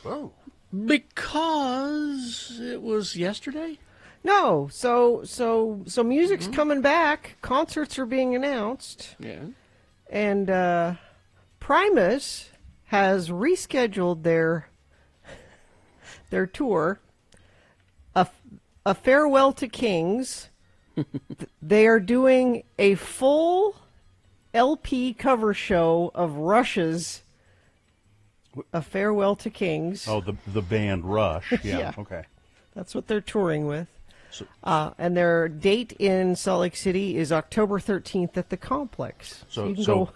Oh. Because it was yesterday? No, so music's coming back. Concerts are being announced. Yeah. And Primus has rescheduled their tour, a farewell to Kings. They are doing a full LP cover show of Rush's A Farewell to Kings. Oh, the band Rush. Yeah, Yeah. okay. That's what they're touring with. So, And their date in Salt Lake City is October 13th at the Complex. You can go.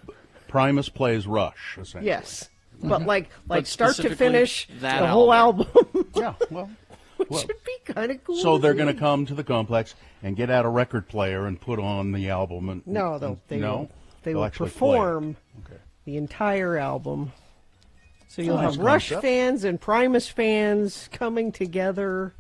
Primus plays Rush, essentially. Yes. But like But start to specifically finish, that the whole album. Yeah, well. Which should be kind of cool. So they're going to come to the complex and get out a record player and put on the album. And No, they They'll will actually perform play it. Okay. the entire album. So you'll Nice have Rush concept. fans and Primus fans coming together.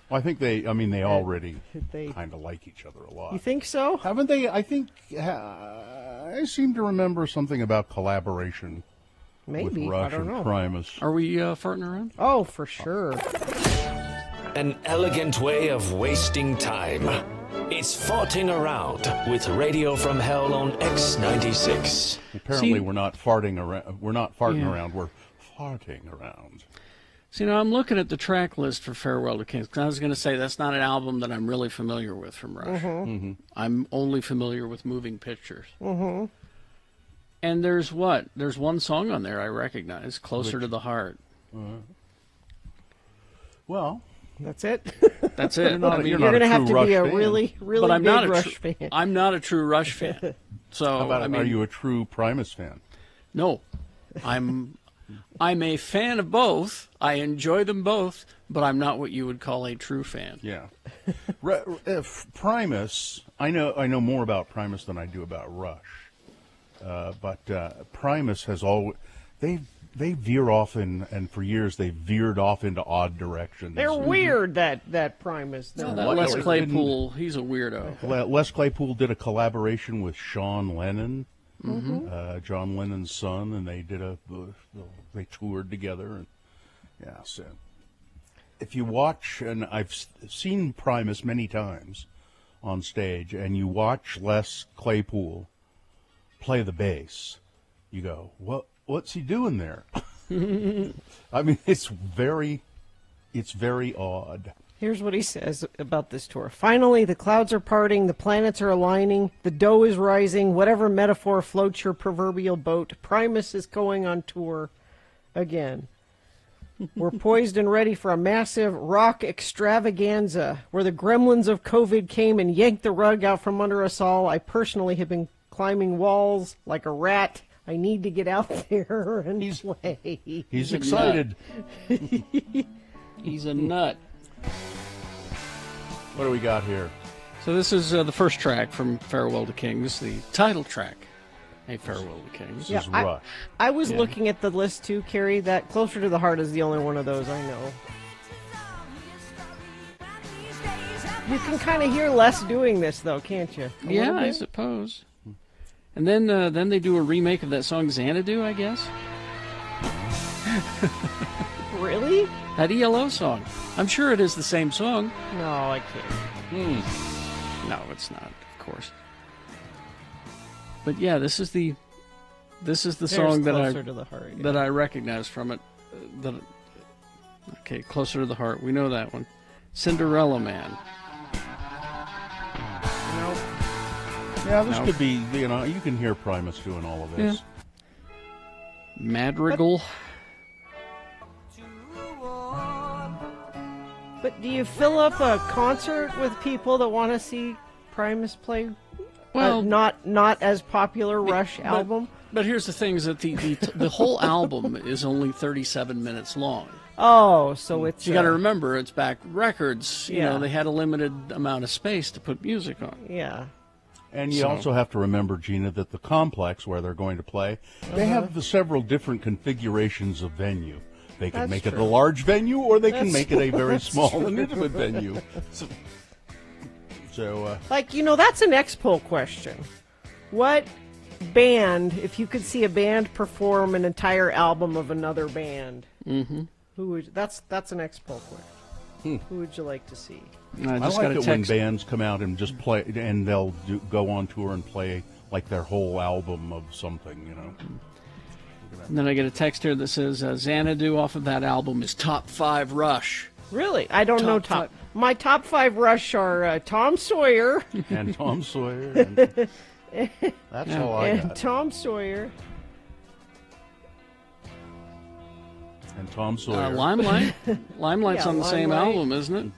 Well, I think they already They- kind of like each other a lot. You think so? Haven't they? I think I seem to remember something about collaboration Maybe. with Rush I don't and know. Primus. Are we farting around? Oh, for sure. An elegant way of wasting time. It's Farting Around with Radio from Hell on X96. Apparently, See- we're not farting around. We're not farting Yeah. around. We're farting around. So, I'm looking at the track list for Farewell to Kings. 'Cause I was going to say that's not an album that I'm really familiar with from Rush. I'm only familiar with Moving Pictures. And there's one song on there I recognize, Closer to the Heart. Well, That's it. That's it. You're not- I mean, you're You're not going to have true to be Rush a fan. really, really but I'm big not a Rush fan. I'm not a true Rush fan. So how about, I mean, are you a true Primus fan? No, I'm a fan of both. I enjoy them both, but I'm not what you would call a true fan. Yeah. If Primus, I know more about Primus than I do about Rush. But Primus has always they veer off and for years they veered off into odd directions. They're weird, that Primus. Well, They're that Les Well, Claypool, he's a weirdo. Les Claypool did a collaboration with Sean Lennon, John Lennon's son, and they did they toured together. And yeah, so if you watch, and I've seen Primus many times on stage, and you watch Les Claypool play the bass, you go, what's he doing there? I mean, it's very odd. Here's what he says about this tour. Finally, the clouds are parting, the planets are aligning, the dough is rising, whatever metaphor floats your proverbial boat, Primus is going on tour again. We're poised and ready for a massive rock extravaganza where the gremlins of COVID came and yanked the rug out from under us all. I personally have been climbing walls like a rat. I need to get out there and play. He's excited. He's a nut. What do we got here? So this is the first track from Farewell to Kings, the title track, A Farewell to Kings. This is Rush. I was looking at the list too, Carrie. That Closer to the Heart is the only one of those I know. You can kind of hear Les doing this, though, can't you? A Yeah, little I bit? suppose. And then they do a remake of that song Xanadu, I guess. Really? That ELO song. I'm sure it is the same song. No, I can't. No, it's not, of course. But yeah, this is the song that Closer to the Heart. Yeah. that I recognize from it. Okay, Closer to the Heart. We know that one. Cinderella Man. Nope. Yeah, this No. could be, you can hear Primus doing all of this. Madrigal. But do you fill up a concert with people that want to see Primus play? Well, not as popular Rush album. But here's the thing: is that the whole album is only 37 minutes long. Oh, so it's You got to remember, it's back records. You Yeah. know, they had a limited amount of space to put music on. yeah. And you also have to remember, Gina, that the complex where they're going to play, they have the several different configurations of venue. They can That's make it true. a large venue, or they can That's- make it a very small and intimate venue. So, That's an X-Poll question. What band, if you could see a band perform an entire album of another band, That's an expo question. Who would you like to see? I I just like got a it when text. bands come out and just play, and they'll go on tour and play like their whole album of something, you know. And then I get a text here that says Xanadu off of that album is top 5 Rush. Really? I don't know Top top. My top 5 Rush are Tom Sawyer And Tom Sawyer. And that's all I and got. Tom Sawyer. And Tom Sawyer. Limelight. Limelight's Yeah, on the same Limelight. album, isn't it?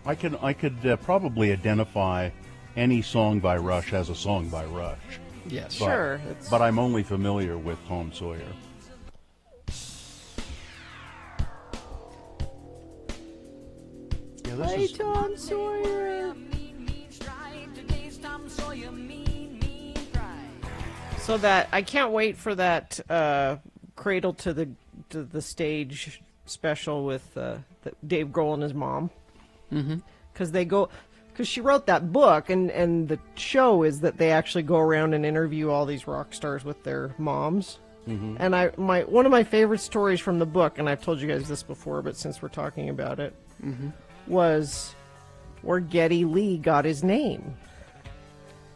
I could probably identify any song by Rush as a song by Rush. Yes. Sure. But I'm only familiar with Tom Sawyer. Yeah, this Hey, is Tom Sawyer. So that I can't wait for that Cradle to the Stage special with Dave Grohl and his mom. Because she wrote that book, and the show is that they actually go around and interview all these rock stars with their moms. And one of my favorite stories from the book, and I've told you guys this before, but since we're talking about it, was where Geddy Lee got his name.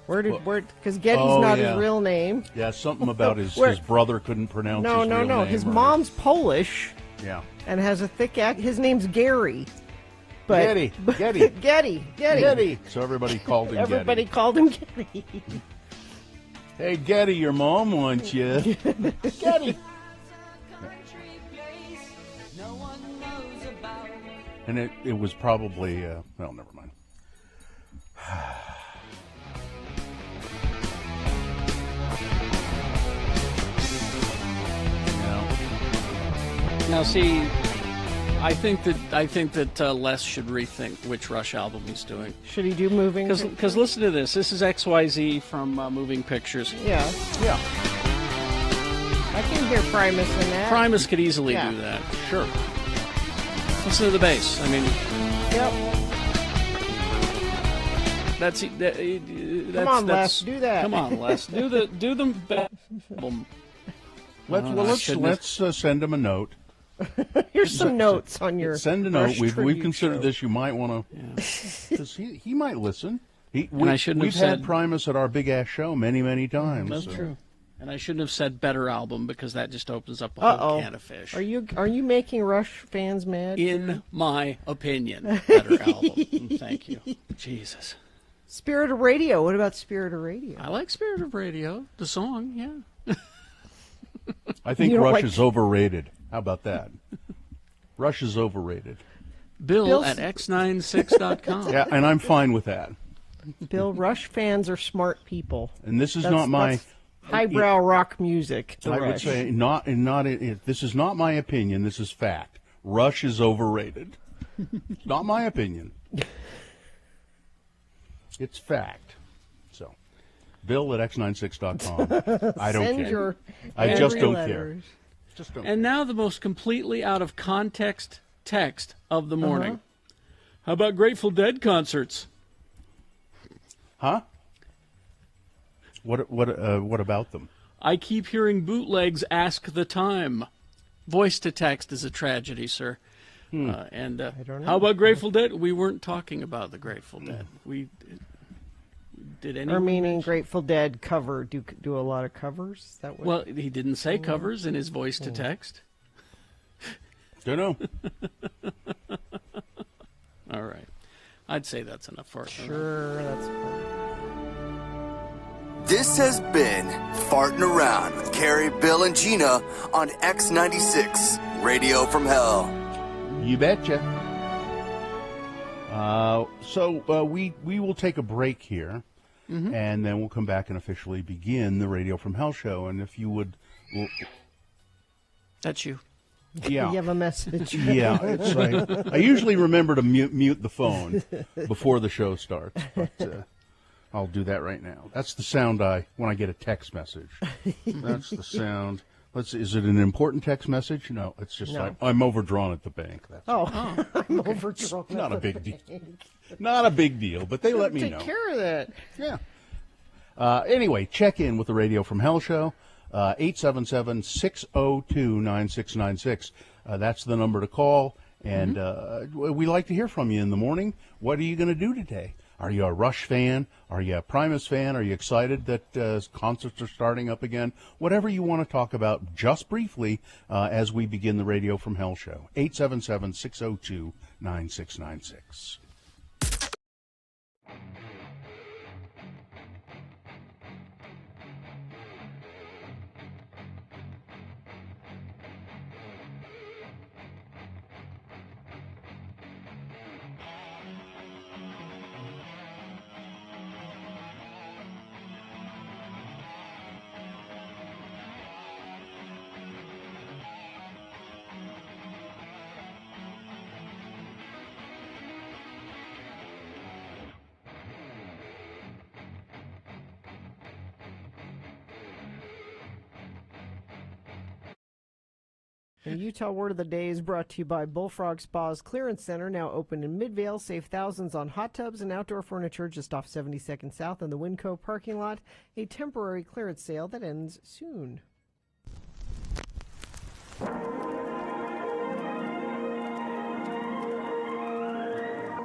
Because Geddy's not his real name. Yeah, something about his brother couldn't pronounce No, his real name. His mom's Polish Yeah. and has a thick accent. His name's Gary. Geddy. Geddy. So everybody called him Everybody Geddy. called him Geddy. Hey, Geddy, your mom wants you. Geddy. And it was probably, well, never mind. Now, see, I think that Les should rethink which Rush album he's doing. Should he do Moving? Because listen to this. This is XYZ from Moving Pictures. Yeah. Yeah. I can hear Primus in that. Primus could easily Yeah. do that. Sure. Listen to the bass. I mean, Yep. that's Come on, Les, do that. Come on, Les, do the album. Let's send him a note. Here's some notes on your. Send a note. Rush We've tribute considered show. this. You might want to, because he might listen. I shouldn't we've have had said- Primus at our big ass show many times. That's so. true. And I shouldn't have said better album because that just opens up a whole can of fish. Are you making Rush fans mad? In my opinion, better album. Thank you. Jesus. Spirit of Radio. What about Spirit of Radio? I like Spirit of Radio, the song, yeah. I think You don't Rush like- is overrated. How about that? Rush is overrated. Bill at x96.com. Yeah, and I'm fine with that. Bill, Rush fans are smart people. And this is That's- not my. that's highbrow rock music. to I would Rush. say this is not my opinion. This is fact. Rush is overrated. Not my opinion. It's fact. So, Bill at x96.com. I don't Send care. your I just angry don't letters. care. Just don't. And now the most completely out of context text of the morning. How about Grateful Dead concerts? Huh? What about them? I keep hearing bootlegs ask the time. Voice to text is a tragedy, sir. And don't know. how about Grateful Dead? We weren't talking about the Grateful Dead. We did any. Or meaning Grateful Dead cover. Do a lot of covers? Is that what? Well, he didn't say covers in his voice to text. Don't know. All right, I'd say that's enough for us. Sure, that's fine. This has been Farting Around with Carrie, Bill, and Gina on X96, Radio from Hell. You betcha. So we will take a break here, and then we'll come back and officially begin the Radio from Hell show. And if you would, That's you. yeah, You have a message. yeah. It's like, I usually remember to mute the phone before the show starts, but I'll do that right now. That's the sound when I get a text message. That's the sound. Is it an important text message? No, it's just No. I'm overdrawn at the bank. That's I'm overdrawn. not a big deal. Not a big deal, but they let me Take know. care of that. Yeah. Anyway, check in with the Radio from Hell show. 877-602-9696. That's the number to call. And we like to hear from you in the morning. What are you going to do today? Are you a Rush fan? Are you a Primus fan? Are you excited that concerts are starting up again? Whatever you want to talk about, just briefly, as we begin the Radio from Hell show. 877-602-9696. The Utah Word of the Day is brought to you by Bullfrog Spa's Clearance Center, now open in Midvale. Save thousands on hot tubs and outdoor furniture just off 72nd South in the Winco parking lot. A temporary clearance sale that ends soon.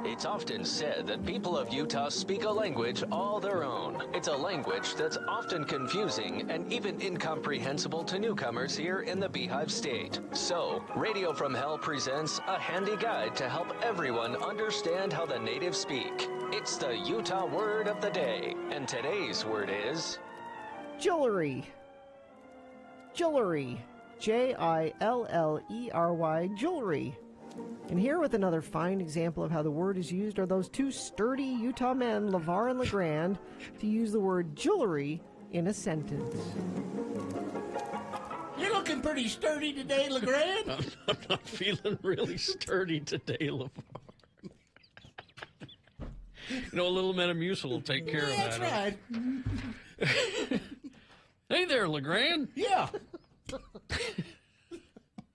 It's often said that people of Utah speak a language all their own. It's a language that's often confusing and even incomprehensible to newcomers here in the Beehive State. So, Radio from Hell presents a handy guide to help everyone understand how the natives speak. It's the Utah Word of the Day, and today's word is... Jewelry. Jewelry. Jillery. Jewelry. And here with another fine example of how the word is used are those two sturdy Utah men, LeVar and LeGrand, to use the word jewelry in a sentence. You're looking pretty sturdy today, LeGrand. I'm not feeling really sturdy today, LeVar. A little Metamucil will take care of that. That's right. Hey there, LeGrand. Yeah.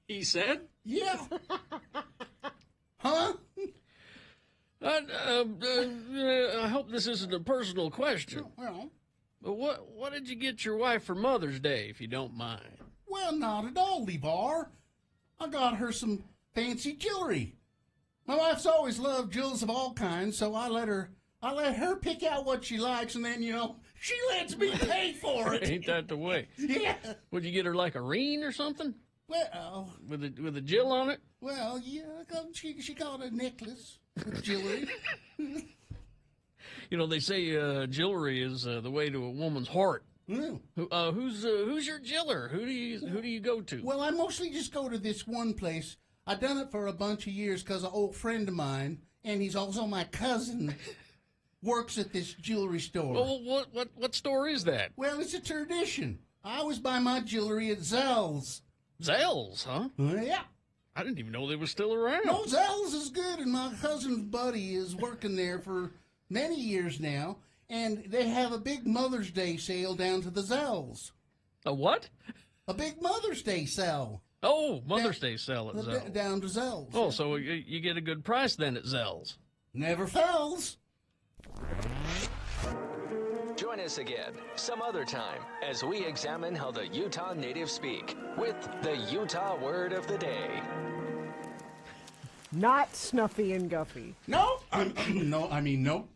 He said. Yeah. Huh? I hope this isn't a personal question. Well, But what did you get your wife for Mother's Day, if you don't mind? well, not at all, LeVar. I got her some fancy jewelry. My wife's always loved jewels of all kinds, so I let her pick out what she likes, and then, she lets me pay for it. Ain't that the way? Yeah. Would you get her like a ring or something Well, with a jill on it? yeah, she got a necklace with jewelry. They say jewelry is the way to a woman's heart. Mm. Who's your jiller? Who do you go to? Well, I mostly just go to this one place. I done it for a bunch of years because an old friend of mine, and he's also my cousin, works at this jewelry store. Well, what store is that? Well, it's a tradition. I always buy my jewelry at Zell's. Zell's, huh? Yeah. I didn't even know they were still around. No, Zell's is good, and my cousin's buddy is working there for many years now, and they have a big Mother's Day sale down to the Zell's. A what? A big Mother's Day sale. Oh, Mother's Day sale at Zell's. Down to Zell's. Oh, so you get a good price then at Zell's. Never fails. Join us again some other time as we examine how the Utah natives speak with the Utah Word of the Day. Not Snuffy and Guffy. No, nope.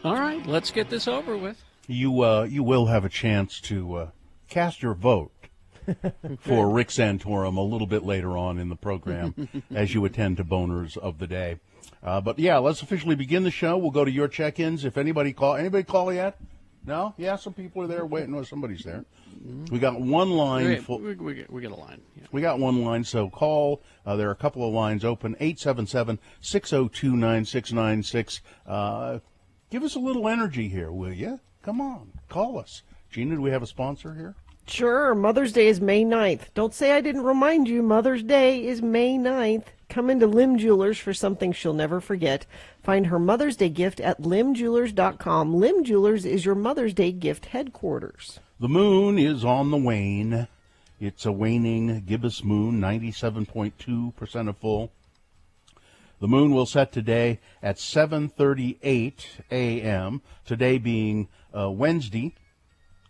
All right, let's get this over with. You will have a chance to cast your vote for Rick Santorum a little bit later on in the program as you attend to Boners of the Day. But yeah, let's officially begin the show. We'll go to your check-ins. If anybody call yet? No? Yeah, some people are there waiting. Well, somebody's there. We got one line. We get a line. Yeah. We got one line, so call. There are a couple of lines open, 877-602-9696. Give us a little energy here, will you? Come on, call us. Gina, do we have a sponsor here? Sure. Mother's Day is May 9th. Don't say I didn't remind you. Mother's Day is May 9th. Come into Lim Jewelers for something she'll never forget. Find her Mother's Day gift at limjewelers.com. Lim Jewelers is your Mother's Day gift headquarters. The moon is on the wane. It's a waning gibbous moon, 97.2% of full. The moon will set today at 7:38 a.m., today being Wednesday.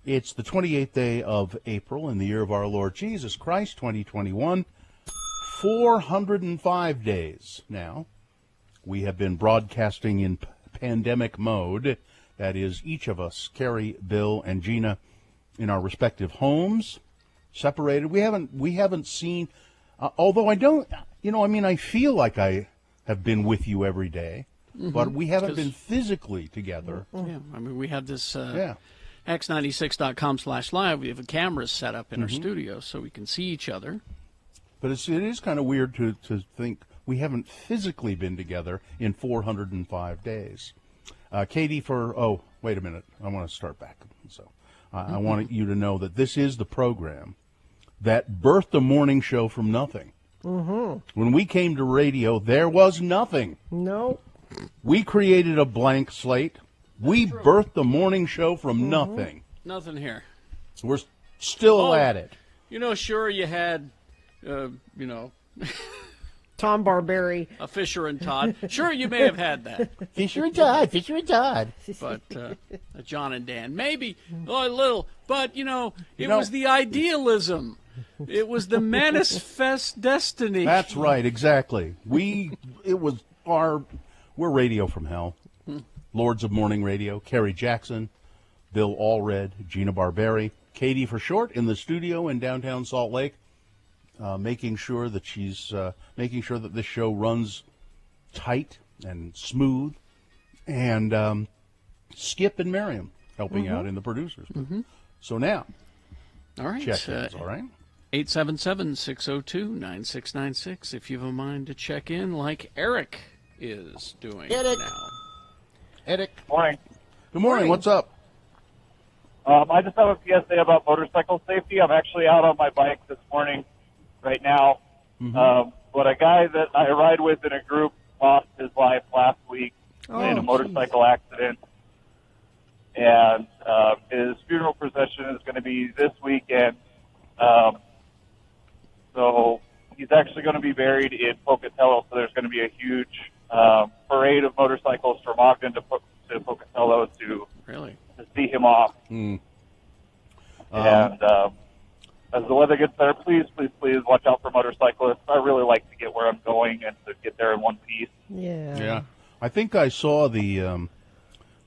It's the 28th day of April in the year of our Lord Jesus Christ, 2021. 405 days now. We have been broadcasting in pandemic mode. That is, each of us, Carrie, Bill, and Gina, in our respective homes, separated. We haven't seen, although I don't, I feel like I have been with you every day, but we haven't been physically together. Yeah, we have this x96.com/live. We have a camera set up in our studio so we can see each other. But it is kind of weird to think we haven't physically been together in 405 days. Katie, wait a minute. I want to start back. So I want you to know that this is the program that birthed the morning show from nothing. When we came to radio, there was nothing. No. We created a blank slate. We birthed the morning show from nothing. Nothing here. We're still at it. Sure, you had, Tom Barberi. a Fisher and Todd. Sure, you may have had that. Fisher and Todd. But a John and Dan, maybe a little. But, it was the idealism. It was the manifest destiny. That's right, exactly. We're radio from hell. Lords of Morning Radio, Kerry Jackson, Bill Allred, Gina Barberi, Katie for short, in the studio in downtown Salt Lake, making sure that this show runs tight and smooth, and Skip and Miriam helping out in the producers. So now, all right, check-ins, all right? 877-602-9696 if you have a mind to check in like Eric is doing now. Eric. Morning. Good morning. What's up? I just have a PSA about motorcycle safety. I'm actually out on my bike this morning right now. But a guy that I ride with in a group lost his life last week in a motorcycle accident. And his funeral procession is going to be this weekend. So he's actually going to be buried in Pocatello. So there's going to be a huge parade of motorcycles from Ogden to Pocatello to see him off. And as the weather gets better, please watch out for motorcyclists. I really like to get where I'm going and to get there in one piece. Yeah. I think I saw the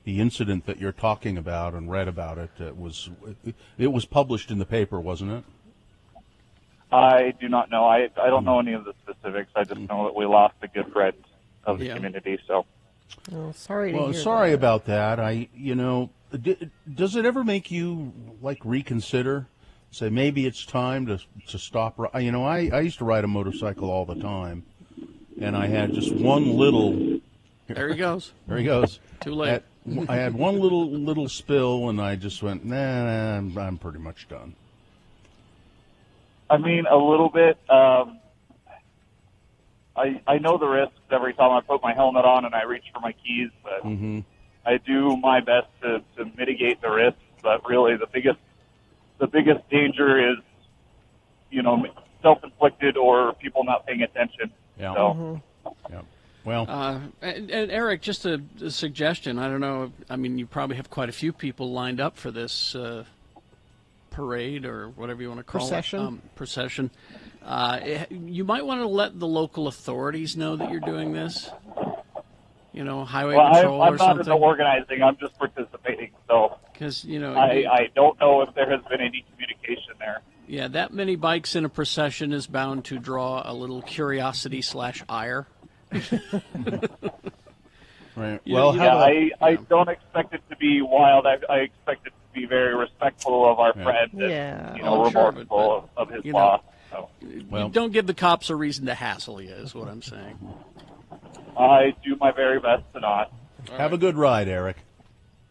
incident that you're talking about and read about it. It was published in the paper, wasn't it? I do not know. I don't know any of the specifics. I just know that we lost a good friend of the community. So, sorry. Sorry about that. Does it ever make you reconsider? Say maybe it's time to stop. I used to ride a motorcycle all the time, and I had just one little. There he goes. Too late. I had one little spill, and I just went, nah, I'm pretty much done. I mean, a little bit. I know the risks every time I put my helmet on and I reach for my keys, but I do my best to mitigate the risks. But really, the biggest danger is, self-inflicted or people not paying attention. Yeah. So. Yeah. Well, and Eric, just a suggestion. I don't know. I mean, you probably have quite a few people lined up for this parade or whatever you want to call it. Procession. You might want to let the local authorities know that you're doing this. highway Well, patrol I'm or not something? in the organizing. I'm just participating. So Because, I don't know if there has been any communication there. yeah, that many bikes in a procession is bound to draw a little curiosity / ire. Right. I don't expect it to be wild. I expect it to be very respectful of our friend and remorseful of his loss. So. You don't give the cops a reason to hassle you, is what I'm saying. I do my very best to not. Have a good ride, Eric.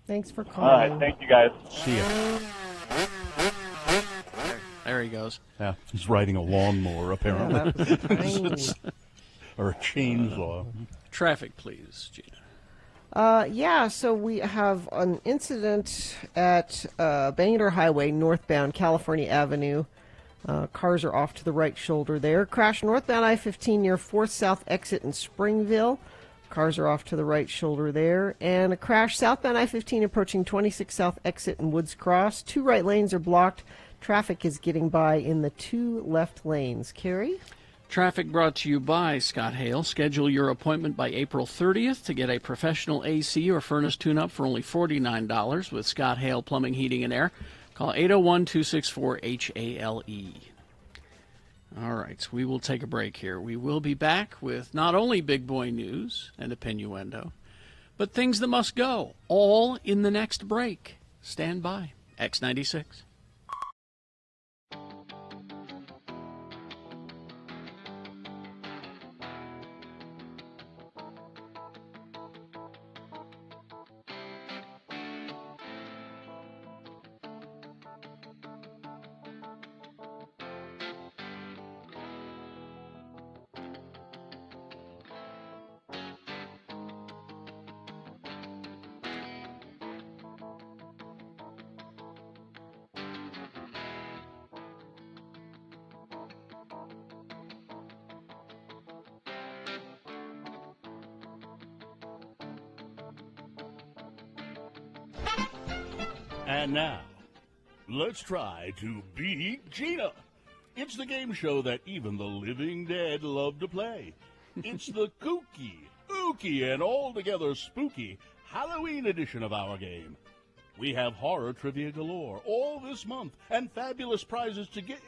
Thanks for calling. All right, thank you guys. See ya. There he goes. Yeah, he's riding a lawnmower, apparently. Yeah, that was tiny. Or a chainsaw. Traffic, please, Gina. So we have an incident at Banter Highway, northbound California Avenue. Cars are off to the right shoulder there. Crash northbound I-15 near 4th South exit in Springville. Cars are off to the right shoulder there. And a crash southbound I-15 approaching 26 South exit in Woods Cross. 2 right lanes are blocked. Traffic is getting by in the 2 left lanes. Carrie? Traffic brought to you by Scott Hale. Schedule your appointment by April 30th to get a professional AC or furnace tune-up for only $49 with Scott Hale Plumbing, Heating, and Air. Call 801-264-HALE. All right, we will take a break here. We will be back with not only big boy news and opinnuendo, but things that must go, all in the next break. Stand by. X96. And now, let's try to beat Gina. It's the game show that even the living dead love to play. It's the kooky, ooky, and altogether spooky Halloween edition of our game. We have horror trivia galore all this month and fabulous prizes to get.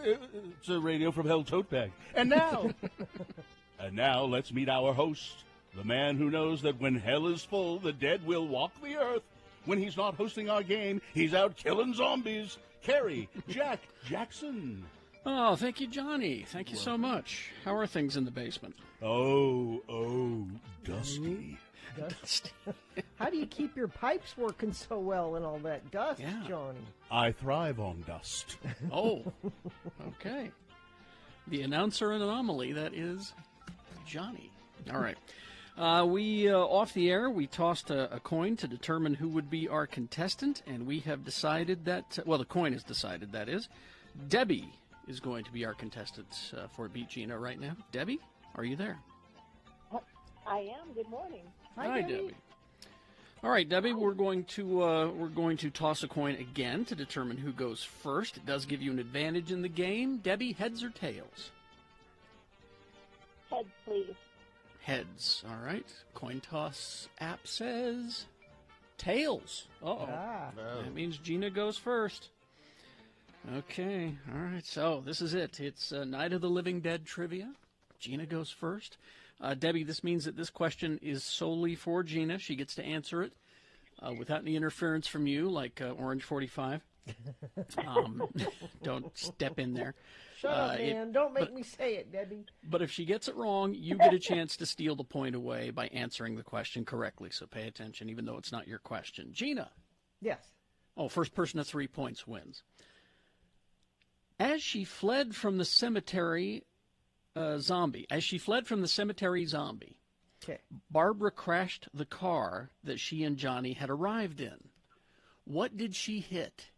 It's a radio from Hell tote bag. And now, let's meet our host, the man who knows that when hell is full, the dead will walk the earth. When he's not hosting our game, he's out killing zombies. Carrie Jackson. Oh, thank you, Johnny. Thank you so much. How are things in the basement? Oh, dusty. Dust. How do you keep your pipes working so well and all that dust, Johnny? I thrive on dust. Oh, okay. The announcer anomaly, that is Johnny. All right. Off the air, we tossed a coin to determine who would be our contestant, and we have decided that, the coin has decided, that is, Debbie is going to be our contestant for Beat Gina right now. Debbie, are you there? I am. Good morning. Hi, Debbie. All right, Debbie, we're going to toss a coin again to determine who goes first. It does give you an advantage in the game. Debbie, heads or tails? Heads, please. Heads. All right. Coin toss app says tails. Uh-oh. That means Gina goes first. Okay. All right. So this is it. It's Night of the Living Dead trivia. Gina goes first. Debbie, this means that this question is solely for Gina. She gets to answer it without any interference from you, like Orange 45. Don't step in there. Shut up, man. Don't make me say it, Debbie. But if she gets it wrong, you get a chance to steal the point away by answering the question correctly. So pay attention, even though it's not your question. Gina. Yes. Oh, first person to 3 points wins. As she fled from the cemetery zombie, okay. Barbara crashed the car that she and Johnny had arrived in. What did she hit?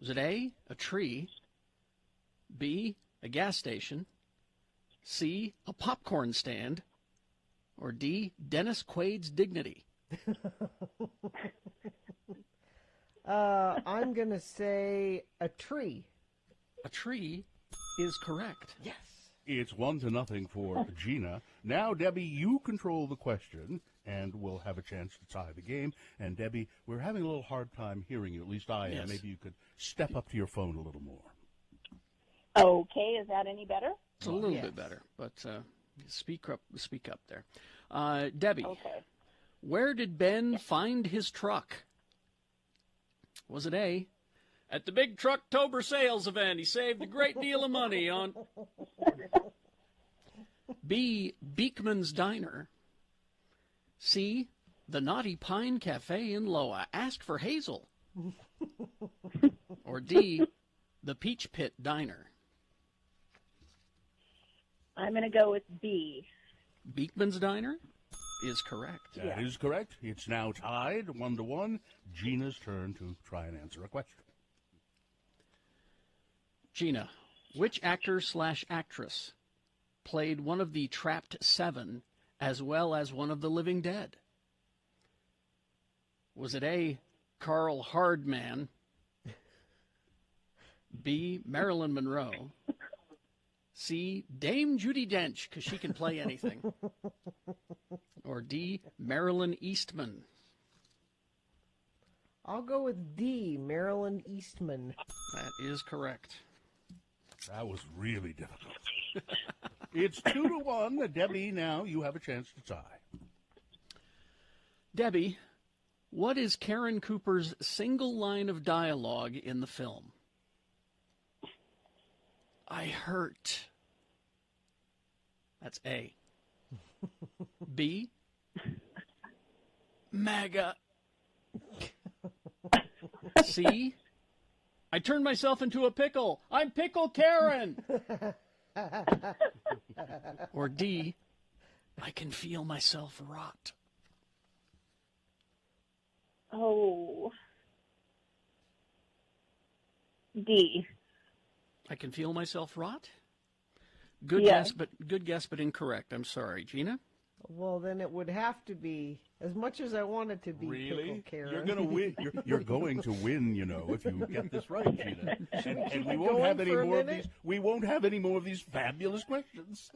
Was it A, a tree, B, a gas station, C, a popcorn stand, or D, Dennis Quaid's dignity? I'm going to say a tree. A tree is correct. Yes. It's 1-0 for Gina. Now, Debbie, you control the question, and we'll have a chance to tie the game. And, Debbie, we're having a little hard time hearing you. At least I am. Yes. Maybe you could step up to your phone a little more. Okay, is that any better? It's a little bit better, but speak up there. Debbie, Okay. where did Ben find his truck? Was it A, at the big Trucktober sales event? He saved a great deal of money on. B, Beekman's Diner. C, the Naughty Pine Cafe in Loa. Ask for Hazel. Or D, the Peach Pit Diner. I'm going to go with B. Beekman's Diner is correct. That is correct. It's now tied 1-1. Gina's turn to try and answer a question. Gina, which actor/actress played one of the Trapped Seven as well as one of the Living Dead? Was it A, Carl Hardman, B, Marilyn Monroe, C, Dame Judi Dench, because she can play anything, or D, Marilyn Eastman? I'll go with D, Marilyn Eastman. That is correct. That was really difficult. It's 2-1. Debbie, now you have a chance to tie. Debbie, what is Karen Cooper's single line of dialogue in the film? I hurt. That's A. B, MAGA. C, I turned myself into a pickle. I'm Pickle Karen. Or D, I can feel myself rot. Oh. D. I can feel myself rot? Good Yes. guess, but incorrect. I'm sorry. Gina? Well, then it would have to be, as much as I want it to be, Pickle Karen. You're going to win. You're going to win, you know, if you get this right, Gina. And we won't going have any for a more of minute? these. We won't have any more of these fabulous questions.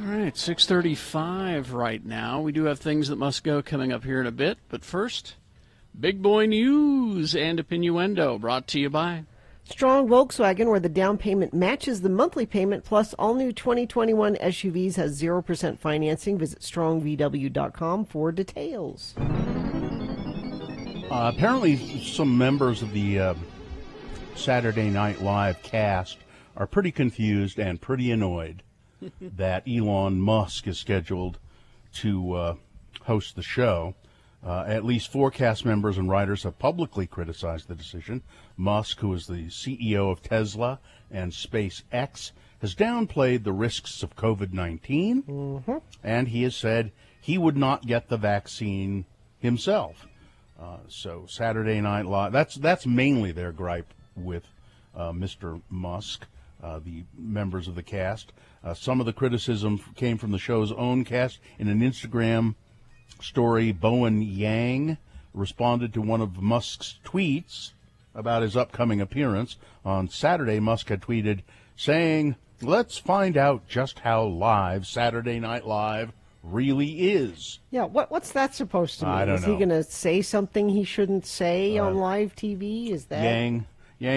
All right, 6:35 right now. We do have things that must go coming up here in a bit, but first, Big Boy News and Opinioendo, brought to you by Strong Volkswagen, where the down payment matches the monthly payment, plus all new 2021 SUVs has 0% financing. Visit strongvw.com for details. Apparently, some members of the Saturday Night Live cast are pretty confused and pretty annoyed that Elon Musk is scheduled to host the show. At least 4 cast members and writers have publicly criticized the decision. Musk, who is the CEO of Tesla and SpaceX, has downplayed the risks of COVID-19, and he has said he would not get the vaccine himself. So Saturday Night Live, that's mainly their gripe with Mr. Musk, the members of the cast. Some of the criticism came from the show's own cast. In an Instagram story, Bowen Yang responded to one of Musk's tweets about his upcoming appearance. On Saturday, Musk had tweeted saying, "Let's find out just how live Saturday Night Live really is." Yeah, what's that supposed to mean? I don't Is know. he going to say something he shouldn't say on live TV? Is that... He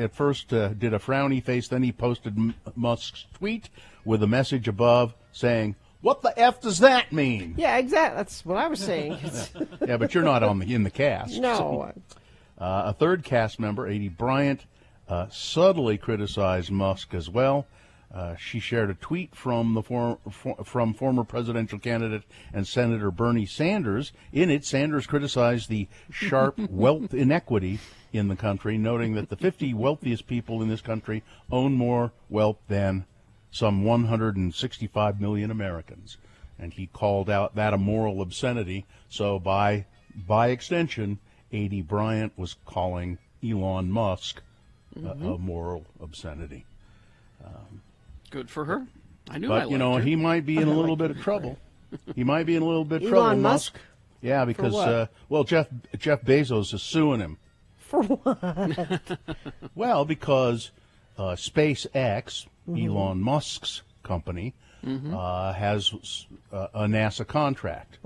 at first did a frowny face, then he posted Musk's tweet with a message above saying, "What the F does that mean?" Yeah, exactly. That's what I was saying. Yeah, but you're not in the cast. No. A third cast member, A.D. Bryant, subtly criticized Musk as well. She shared a tweet from from former presidential candidate and Senator Bernie Sanders. In it, Sanders criticized the sharp wealth inequity in the country, noting that the 50 wealthiest people in this country own more wealth than some 165 million Americans. And he called out that a moral obscenity. So by extension, A.D. Bryant was calling Elon Musk a moral obscenity. Good for her. I knew. But, her. he might be in a little bit of trouble. He might be in a little bit of trouble, Elon Musk? Yeah, because, Jeff Bezos is suing him. For what? Well, because SpaceX, Elon Musk's company, has a NASA contract.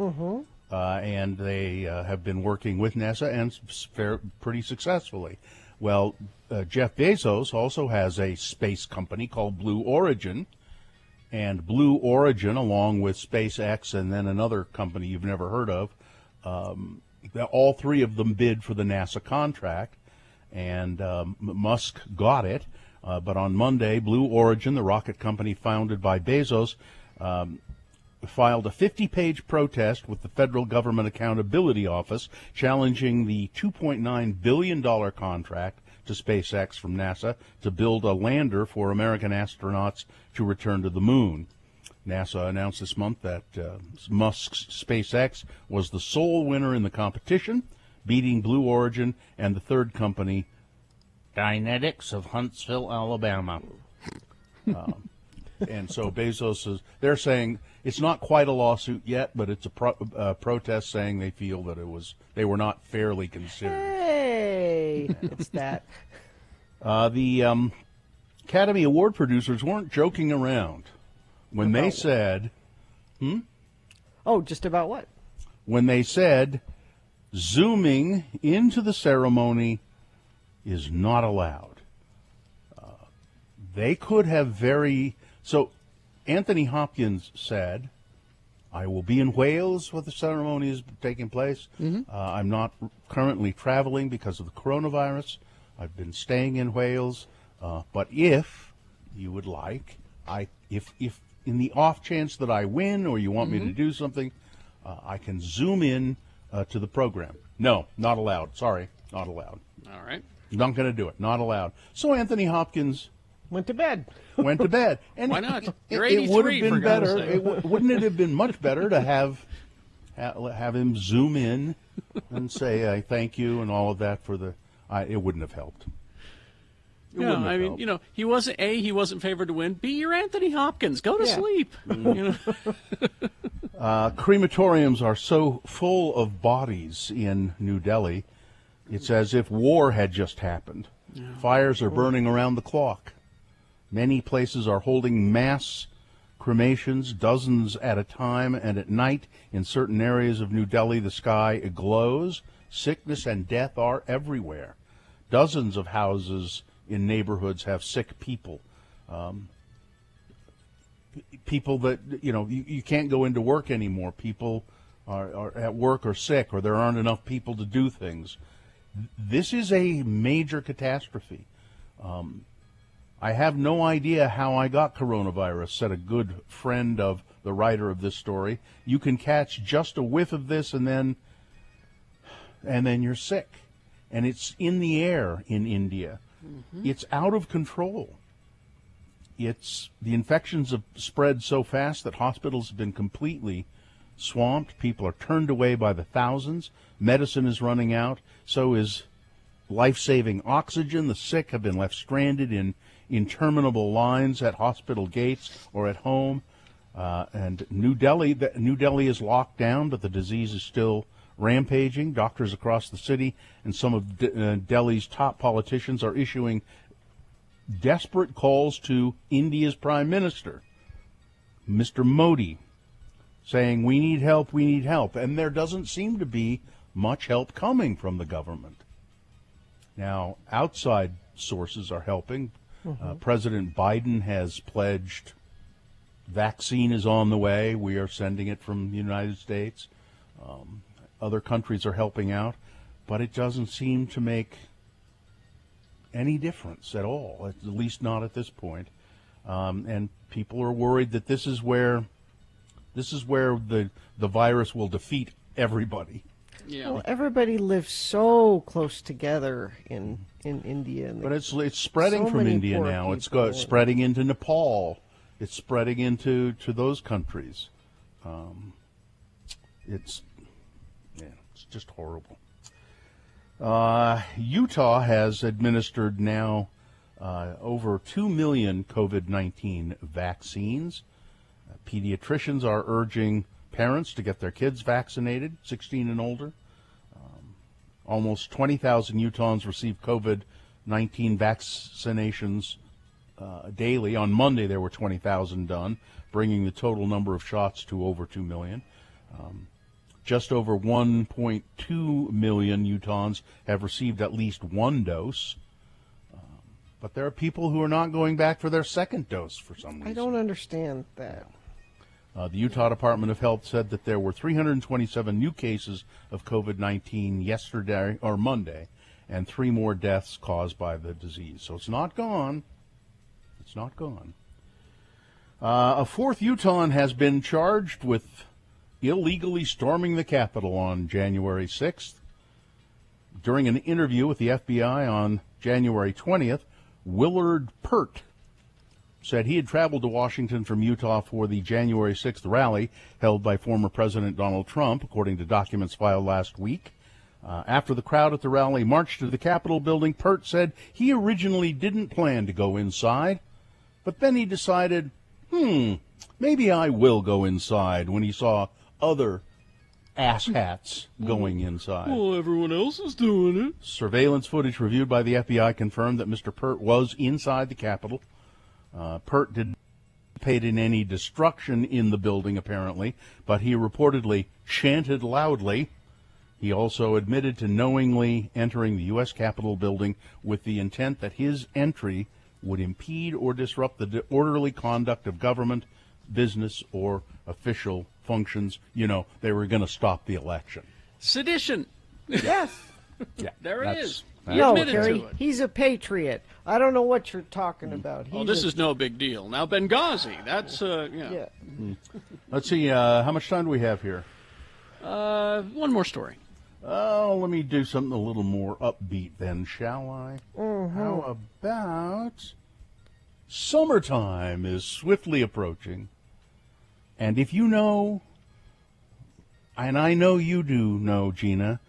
And they have been working with NASA and pretty successfully. Well, Jeff Bezos also has a space company called Blue Origin, and Blue Origin, along with SpaceX and then another company you've never heard of, all three of them bid for the NASA contract, and Musk got it. But on Monday, Blue Origin, the rocket company founded by Bezos, filed a 50-page protest with the Federal Government Accountability Office challenging the $2.9 billion contract to SpaceX from NASA to build a lander for American astronauts to return to the moon. NASA announced this month that Musk's SpaceX was the sole winner in the competition, beating Blue Origin and the third company, Dynetics of Huntsville, Alabama. And so Bezos they're saying it's not quite a lawsuit yet, but it's a protest saying they feel that they were not fairly considered. Hey, it's that. The Academy Award producers weren't joking around when they said, Oh, just about what? When they said zooming into the ceremony is not allowed. They could have So Anthony Hopkins said, I will be in Wales where the ceremony is taking place. I'm not currently traveling because of the coronavirus. I've been staying in Wales. But if you would like, if in the off chance that I win or you want me to do something, I can zoom in to the program. No, not allowed. Sorry, not allowed. All right. Not going to do it. Not allowed. So Anthony Hopkins went to bed. And why not? You're it would have 83, been for God's better. sake. Wouldn't it have been much better to have him zoom in and say thank you and all of that for the? It wouldn't have helped. No, I mean, he wasn't favored to win. B, you're Anthony Hopkins. Go to sleep. Crematoriums are so full of bodies in New Delhi, it's as if war had just happened. Yeah. Fires are burning around the clock. Many places are holding mass cremations, dozens at a time, and at night in certain areas of New Delhi the sky glows. Sickness and death are everywhere. Dozens of houses in neighborhoods have sick people. People that, you can't go into work anymore. People are at work or sick, or there aren't enough people to do things. This is a major catastrophe. I have no idea how I got coronavirus, said a good friend of the writer of this story. You can catch just a whiff of this and then you're sick. And it's in the air in India. It's out of control. The infections have spread so fast that hospitals have been completely swamped. People are turned away by the thousands. Medicine is running out. So is life-saving oxygen. The sick have been left stranded in interminable lines at hospital gates or at home. And New Delhi is locked down, but the disease is still rampaging. Doctors across the city and some of Delhi's top politicians are issuing desperate calls to India's Prime Minister, Mr. Modi, saying, we need help, we need help. And there doesn't seem to be much help coming from the government. Now, outside sources are helping. President Biden has pledged vaccine is on the way. We are sending it from the United States. Other countries are helping out, but it doesn't seem to make any difference at all, at least not at this point. and people are worried that this is where the virus will defeat everybody. Yeah. Well, everybody lives so close together in India. But it's spreading so from many India poor now. It's people. spreading into Nepal. It's spreading into those countries. It's just horrible. Utah has administered now over 2 million COVID-19 vaccines. Pediatricians are urging parents to get their kids vaccinated, 16 and older. Almost 20,000 Utahns receive COVID-19 vaccinations daily. On Monday, there were 20,000 done, bringing the total number of shots to over 2 million. Just over 1.2 million Utahns have received at least one dose. But there are people who are not going back for their second dose for some reason. I don't understand that. The Utah Department of Health said that there were 327 new cases of COVID-19 yesterday or Monday, and 3 more deaths caused by the disease. So it's not gone. It's not gone. A fourth Utahn has been charged with illegally storming the Capitol on January 6th. During an interview with the FBI on January 20th, Willard Pert said he had traveled to Washington from Utah for the January 6th rally held by former President Donald Trump, according to documents filed last week. After the crowd at the rally marched to the Capitol building, Pert said he originally didn't plan to go inside, but then he decided, maybe I will go inside when he saw other asshats going inside. Well, everyone else is doing it. Surveillance footage reviewed by the FBI confirmed that Mr. Pert was inside the Capitol. Pert didn't participate in any destruction in the building, apparently, but he reportedly chanted loudly. He also admitted to knowingly entering the U.S. Capitol building with the intent that his entry would impede or disrupt the orderly conduct of government, business, or official functions. You know, they were going to stop the election. Sedition. Yes. Yeah, There it is. He No, admitted Harry, to it. he's a patriot. I don't know what you're talking about. Oh, this is no big deal. Now, Benghazi, that's, Yeah. Let's see, how much time do we have here? One more story. Oh, let me do something a little more upbeat then, shall I? How about summertime is swiftly approaching. And if you know, and I know you do know, Gina,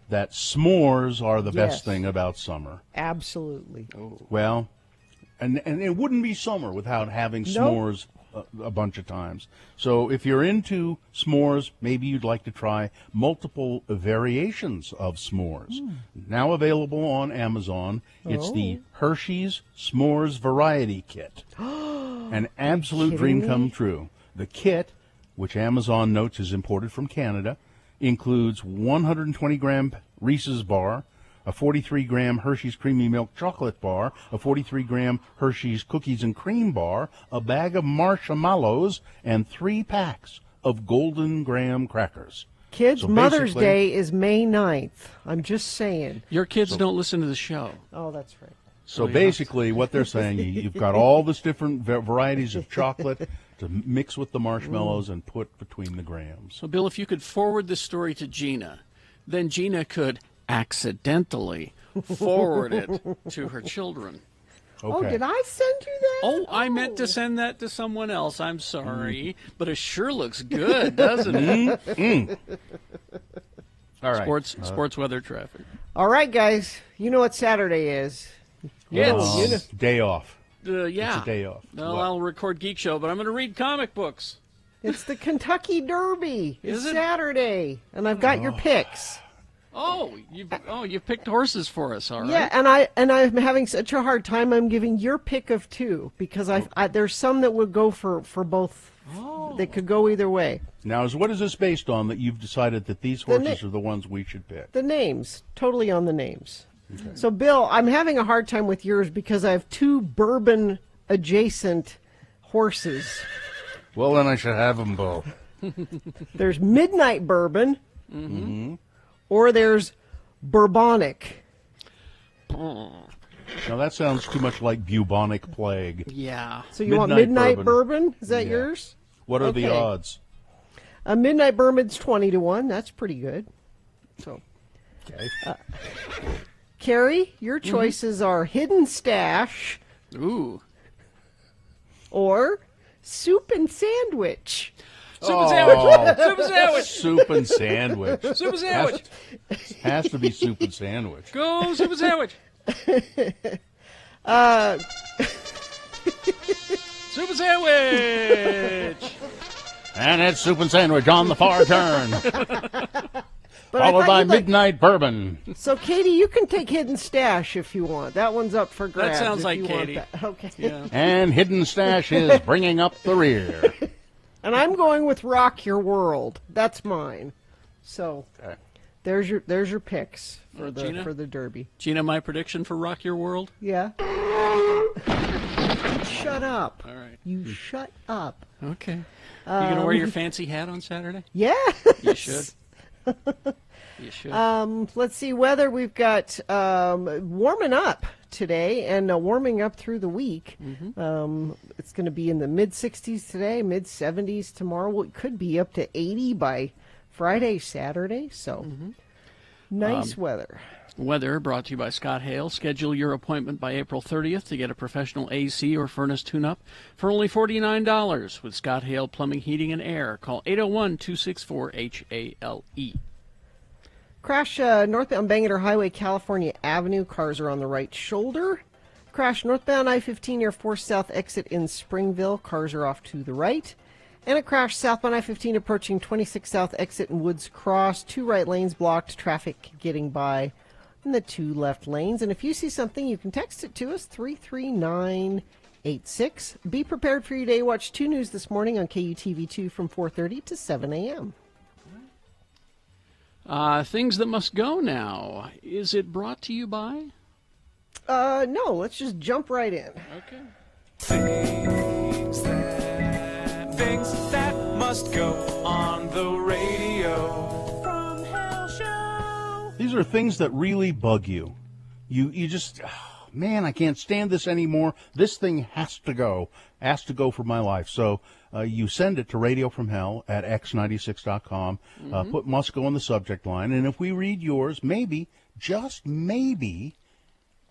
that s'mores are the best thing about summer. Absolutely. Well, and it wouldn't be summer without having s'mores a bunch of times. So if you're into s'mores, maybe you'd like to try multiple variations of s'mores. Now available on Amazon. It's the Hershey's S'mores Variety Kit. An absolute dream come true. The kit, which Amazon notes is imported from Canada, includes 120-gram Reese's bar, a 43-gram Hershey's Creamy Milk Chocolate bar, a 43-gram Hershey's Cookies and Cream bar, a bag of marshmallows, and 3 packs of Golden Graham crackers. Kids, So Mother's basically- Day is May 9th. I'm just saying. Your kids don't listen to the show. Oh, that's right. So basically what they're saying, you've got all this different varieties of chocolate to mix with the marshmallows and put between the grams. So, Bill, if you could forward this story to Gina, then Gina could accidentally forward it to her children. Okay. Oh, did I send you that? Oh, I meant to send that to someone else. I'm sorry. But it sure looks good, doesn't it? All right. Sports weather traffic. All right, guys. You know what Saturday is. It's Day off. yeah. It's a day off. Well, What? I'll record Geek Show, but I'm going to read comic books. It's the Kentucky Derby. Is It's it? Saturday, and I've got your picks. Oh, you picked horses for us, all right? Yeah, and I'm having such a hard time. I'm giving your pick of 2 because there's some that would go for both. They could go either way. Now, what is this based on that you've decided that these horses are the ones we should pick? The names, totally on the names. Okay. So, Bill, I'm having a hard time with yours because I have 2 bourbon adjacent horses. Well, then I should have them both. There's Midnight Bourbon, or there's Bourbonic. Now that sounds too much like bubonic plague. Yeah. So you want midnight bourbon? Is that yours? What are the odds? A midnight bourbon's 20-1. That's pretty good. So, okay. Carrie, your choices are Hidden Stash. Ooh. Or Soup and Sandwich. Soup and sandwich. Soup and sandwich. Soup and sandwich. Soup and sandwich. Has to be soup and sandwich. Go soup and sandwich. Soup and sandwich. And it's soup and sandwich on the far turn. Followed by midnight bourbon. So, Katie, you can take Hidden Stash if you want. That one's up for grabs. That sounds like Katie. Okay. Yeah. And Hidden Stash is bringing up the rear. And I'm going with Rock Your World. That's mine. So, there's your picks for the Derby. Gina, my prediction for Rock Your World? Yeah. Shut up. All right. You shut up. Okay. You going to wear your fancy hat on Saturday? Yeah. You should. You should. Let's see weather. We've got warming up today and warming up through the week. Mm-hmm. It's going to be in the mid-60s today, mid-70s tomorrow. Well, it could be up to 80 by Friday, Saturday. So nice weather. Weather brought to you by Scott Hale. Schedule your appointment by April 30th to get a professional AC or furnace tune-up for only $49 with Scott Hale Plumbing, Heating, and Air. Call 801-264-HALE. Crash northbound Bangor Highway, California Avenue. Cars are on the right shoulder. Crash northbound I-15 near 4 South exit in Springville. Cars are off to the right. And a crash southbound I-15 approaching 26 South exit in Woods Cross. 2 right lanes blocked, traffic getting by in the 2 left lanes. And if you see something, you can text it to us, 33986. Be prepared for your day. Watch 2 News this morning on KUTV2 from 4:30 to 7 a.m. Things that must go now. Is it brought to you by? No, let's just jump right in. Okay. Things that must go on the radio. From Hell Show. These are things that really bug you. You just, oh, man, I can't stand this anymore. This thing has to go for my life. So you send it to Radio from Hell at x96.com. Put must go on the subject line. And if we read yours, maybe, just maybe,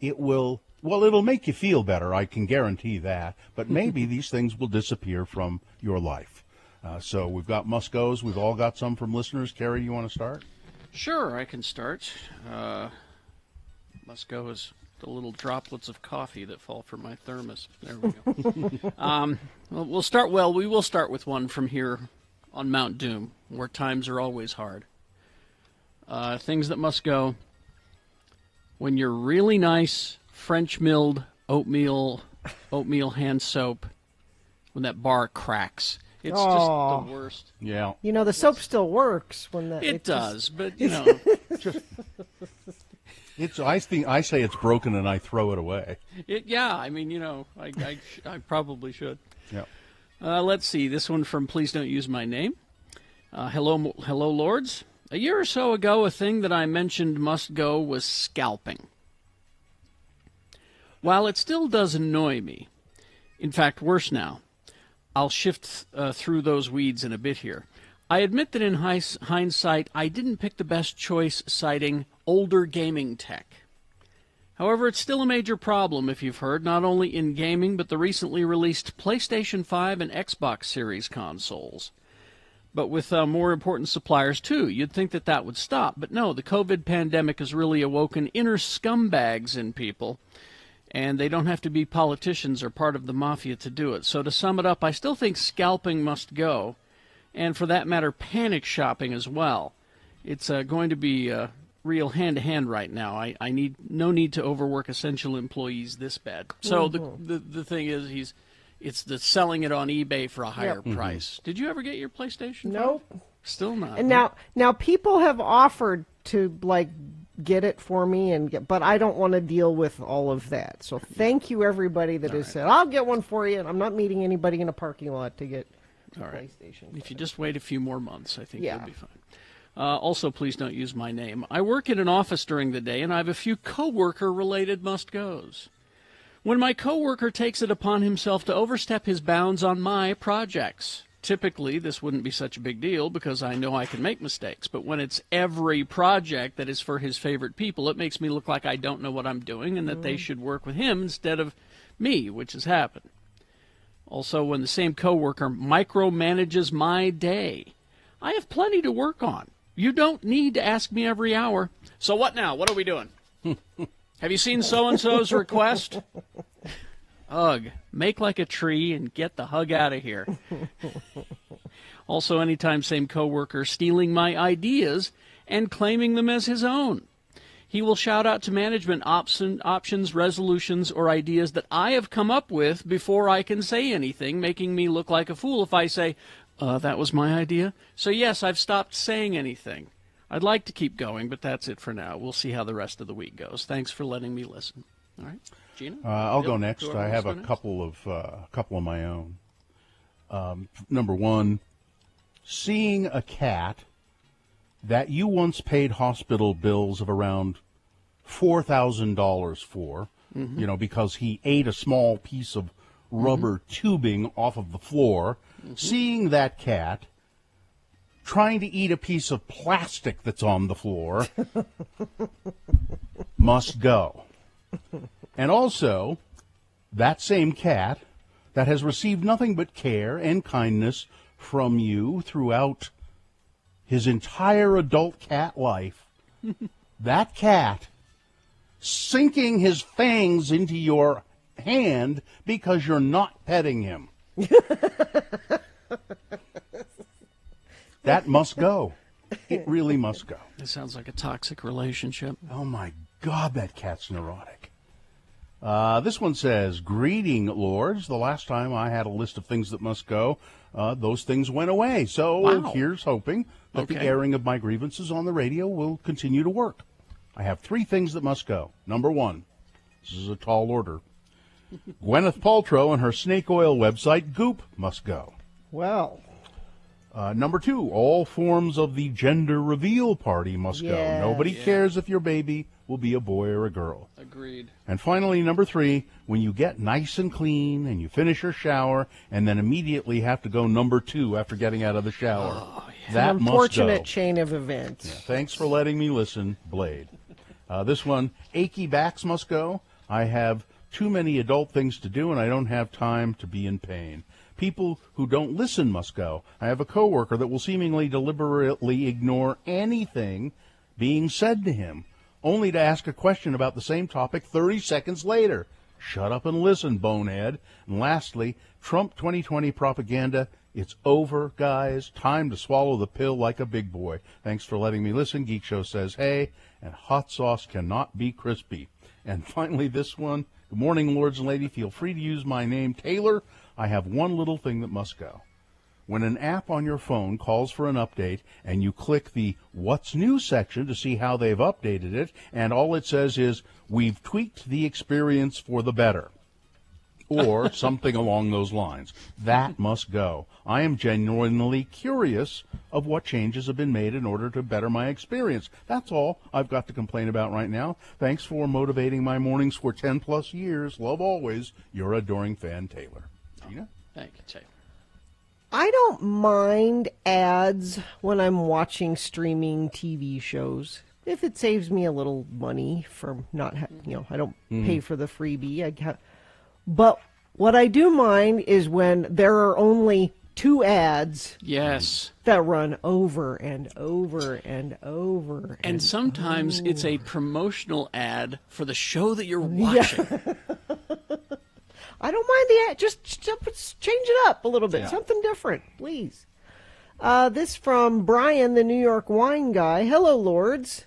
it will, well, it'll make you feel better. I can guarantee that. But maybe these things will disappear from your life. So we've got must goes. We've all got some from listeners. Carrie, you want to start? Sure, I can start. Must go is the little droplets of coffee that fall from my thermos. There we go. We will start with one from here on Mount Doom, where times are always hard. Things that must go. When you're really nice French milled oatmeal hand soap, when that bar cracks. It's just the worst. Yeah. You know, the soap still works when that. It does, but you know, I say it's broken and I throw it away. Yeah, I mean, you know, I probably should. Yeah. Let's see. This one from Please Don't Use My Name. Hello, Lords. A year or so ago, a thing that I mentioned must go was scalping. While it still does annoy me, in fact, worse now, I'll shift through those weeds in a bit here. I admit that in hindsight, I didn't pick the best choice citing older gaming tech. However, it's still a major problem, if you've heard, not only in gaming, but the recently released PlayStation 5 and Xbox Series consoles. But with more important suppliers, too. You'd think that would stop. But no, the COVID pandemic has really awoken inner scumbags in people. And they don't have to be politicians or part of the mafia to do it. So to sum it up, I still think scalping must go. And for that matter, panic shopping as well. It's going to be real hand-to-hand right now. I need no need to overwork essential employees this bad. So the thing is, it's the selling it on eBay for a higher price. Did you ever get your PlayStation 5? Nope. Still not. And now people have offered to get it for me but I don't want to deal with all of that. So thank you everybody that has said I'll get one for you, and I'm not meeting anybody in a parking lot to get a PlayStation. If you just wait a few more months, I think you'll be fine. Also, please don't use my name. I work in an office during the day, and I have a few coworker-related must-goes. When my coworker takes it upon himself to overstep his bounds on my projects. Typically, this wouldn't be such a big deal because I know I can make mistakes. But when it's every project that is for his favorite people, it makes me look like I don't know what I'm doing and that they should work with him instead of me, which has happened. Also, when the same coworker micromanages my day, I have plenty to work on. You don't need to ask me every hour. So what now? What are we doing? Have you seen so-and-so's request? Ugh, make like a tree and get the hug out of here. Also, anytime same coworker stealing my ideas and claiming them as his own. He will shout out to management options, resolutions, or ideas that I have come up with before I can say anything, making me look like a fool if I say, that was my idea. So yes, I've stopped saying anything. I'd like to keep going, but that's it for now. We'll see how the rest of the week goes. Thanks for letting me listen. All right, Gina? I'll go next. I have a couple of my own. Number one, seeing a cat that you once paid hospital bills of around $4,000 for, because he ate a small piece of rubber tubing off of the floor, seeing that cat trying to eat a piece of plastic that's on the floor must go. And also, that same cat that has received nothing but care and kindness from you throughout his entire adult cat life, that cat sinking his fangs into your hand because you're not petting him. That must go. It really must go. This sounds like a toxic relationship. Oh, my God, that cat's neurotic. This one says, greeting, lords. The last time I had a list of things that must go, those things went away. So here's hoping that the airing of my grievances on the radio will continue to work. I have 3 things that must go. Number 1, this is a tall order. Gwyneth Paltrow and her snake oil website, Goop, must go. Well. Number 2, all forms of the gender reveal party must go. Nobody cares if your baby will be a boy or a girl. Agreed. And finally, number 3, when you get nice and clean and you finish your shower and then immediately have to go number 2 after getting out of the shower. Oh, yeah. That An unfortunate chain of events. Yeah, thanks for letting me listen, Blade. This one, achy backs must go. I have too many adult things to do and I don't have time to be in pain. People who don't listen must go. I have a coworker that will seemingly deliberately ignore anything being said to him, only to ask a question about the same topic 30 seconds later. Shut up and listen, bonehead. And lastly, Trump 2020 propaganda. It's over, guys. Time to swallow the pill like a big boy. Thanks for letting me listen. Geek Show says, hey, and hot sauce cannot be crispy. And finally, this one. Good morning, lords and ladies. Feel free to use my name, Taylor. I have one little thing that must go. When an app on your phone calls for an update and you click the What's New section to see how they've updated it, and all it says is, we've tweaked the experience for the better, or something along those lines. That must go. I am genuinely curious of what changes have been made in order to better my experience. That's all I've got to complain about right now. Thanks for motivating my mornings for 10-plus years. Love always, your adoring fan, Taylor. Gina? Thank you, Taylor. I don't mind ads when I'm watching streaming TV shows. If it saves me a little money from not, I don't pay for the freebie. But what I do mind is when there are only 2 ads. Yes. That run over and over and over. And sometimes it's a promotional ad for the show that you're watching. Yeah. I don't mind the ad. Just change it up a little bit. Yeah. Something different, please. This from Brian, the New York wine guy. Hello, lords.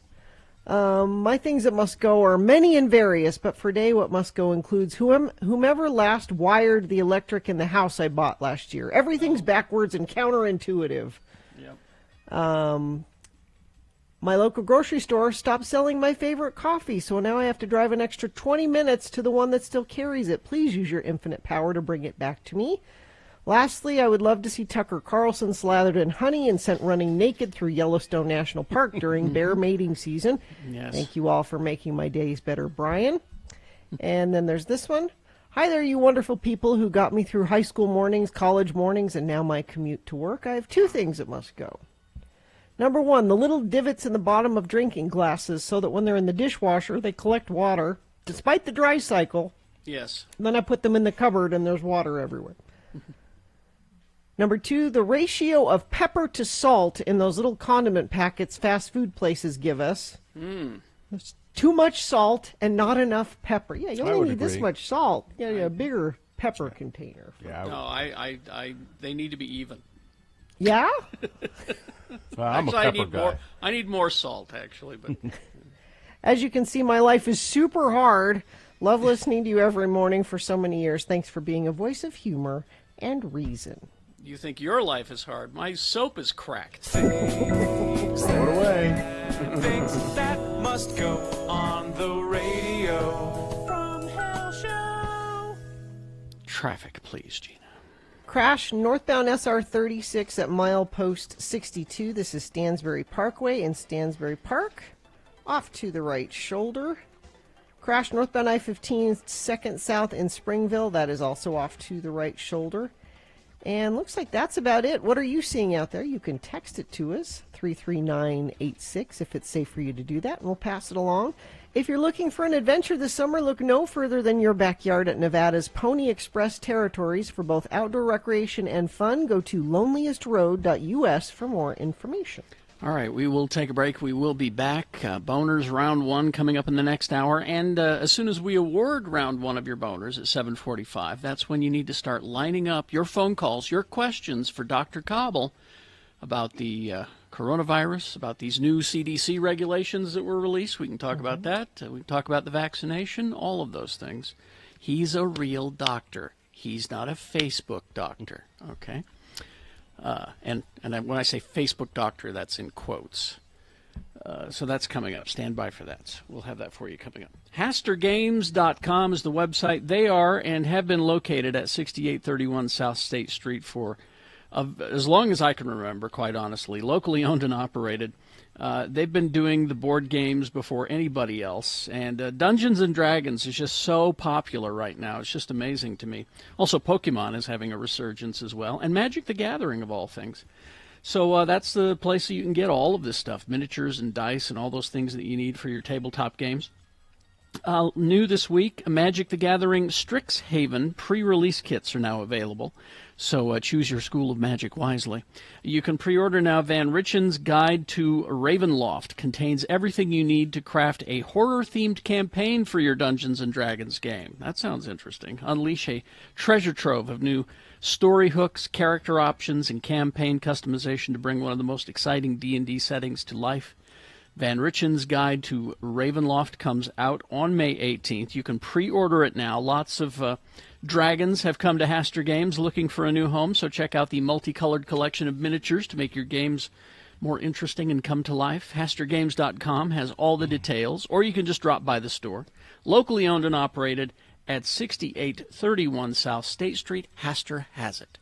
My things that must go are many and various, but for today what must go includes whomever last wired the electric in the house I bought last year. Everything's backwards and counterintuitive. Yep. My local grocery store stopped selling my favorite coffee, so now I have to drive an extra 20 minutes to the one that still carries it. Please use your infinite power to bring it back to me. Lastly, I would love to see Tucker Carlson slathered in honey and sent running naked through Yellowstone National Park during bear mating season. Yes. Thank you all for making my days better, Brian. And then there's this one. Hi there, you wonderful people who got me through high school mornings, college mornings, and now my commute to work. I have two things that must go. Number one, the little divots in the bottom of drinking glasses so that when they're in the dishwasher, they collect water, despite the dry cycle. Yes. And then I put them in the cupboard and there's water everywhere. Number two, the ratio of pepper to salt in those little condiment packets fast food places give us. There's too much salt and not enough pepper. Yeah, you only need this much salt. Yeah, a bigger pepper container. Yeah. No, I they need to be even. Yeah? Well, I'm actually, a pepper guy. I need more salt, actually. But as you can see, my life is super hard. Love listening to you every morning for so many years. Thanks for being a voice of humor and reason. You think your life is hard. My soap is cracked. Throw it away. Things that must go on the radio from Hell Show. Traffic, please, Gina. Crash northbound SR 36 at milepost 62. This is Stansbury Parkway in Stansbury Park. Off to the right shoulder. Crash northbound I-15 second south in Springville. That is also off to the right shoulder. And looks like that's about it. What are you seeing out there? You can text it to us, 33986, if it's safe for you to do that, and we'll pass it along. If you're looking for an adventure this summer, look no further than your backyard at Nevada's Pony Express territories. For both outdoor recreation and fun, go to loneliestroad.us for more information. All right, we will take a break. We will be back. Boners round one coming up in the next hour. And as soon as we award round one of your boners at 7:45, that's when you need to start lining up your phone calls, your questions for Dr. Cobble about the coronavirus, about these new CDC regulations that were released. We can talk about that. We can talk about the vaccination, all of those things. He's a real doctor. He's not a Facebook doctor, okay? And when I say Facebook doctor, that's in quotes. So that's coming up. Stand by for that. So we'll have that for you coming up. HasterGames.com is the website. They are and have been located at 6831 South State Street for as long as I can remember, quite honestly. Locally owned and operated. They've been doing the board games before anybody else. And Dungeons & Dragons is just so popular right now. It's just amazing to me. Also, Pokemon is having a resurgence as well. And Magic the Gathering, of all things. So that's the place that you can get all of this stuff. Miniatures and dice and all those things that you need for your tabletop games. New this week, Magic the Gathering Strixhaven pre-release kits are now available. So choose your school of magic wisely. You can pre-order now. Van Richen's Guide to Ravenloft contains everything you need to craft a horror-themed campaign for your Dungeons & Dragons game. That sounds interesting. Unleash a treasure trove of new story hooks, character options, and campaign customization to bring one of the most exciting D&D settings to life. Van Richen's Guide to Ravenloft comes out on May 18th. You can pre-order it now. Lots of dragons have come to Haster Games looking for a new home, so check out the multicolored collection of miniatures to make your games more interesting and come to life. HasterGames.com has all the details, or you can just drop by the store. Locally owned and operated at 6831 South State Street. Haster has it.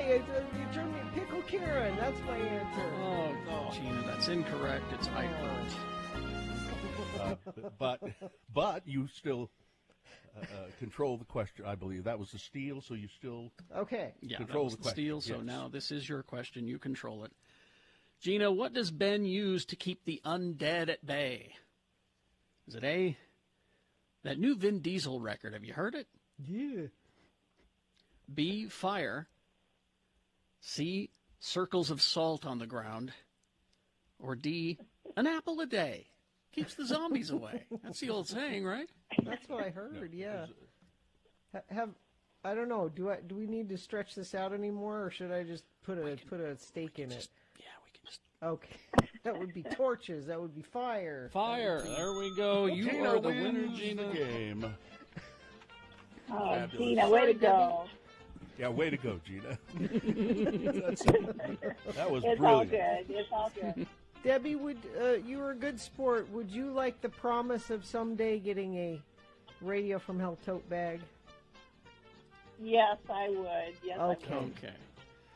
Hey, you turned me Pickle Karen. That's my answer. Oh, Gina, that's incorrect. It's Eichbert's. But you still control the question. I believe that was the steal, so you still control the question. Steal. So now this is your question. You control it. Gina, what does Ben use to keep the undead at bay? Is it A, that new Vin Diesel record? Have you heard it? Yeah. B, fire. C, circles of salt on the ground. Or D, an apple a day. Keeps the zombies away. That's the old saying, right? That's what I heard. Yeah. I don't know. Do we need to stretch this out anymore, or should I just put a stake in it? Yeah, we can just. Okay. That would be torches. That would be fire. Fire. There we go. You Gina are the winner, Gina. The game. Oh, Fabulous. Gina, way to go. Yeah, way to go, Gina. That was It's brilliant. all good. It's all good. Debbie, you were a good sport. Would you like the promise of someday getting a Radio from Hell tote bag? Yes, I would. Yes, Okay. I would. Okay.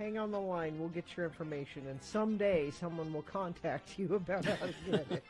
Hang on the line. We'll get your information, and someday someone will contact you about how to get it.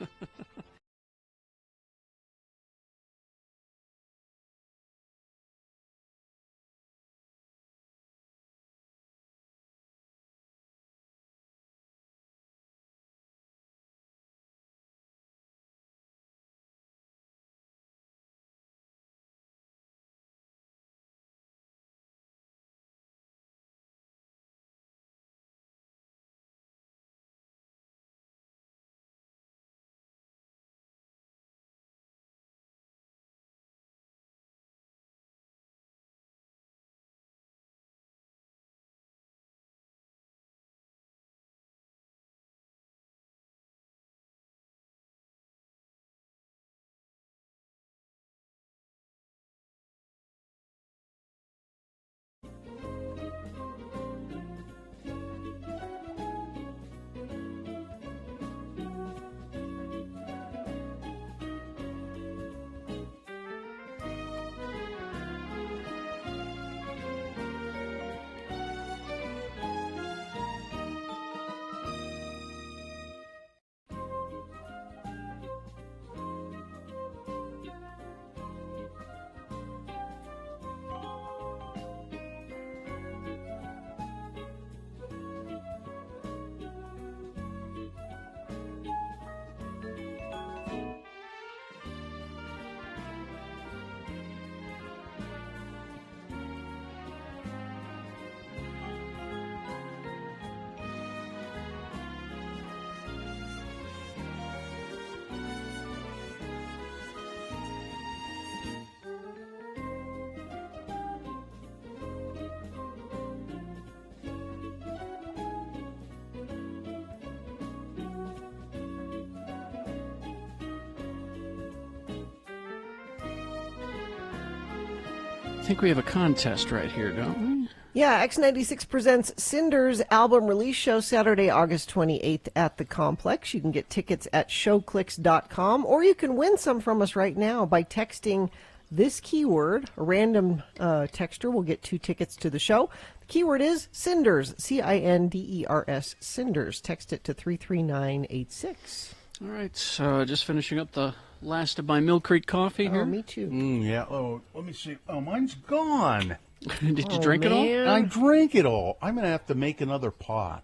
I think we have a contest right here, don't we? Yeah, X96 presents Cinders album release show Saturday, August 28th at the Complex. You can get tickets at showclicks.com, or you can win some from us right now by texting this keyword. A random texter will get 2 tickets to the show. The keyword is Cinders, Cinders, Cinders. Text it to 33986. All right, so just finishing up the last of my Mill Creek coffee here. Oh, me too. Yeah. Oh, let me see. Oh, mine's gone. Did you drink it all? I drank it all. I'm going to have to make another pot.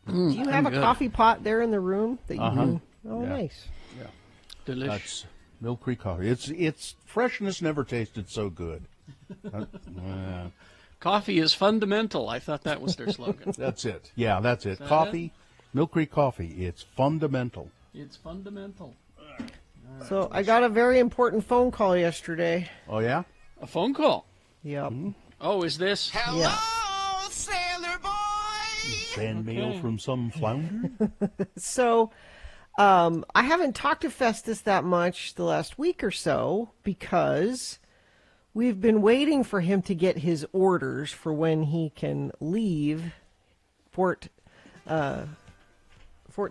Do you have a coffee pot there in the room that you can? Oh, Yeah. nice. Yeah. Delicious. That's Mill Creek coffee. Its freshness never tasted so good. Coffee is fundamental. I thought that was their slogan. That's it. Yeah, that's it. that Coffee, Mill Creek coffee. It's fundamental. It's fundamental. So I got a very important phone call yesterday. Oh, yeah? A phone call. Yep. Oh, is this? Yeah. Sailor boy! Fan mail from some flounder? So I haven't talked to Festus that much the last week or so because we've been waiting for him to get his orders for when he can leave Fort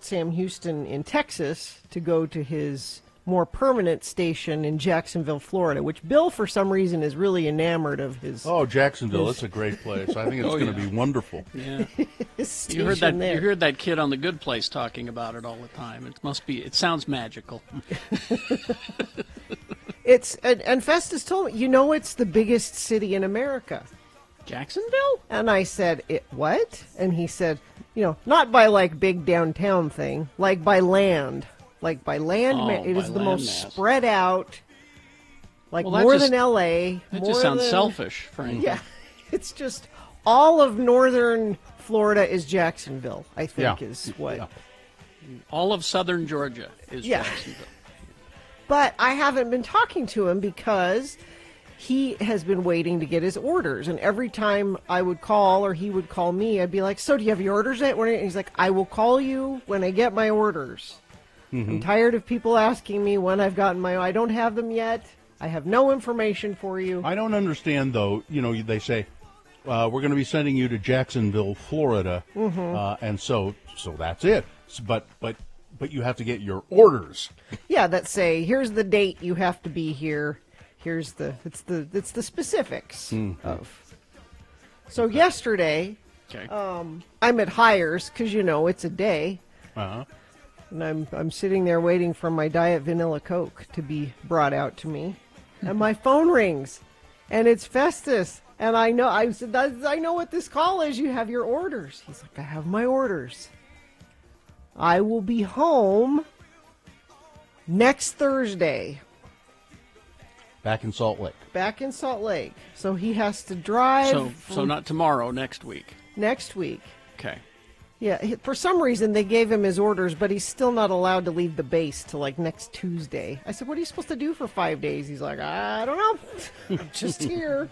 Sam Houston in Texas to go to his more permanent station in Jacksonville, Florida, which Bill, for some reason, is really enamored of his. Oh, Jacksonville, it's a great place. I think it's going to be wonderful. Yeah. his station You heard that? there. You heard that kid on The Good Place talking about it all the time. It must be. It sounds magical. And Festus told me, it's the biggest city in America. Jacksonville? And I said, what? And he said, not by like big downtown thing, like by land. Like by land, it is the most spread out, like more than L.A. That just sounds selfish, frankly. Yeah, it's just all of northern Florida is Jacksonville, I think is what. Yeah. All of southern Georgia is Jacksonville. But I haven't been talking to him because he has been waiting to get his orders. And every time I would call or he would call me, I'd be like, so do you have your orders yet? And he's like, I will call you when I get my orders. Mm-hmm. I'm tired of people asking me when I've gotten I don't have them yet. I have no information for you. I don't understand, though. They say, we're going to be sending you to Jacksonville, Florida. Mm-hmm. And so that's it. But you have to get your orders. Yeah, that say, here's the date you have to be here. Here's it's the specifics of. So yesterday, I'm at Hires because it's a day, and I'm sitting there waiting for my Diet Vanilla Coke to be brought out to me, and my phone rings, and it's Festus, and I said I know what this call is. You have your orders. He's like, I have my orders. I will be home next Thursday. Back in Salt Lake. So he has to drive. So not tomorrow, next week. Next week. Okay. Yeah, for some reason they gave him his orders, but he's still not allowed to leave the base till like next Tuesday. I said, what are you supposed to do for 5 days? He's like, I don't know. I'm just here.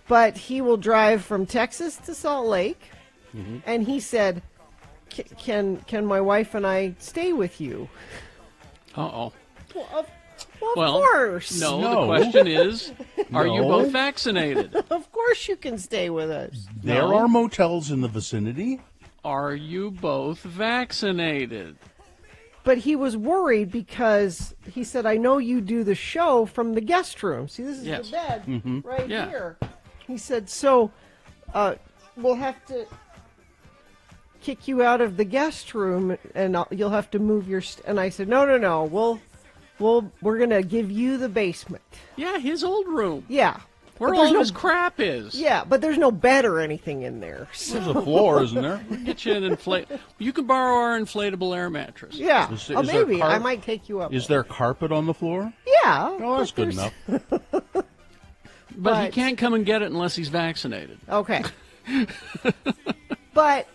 But he will drive from Texas to Salt Lake. Mm-hmm. And he said, can my wife and I stay with you? Uh-oh. Well, of course. No, the question is, are you both vaccinated? Of course you can stay with us. There are motels in the vicinity. Are you both vaccinated? But he was worried because he said, I know you do the show from the guest room. See, this is the bed right here. He said, so we'll have to kick you out of the guest room and you'll have to move your... And I said, no. We're going to give you the basement. Yeah, his old room. Yeah. Where all his crap is. Yeah, but there's no bed or anything in there. So. There's a floor, isn't there? We'll get you an You can borrow our inflatable air mattress. Yeah. Maybe. I might take you up. Is there carpet on the floor? Yeah. Oh, that's good enough. But he can't come and get it unless he's vaccinated. Okay. But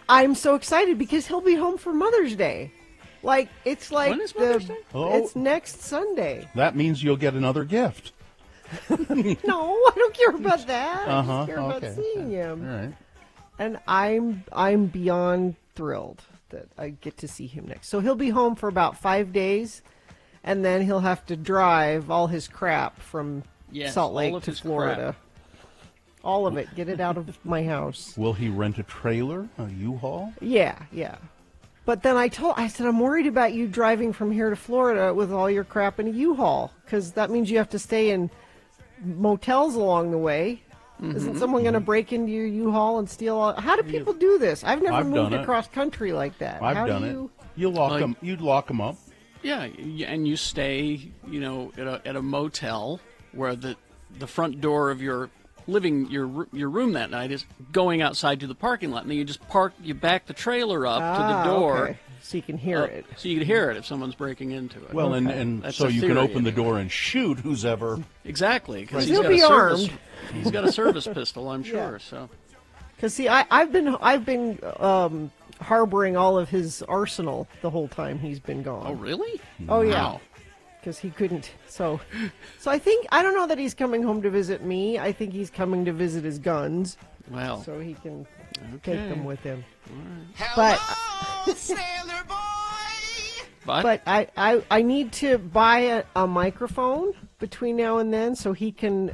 I'm so excited because he'll be home for Mother's Day. It's like when is Mother's Day? It's next Sunday. That means you'll get another gift. No, I don't care about that. I just care about seeing him. All right. And I'm beyond thrilled that I get to see him next. So he'll be home for about 5 days, and then he'll have to drive all his crap from Salt Lake to Florida. Crap. All of it. Get it out of my house. Will he rent a trailer, a U-Haul? Yeah. But then I said, I'm worried about you driving from here to Florida with all your crap in a U-Haul, because that means you have to stay in motels along the way. Mm-hmm. Isn't someone going to break into your U-Haul and steal all... How do people do this? I've never moved across country like that. I've done it. You lock them. You'd lock them up. Yeah, and you stay, at a motel where the front door of your your room that night is going outside to the parking lot, and then you back the trailer up to the door. Okay. So you can hear it. So you can hear it if someone's breaking into it. Well, and so you can open the door and shoot who's ever... Exactly. Because he'll be armed. He's got a service pistol, I'm sure. Yeah. So. Because see, I've been harboring all of his arsenal the whole time he's been gone. Oh, really? Oh, yeah. Because he couldn't. So I don't know that he's coming home to visit me. I think he's coming to visit his guns. Well. So he can take them with him. Right. Hello, sailor boy! But I need to buy a microphone between now and then so he can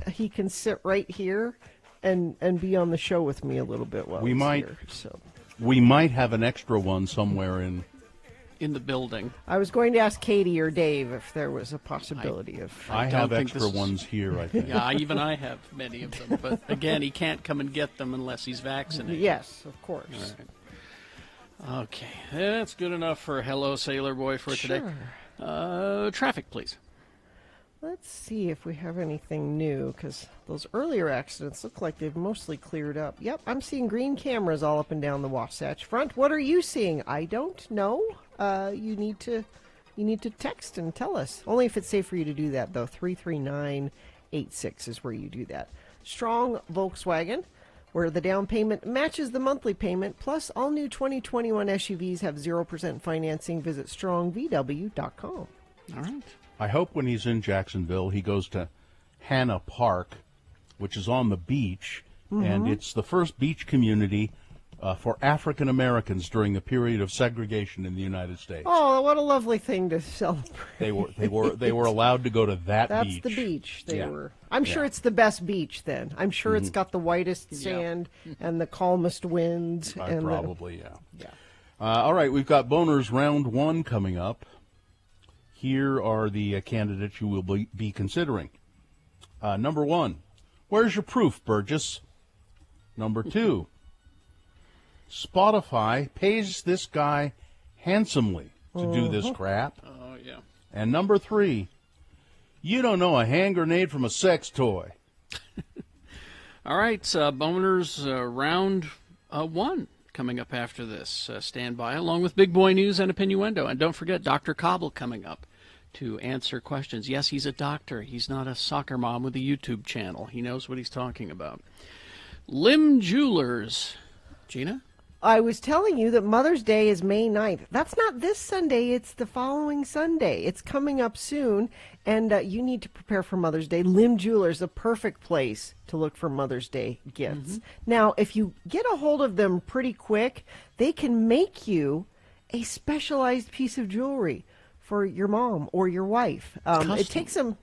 sit right here and be on the show with me a little bit while we he's might here. So. We might have an extra one somewhere in in the building. I was going to ask Katie or Dave if there was a possibility of... I don't have think extra this is- ones here, I think. Yeah, even I have many of them. But again, he can't come and get them unless he's vaccinated. Yes, of course. All right. Okay, that's good enough for Hello Sailor Boy for today. Traffic, please. Let's see if we have anything new, because those earlier accidents look like they've mostly cleared up. Yep, I'm seeing green cameras all up and down the Wasatch Front. What are you seeing? I don't know. You need to text and tell us. Only if it's safe for you to do that, though. 33986 is where you do that. Strong Volkswagen, where the down payment matches the monthly payment, plus all new 2021 SUVs have 0% financing. Visit strongvw.com. All right. I hope when he's in Jacksonville, he goes to Hanna Park, which is on the beach, and it's the first beach community for African Americans during the period of segregation in the United States. Oh, what a lovely thing to celebrate. They were allowed to go to that That's beach. the beach they Yeah. were. I'm sure it's the best beach then. I'm sure it's got the whitest sand and the calmest winds. And Probably, yeah. Yeah. All right, we've got Boners Round 1 coming up. Here are the candidates you will be considering. Number 1, where's your proof, Burgess? Number 2, Spotify pays this guy handsomely to do this crap. Oh, yeah. And number 3, you don't know a hand grenade from a sex toy. All right, Boners Round 1 coming up after this. Stand by, along with Big Boy News and Opinioendo. And don't forget Dr. Cobble coming up to answer questions. Yes, he's a doctor. He's not a soccer mom with a YouTube channel. He knows what he's talking about. Lim Jewelers. Gina? I was telling you that Mother's Day is May 9th. That's not this Sunday. It's the following Sunday. It's coming up soon, and you need to prepare for Mother's Day. Lim Jewelers, a perfect place to look for Mother's Day gifts. Now, if you get a hold of them pretty quick, they can make you a specialized piece of jewelry for your mom or your wife. It takes them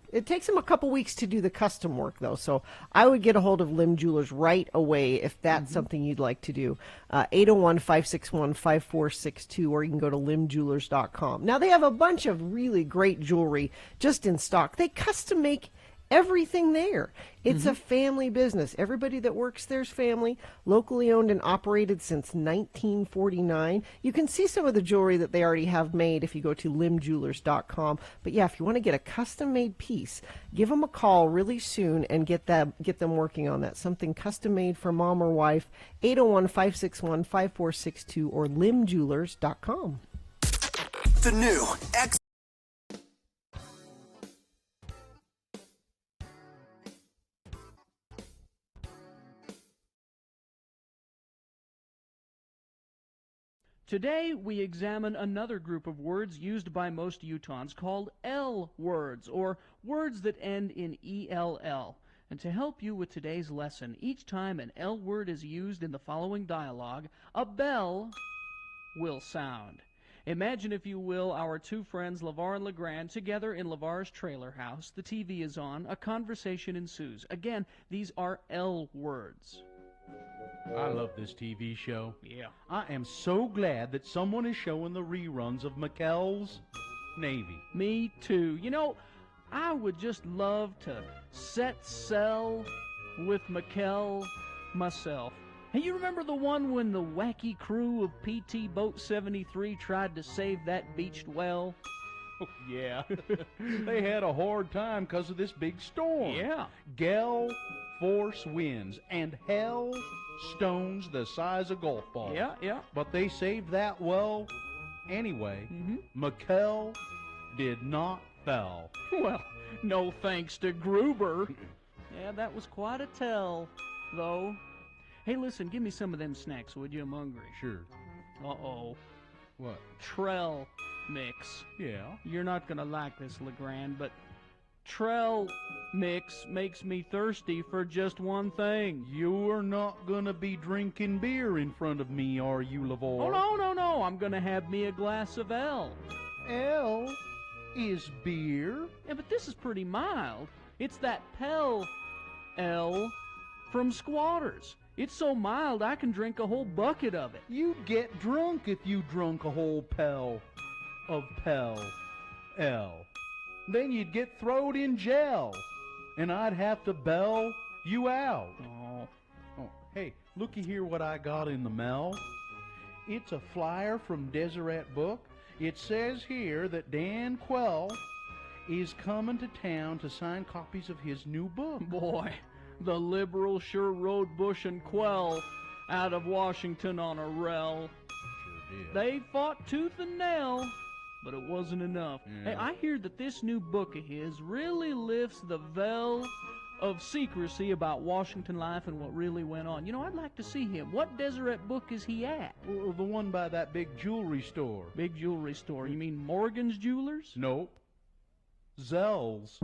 a couple weeks to do the custom work, though. So I would get a hold of Lim Jewelers right away if that's something you'd like to do. 801-561-5462, or you can go to limjewelers.com. Now, they have a bunch of really great jewelry just in stock. They custom make everything there. It's a family business. Everybody that works there's family, locally owned and operated since 1949. You can see some of the jewelry that they already have made if you go to limjewelers.com. But yeah, if you want to get a custom-made piece, give them a call really soon and get them working on that. Something custom-made for mom or wife, 801-561-5462 or limjewelers.com. The new X. Today, we examine another group of words used by most Utahns called L words, or words that end in ELL. And to help you with today's lesson, each time an L word is used in the following dialogue, a bell will sound. Imagine, if you will, our two friends, LeVar and LeGrand, together in LeVar's trailer house. The TV is on. A conversation ensues. Again, these are L words. I love this TV show. Yeah. I am so glad that someone is showing the reruns of McKell's Navy. Me too. You know, I would just love to set sail with McKell myself. Hey, you remember the one when the wacky crew of PT Boat 73 tried to save that beached well? Oh, yeah. They had a hard time because of this big storm. Yeah. Gale force winds and hell stones the size of golf balls. Yeah, yeah. But they saved that well anyway. McKell did not foul. Well, no thanks to Gruber. Yeah, that was quite a tell, though. Hey, listen, give me some of them snacks, would you? I'm hungry. Sure. Uh-oh. What? Trell mix. Yeah. You're not going to like this, LeGrand, but Trell mix makes me thirsty for just one thing. You're not going to be drinking beer in front of me, are you, LeVar? Oh, no. I'm going to have me a glass of L. L is beer? Yeah, but this is pretty mild. It's that Pell L from Squatters. It's so mild I can drink a whole bucket of it. You'd get drunk if you drunk a whole Pell. of Pell L. Then you'd get throwed in jail, and I'd have to bail you out. Oh, hey, looky here what I got in the mail. It's a flyer from Deseret Book. It says here that Dan Quell is coming to town to sign copies of his new book. Boy, the liberals sure rode Bush and Quell out of Washington on a rel. Sure did. They fought tooth and nail, but it wasn't enough. Yeah. Hey, I hear that this new book of his really lifts the veil of secrecy about Washington life and what really went on. You know, I'd like to see him. What Deseret Book is he at? Well, the one by that big jewelry store. Big jewelry store. You mean Morgan's Jewelers? Nope. Zell's.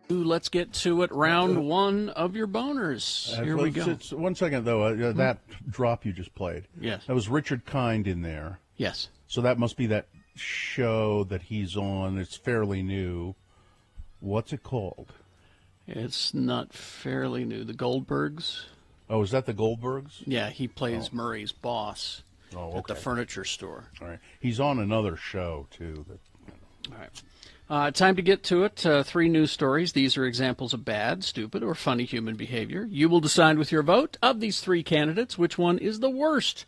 Let's get to it. Round one of your boners. Here we go. 1 second, though. That drop you just played. Yes. That was Richard Kind in there. Yes. So that must be that show that he's on. It's fairly new. What's it called? It's not fairly new. The Goldbergs. Oh, is that the Goldbergs? Yeah, he plays Murray's boss at the furniture store. All right. He's on another show, too. All right. Time to get to it. 3 news stories. These are examples of bad, stupid, or funny human behavior. You will decide with your vote of these 3 candidates which one is the worst,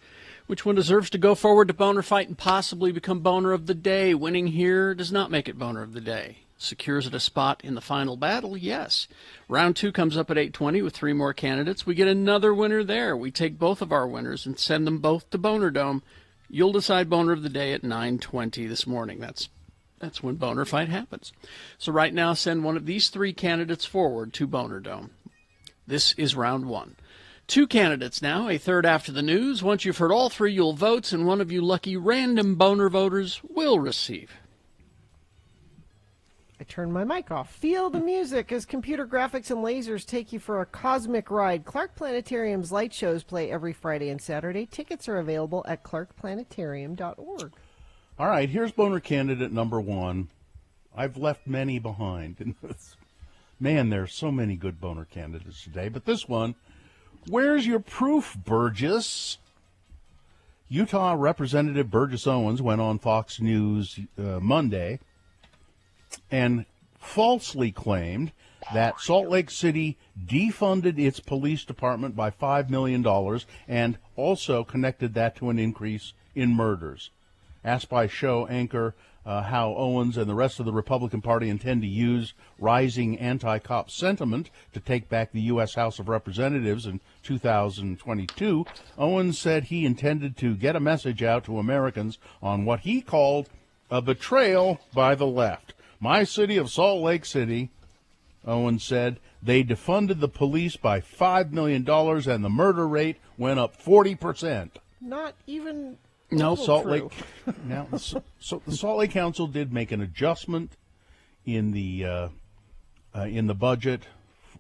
which one deserves to go forward to Boner Fight and possibly become Boner of the Day. Winning here does not make it Boner of the Day. Secures it a spot in the final battle? Yes. Round 2 comes up at 8:20 with 3 more candidates. We get another winner there. We take both of our winners and send them both to Boner Dome. You'll decide Boner of the Day at 9:20 this morning. That's when Boner Fight happens. So right now, send one of these 3 candidates forward to Boner Dome. This is round 1. 2 candidates now, a third after the news. Once you've heard all 3, you'll vote, and one of you lucky random Boner voters will receive. I turn my mic off. Feel the music as computer graphics and lasers take you for a cosmic ride. Clark Planetarium's light shows play every Friday and Saturday. Tickets are available at clarkplanetarium.org. All right, here's Boner candidate number 1. I've left many behind. Man, there's so many good Boner candidates today. But this one, where's your proof, Burgess? Utah Representative Burgess Owens went on Fox News Monday and falsely claimed that Salt Lake City defunded its police department by $5 million and also connected that to an increase in murders. Asked by show anchor how Owens and the rest of the Republican Party intend to use rising anti-cop sentiment to take back the U.S. House of Representatives in 2022, Owens said he intended to get a message out to Americans on what he called a betrayal by the left. My city of Salt Lake City, Owens said, they defunded the police by $5 million and the murder rate went up 40%. Not even no, Salt true. Lake. Now, so the Salt Lake Council did make an adjustment in the budget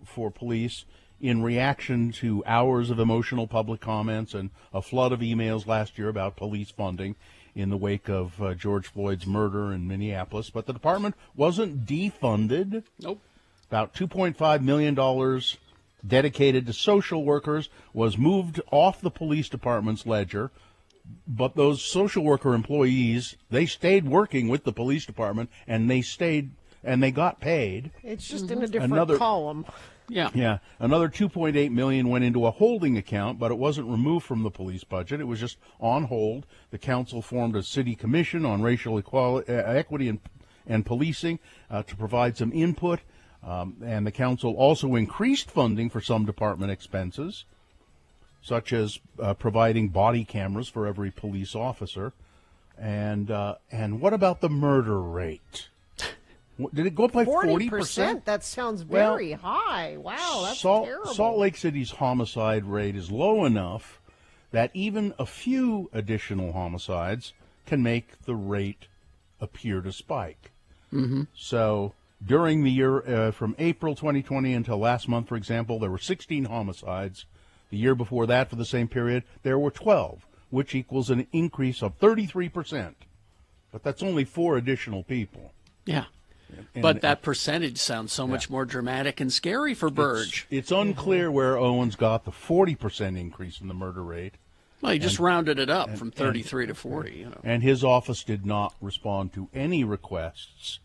for police in reaction to hours of emotional public comments and a flood of emails last year about police funding in the wake of George Floyd's murder in Minneapolis. But the department wasn't defunded. Nope. About $2.5 million dedicated to social workers was moved off the police department's ledger. But those social worker employees, they stayed working with the police department, and they got paid. It's just in a different column. Yeah. Another $2.8 million went into a holding account, but it wasn't removed from the police budget. It was just on hold. The council formed a city commission on racial equity and policing to provide some input. And the council also increased funding for some department expenses, such as providing body cameras for every police officer. And what about the murder rate? Did it go up by 40%? That sounds very high. Wow, that's terrible. Salt Lake City's homicide rate is low enough that even a few additional homicides can make the rate appear to spike. Mm-hmm. So during the year from April 2020 until last month, for example, there were 16 homicides. The year before that, for the same period, there were 12, which equals an increase of 33%. But that's only 4 additional people. Yeah. But that percentage sounds so much more dramatic and scary for Burge. It's unclear where Owens got the 40% increase in the murder rate. Well, he just rounded it up from 33 to 40. You know. And his office did not respond to any requests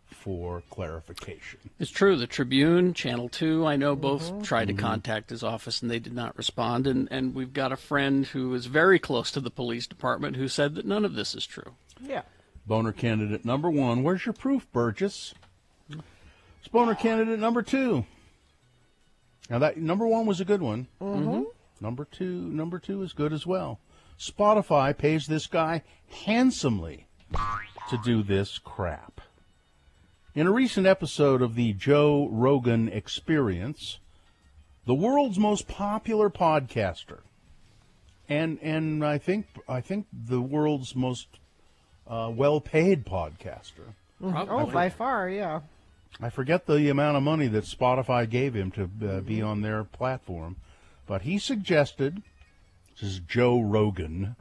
for clarification. It's true. The Tribune, Channel 2, I know both tried to contact his office and they did not respond. And we've got a friend who is very close to the police department who said that none of this is true. Yeah. Boner candidate number 1. Where's your proof, Burgess? It's Boner candidate number 2. Now that number 1 was a good one. Mm-hmm. Number two is good as well. Spotify pays this guy handsomely to do this crap. In a recent episode of the Joe Rogan Experience, the world's most popular podcaster, and I think the world's most well-paid podcaster. Oh, by far, yeah. I forget the amount of money that Spotify gave him to be on their platform, but he suggested, this is Joe Rogan,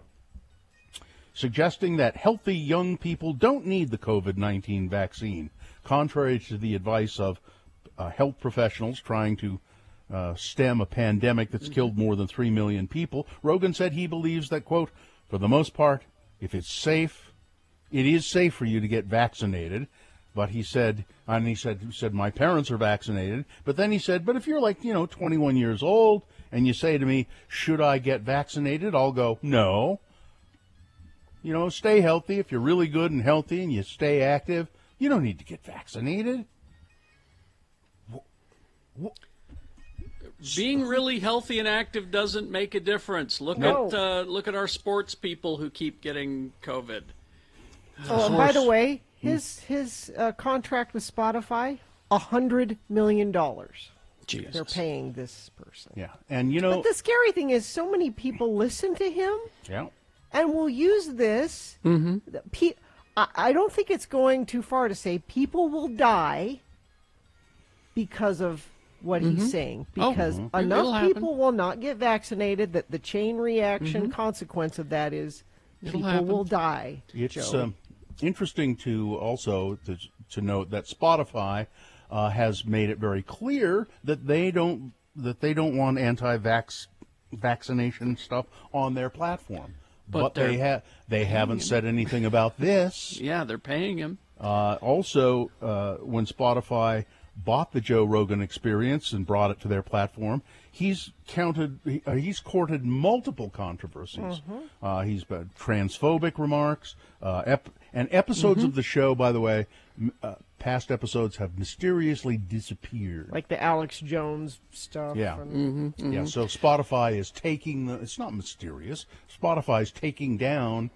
suggesting that healthy young people don't need the COVID-19 vaccine, contrary to the advice of health professionals trying to stem a pandemic that's killed more than 3 million people. Rogan said he believes that, quote, for the most part, if it's safe, it is safe for you to get vaccinated. But he said, my parents are vaccinated. But then he said, but if you're 21 years old and you say to me, should I get vaccinated? I'll go, no. Stay healthy. If you're really good and healthy and you stay active, you don't need to get vaccinated. Being really healthy and active doesn't make a difference. Look at our sports people who keep getting COVID. Oh, and by the way, his contract with Spotify, $100 million. Jesus. They're paying this person. Yeah, and But the scary thing is, so many people listen to him. Yeah. And will use this. I don't think it's going too far to say people will die because of what he's saying. Because enough people will not get vaccinated that the chain reaction consequence of that is people will die. It's interesting to also to note that Spotify has made it very clear that they don't want vaccination stuff on their platform. But they haven't said anything about this. Yeah, they're paying him. Also, when Spotify bought the Joe Rogan Experience and brought it to their platform, he's courted multiple controversies. He's had transphobic remarks, and episodes of the show, by the way, past episodes have mysteriously disappeared. Like the Alex Jones stuff. Yeah. Yeah, so Spotify is taking it's not mysterious. Spotify is taking down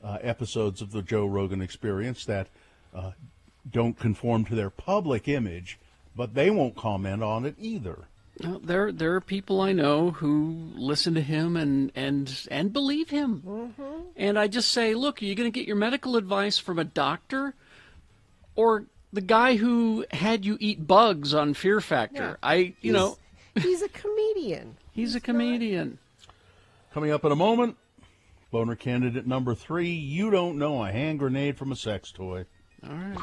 episodes of the Joe Rogan Experience that don't conform to their public image, but they won't comment on it either. There are people I know who listen to him and believe him. And I just say, look, are you going to get your medical advice from a doctor or the guy who had you eat bugs on Fear Factor? Yeah. He's a comedian. He's a comedian. Coming up in a moment, boner candidate number 3, you don't know a hand grenade from a sex toy. All right.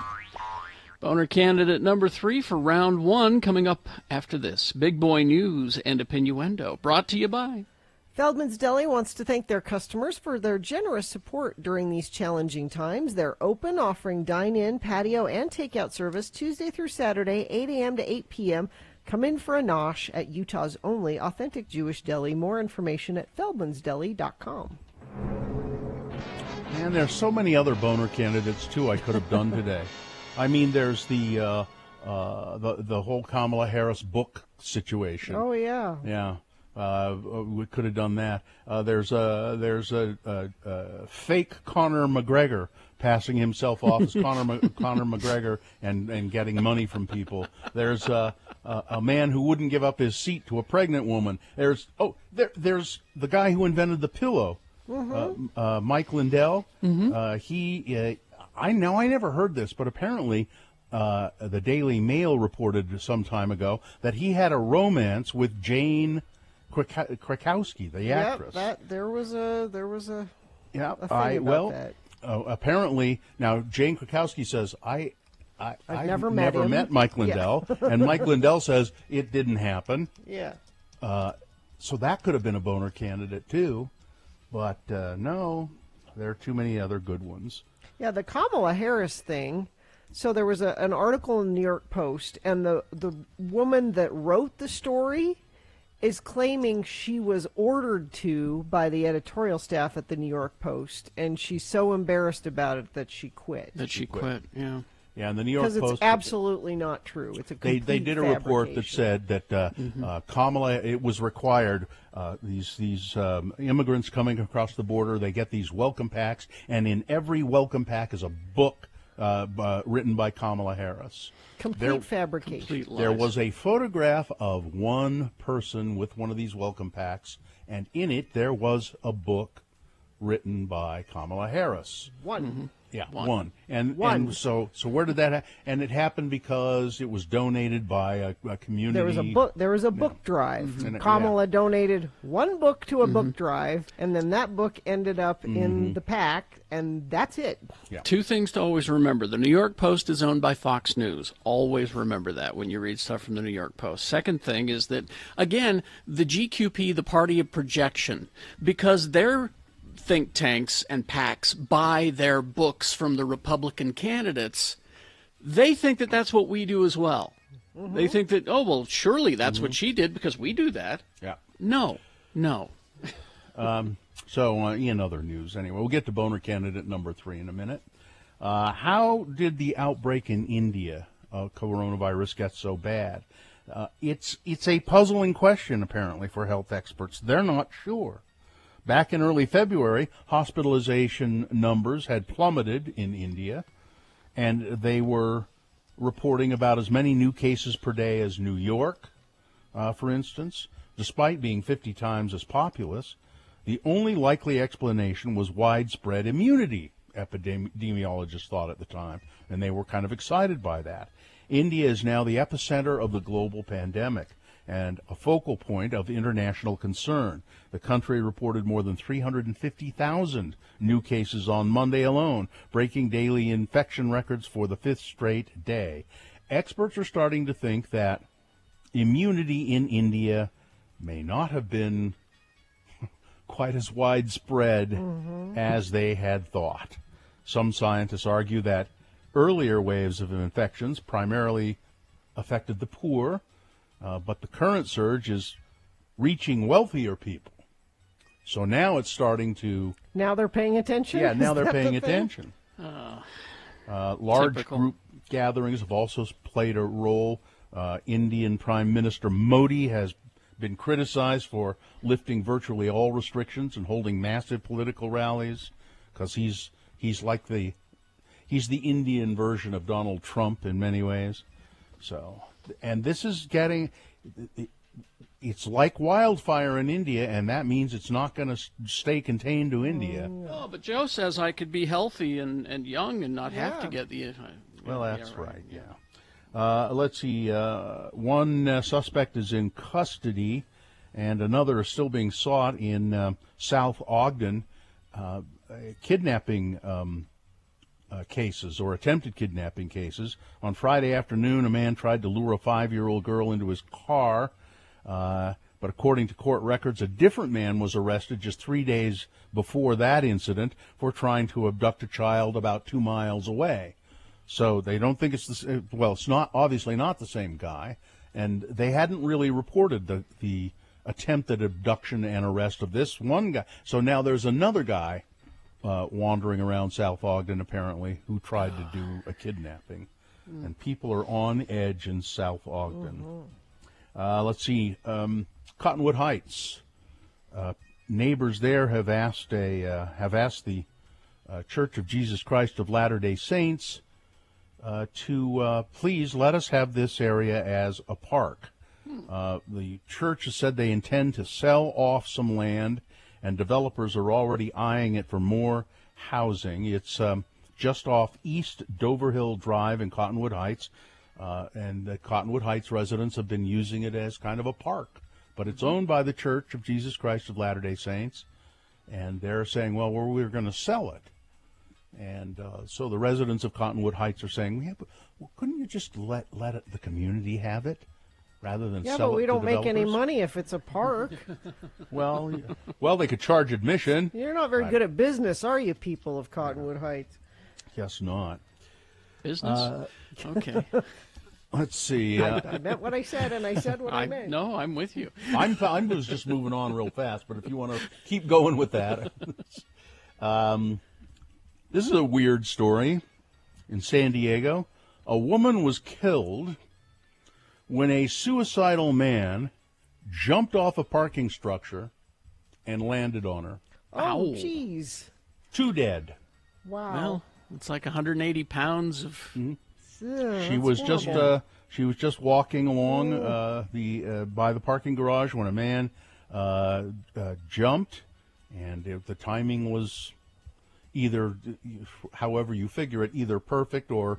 Boner candidate number 3 for round 1 coming up after this. Big Boy News and Opinnuendo, brought to you by Feldman's Deli wants to thank their customers for their generous support during these challenging times. They're open, offering dine-in, patio, and takeout service Tuesday through Saturday, 8 a.m. to 8 p.m. Come in for a nosh at Utah's only authentic Jewish deli. More information at feldmansdeli.com. Man, there's so many other boner candidates, too, I could have done today. I mean, there's the whole Kamala Harris book situation. Oh, yeah. Yeah. We could have done that. There's a fake Conor McGregor passing himself off as Conor McGregor and getting money from people. There's a man who wouldn't give up his seat to a pregnant woman. There's the guy who invented the pillow, Mike Lindell. I never heard this, but apparently the Daily Mail reported some time ago that he had a romance with Jane Krakowski, the actress. There was a yeah. thing about that. Apparently now Jane Krakowski says I've never met Mike Lindell, and Mike Lindell says it didn't happen. Yeah. So that could have been a boner candidate too, but no, there are too many other good ones. Yeah, the Kamala Harris thing. So there was an article in the New York Post, and the woman that wrote the story is claiming she was ordered to by the editorial staff at the New York Post, and she's so embarrassed about it that she quit. Yeah. Yeah, and the New York Post. Because it's absolutely not true. It's a complete They did a report that said that Kamala, it was required, these immigrants coming across the border, they get these welcome packs, and in every welcome pack is a book written by Kamala Harris. Complete fabrication. Complete lies. There was a photograph of one person with one of these welcome packs, and in it there was a book written by Kamala Harris. One. Yeah, one. And so where did that happen? And it happened because it was donated by a community. There was a book drive. And Kamala donated one book to a book drive, and then that book ended up in the pack, and that's it. Yeah. 2 things to always remember. The New York Post is owned by Fox News. Always remember that when you read stuff from the New York Post. Second thing is that, again, the GQP, the party of projection, because they're think tanks and PACs buy their books from the Republican candidates, they think that that's what we do as well. They think that, oh, well, surely that's what she did because we do that. Yeah. No. So in other news, anyway, we'll get to boner candidate number 3 in a minute. How did the outbreak in India of coronavirus get so bad? It's a puzzling question, apparently, for health experts. They're not sure. Back in early February, hospitalization numbers had plummeted in India, and they were reporting about as many new cases per day as New York, for instance, despite being 50 times as populous. The only likely explanation was widespread immunity, epidemiologists thought at the time, and they were kind of excited by that. India is now the epicenter of the global pandemic and a focal point of international concern. The country reported more than 350,000 new cases on Monday alone, breaking daily infection records for the 5th straight day. Experts are starting to think that immunity in India may not have been quite as widespread as they had thought. Some scientists argue that earlier waves of infections primarily affected the poor, but the current surge is reaching wealthier people. So now it's starting to... Now they're paying attention? Yeah, now Is they're that paying the thing? attention. Large typical. group gatherings have also played a role. Indian Prime Minister Modi has been criticized for lifting virtually all restrictions and holding massive political rallies because he's the Indian version of Donald Trump in many ways. So, and this is getting, it's like wildfire in India, and that means it's not going to stay contained to India. Oh, but Joe says I could be healthy and young and not have to get the... Well, that's right, yeah. Let's see. One suspect is in custody, and another is still being sought in South Ogden. Kidnapping cases or attempted kidnapping cases. On Friday afternoon, a man tried to lure a 5-year-old girl into his car, but according to court records, a different man was arrested just 3 days before that incident for trying to abduct a child about 2 miles away. So they don't think it's the well. It's not obviously not the same guy, and they hadn't really reported the attempted abduction and arrest of this one guy. So now there's another guy wandering around South Ogden apparently who tried to do a kidnapping, and people are on edge in South Ogden. Let's see, Cottonwood Heights. Neighbors there have asked the Church of Jesus Christ of Latter-day Saints to please let us have this area as a park. The church has said they intend to sell off some land, and developers are already eyeing it for more housing. It's just off East Doverhill Drive in Cottonwood Heights, and the Cottonwood Heights residents have been using it as kind of a park. But it's owned by the Church of Jesus Christ of Latter-day Saints, and they're saying, well, we're going to sell it. And so the residents of Cottonwood Heights are saying, yeah, but couldn't you just let the community have it rather than sell it to developers? Yeah, but we don't make any money if it's a park. Well, they could charge admission. You're not very good at business, are you, people of Cottonwood Heights? Guess not. Business? Okay. Let's see. I meant what I said, and I said what I meant. No, I'm with you. I was just moving on real fast, but if you want to keep going with that. This is a weird story. In San Diego, a woman was killed when a suicidal man jumped off a parking structure and landed on her. Oh, jeez. 2 dead. Wow. Well, it's like 180 pounds of... She was just walking along by the parking garage when a man jumped, and the timing was either, however you figure it, either perfect or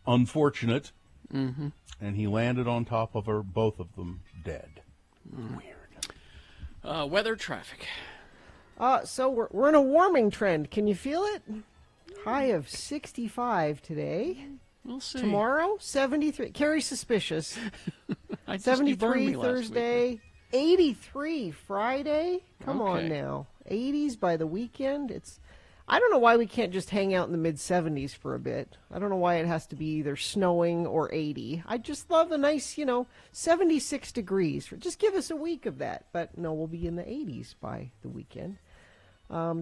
unfortunate, and he landed on top of her, both of them dead. Weird. Weather, traffic. So we're in a warming trend. Can you feel it? High of 65 today. We'll see. Tomorrow, 73. Carrie suspicious. 73 Thursday. 83 Friday. Come on now. 80s by the weekend. I don't know why we can't just hang out in the mid-70s for a bit. I don't know why it has to be either snowing or 80. I just love a nice, 76 degrees. Just give us a week of that. But no, we'll be in the 80s by the weekend.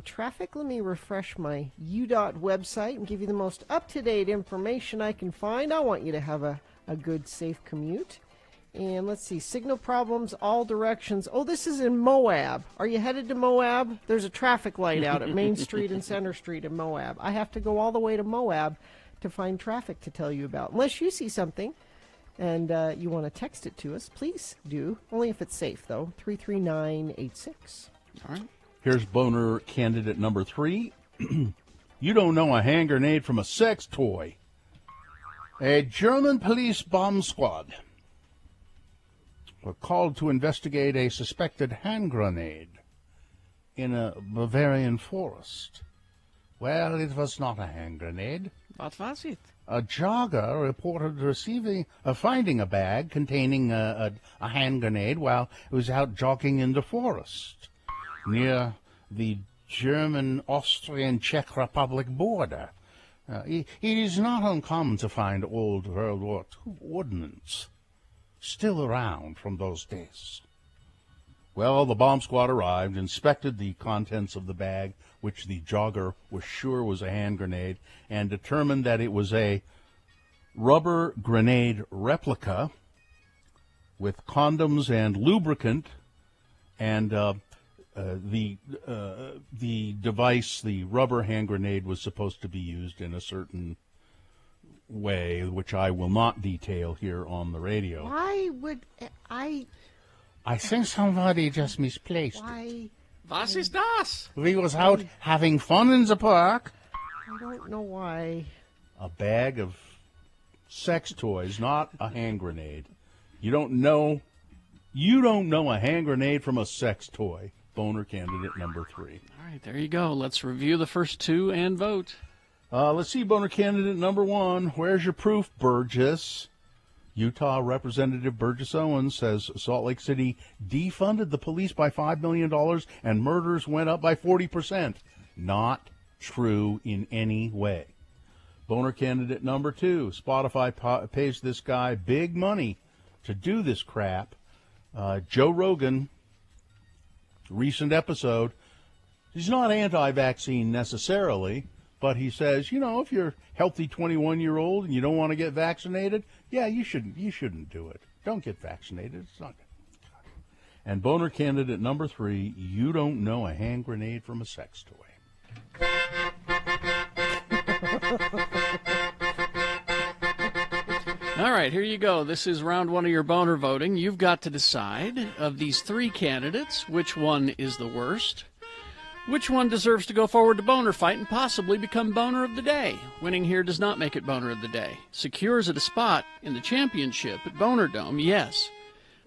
Traffic, let me refresh my UDOT website and give you the most up-to-date information I can find. I want you to have a good, safe commute. And let's see, signal problems, all directions. Oh, this is in Moab. Are you headed to Moab? There's a traffic light out at Main Street and Center Street in Moab. I have to go all the way to Moab to find traffic to tell you about. Unless you see something and you want to text it to us, please do. Only if it's safe, though. 33986. All right. Here's boner candidate number 3. You don't know a hand grenade from a sex toy. A German police bomb squad were called to investigate a suspected hand grenade in a Bavarian forest. Well, it was not a hand grenade. What was it? A jogger reported finding a bag containing a hand grenade while he was out jogging in the forest near the German-Austrian-Czech Republic border. It is not uncommon to find old World War II ordnance still around from those days. Well, the bomb squad arrived, inspected the contents of the bag, which the jogger was sure was a hand grenade, and determined that it was a rubber grenade replica with condoms and lubricant, and the device, the rubber hand grenade, was supposed to be used in a certain way, which I will not detail here on the radio. Why would I think somebody just misplaced it. Why? Was ist das? We was out having fun in the park. I don't know why. A bag of sex toys, not a hand grenade. You don't know a hand grenade from a sex toy. Boner candidate number 3. All right, there you go. Let's review the first 2 and vote. Let's see, boner candidate number 1. Where's your proof, Burgess? Utah Representative Burgess Owens says Salt Lake City defunded the police by $5 million and murders went up by 40%. Not true in any way. Boner candidate number 2. Spotify pays this guy big money to do this crap. Joe Rogan, recent episode, he's not anti-vaccine necessarily, but he says, if you're a healthy 21-year-old and you don't want to get vaccinated, yeah, you shouldn't do it. Don't get vaccinated. It's not good. And boner candidate number 3, you don't know a hand grenade from a sex toy. All right, here you go. This is round 1 of your boner voting. You've got to decide, of these 3 candidates, which one is the worst. Which one deserves to go forward to boner fight and possibly become boner of the day? Winning here does not make it boner of the day. Secures it a spot in the championship at Boner Dome, yes.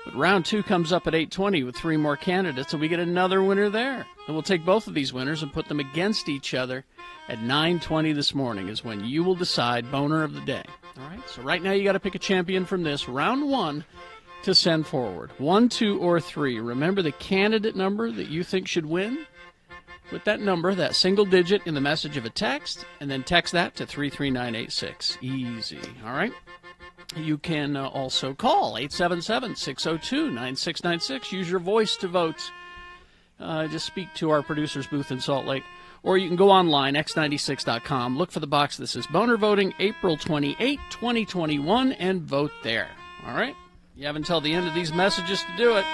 But round 2 comes up at 8:20 with 3 more candidates, and we get another winner there. And we'll take both of these winners and put them against each other at 9:20 this morning is when you will decide boner of the day. All right, so right now you got to pick a champion from this round 1 to send forward. 1, 2, or 3. Remember the candidate number that you think should win? Put that number, that single digit, in the message of a text, and then text that to 33986. Easy, all right? You can also call 877-602-9696. Use your voice to vote. Just speak to our producer's booth in Salt Lake. Or you can go online, x96.com, look for the box that says Boner Voting, April 28, 2021, and vote there. All right? You have until the end of these messages to do it.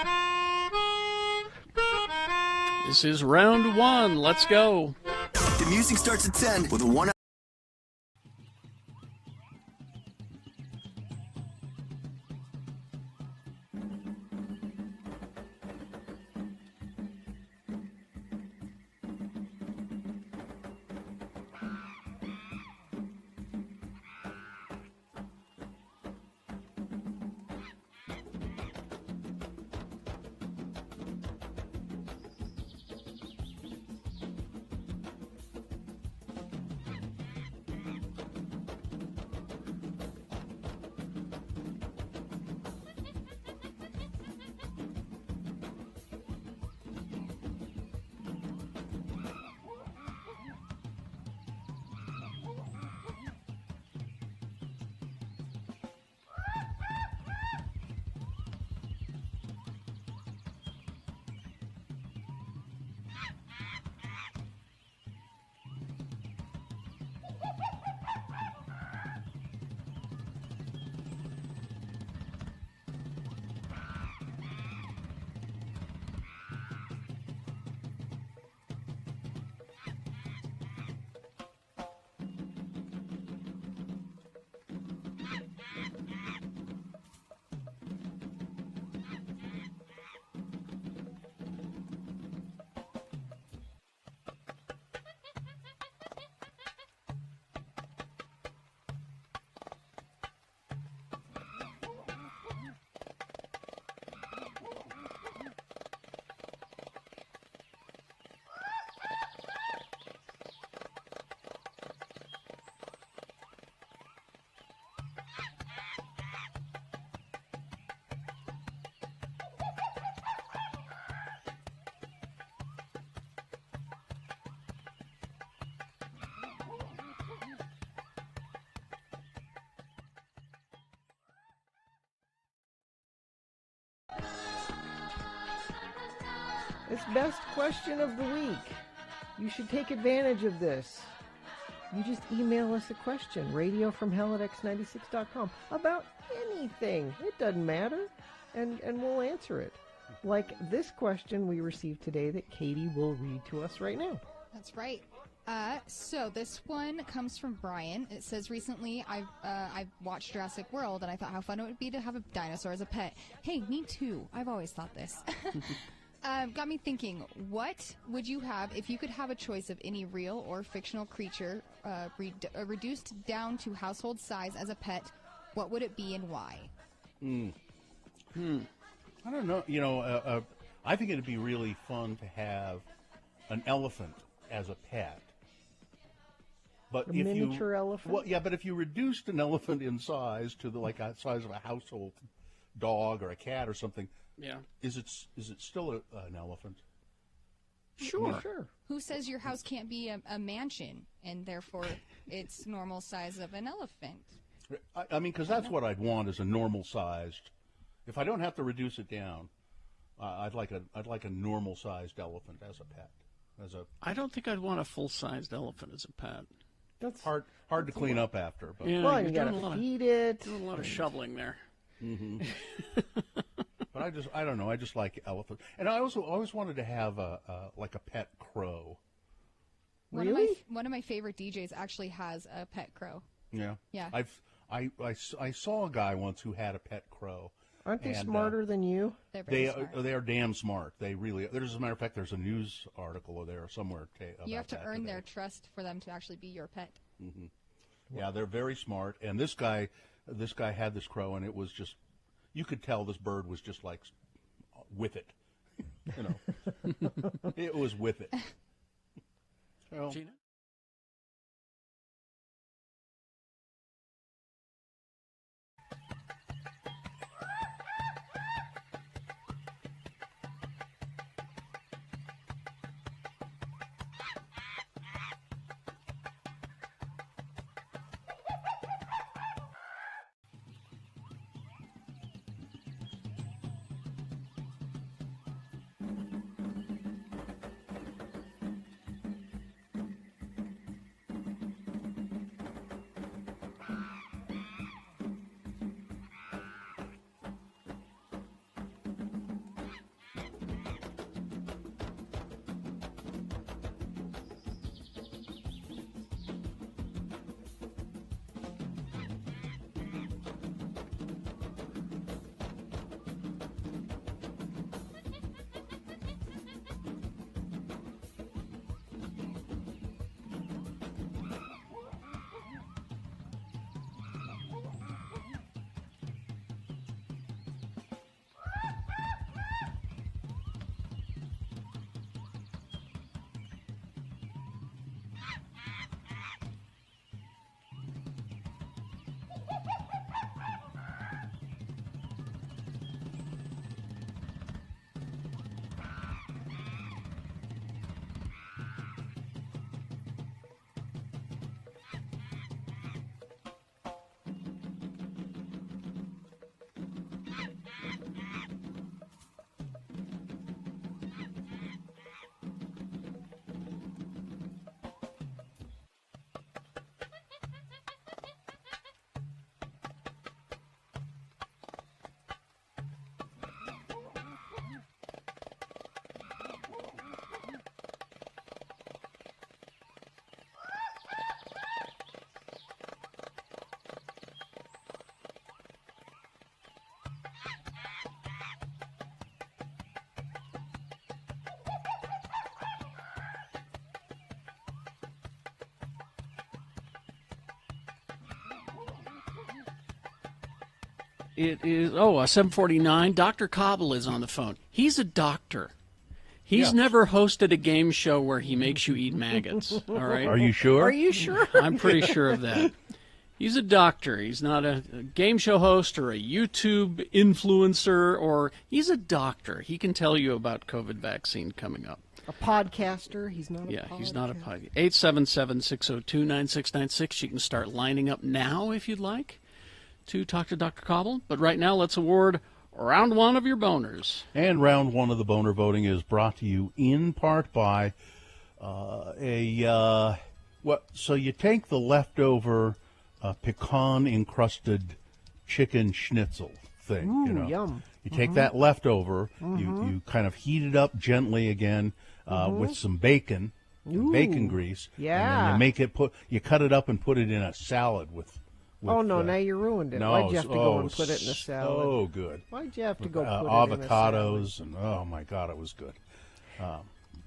This is round 1. Let's go. The music starts at 10 with a 1. It's best question of the week. You should take advantage of this. You just email us a question, radiofromhell@x96.com, about anything. It doesn't matter, and we'll answer it. Like this question we received today that Katie will read to us right now. That's right. So this one comes from Brian. It says, recently I've watched Jurassic World, and I thought how fun it would be to have a dinosaur as a pet. Hey, me too. I've always thought this. Got me thinking, what would you have if you could have a choice of any real or fictional creature reduced down to household size as a pet? What would it be and why? I don't know. You know, I think it'd be really fun to have an elephant as a pet. But A miniature elephant? Well, yeah, but if you reduced an elephant in size to the size of a household dog or a cat or something, yeah, is it still an elephant? Sure. Who says your house can't be a mansion and therefore it's normal size of an elephant? I mean, because that's what I'd want is a normal sized. If I don't have to reduce it down, I'd like a normal sized elephant as a pet. I don't think I'd want a full sized elephant as a pet. That's hard to clean up after. But. Yeah, well, you got to feed it. Doing a lot of shoveling there. Mm-hmm. But I don't know. I just like elephants, and I always wanted to have a pet crow. Really? One of my favorite DJs actually has a pet crow. Yeah. Yeah. I saw a guy once who had a pet crow. Aren't they smarter than you? They're very smart. They are damn smart. They really. As a matter of fact, there's a news article there somewhere. About you have to earn today. their trust for them to actually be your pet. Mm-hmm. Yeah, they're very smart. And this guy had this crow, and it was just, you could tell this bird was just like with it. You know, it was with it. So, Gina? It is 7:49. Dr. Cobble is on the phone. He's a doctor. He's never hosted a game show where he makes you eat maggots. All right. Are you sure? Are you sure? I'm pretty sure of that. He's a doctor. He's not a game show host or a YouTube influencer, or he's a doctor. He can tell you about COVID vaccine coming up. A podcaster. He's not a podcaster. He's not a podcaster. 877-602-9696. You can start lining up now if you'd like to talk to Dr. Cobble. But right now, let's award round one of your boners. And round one of the boner voting is brought to you in part by so you take the leftover pecan-encrusted chicken schnitzel thing. Ooh, yum. You take that leftover, you kind of heat it up gently again with some bacon, bacon grease. Yeah. And then you cut it up and put it in a salad with oh, no, now you ruined it. No, Why'd you have to go and put it in a salad? So good. Why'd you have to go put it in a salad? Avocados, and oh my God, it was good.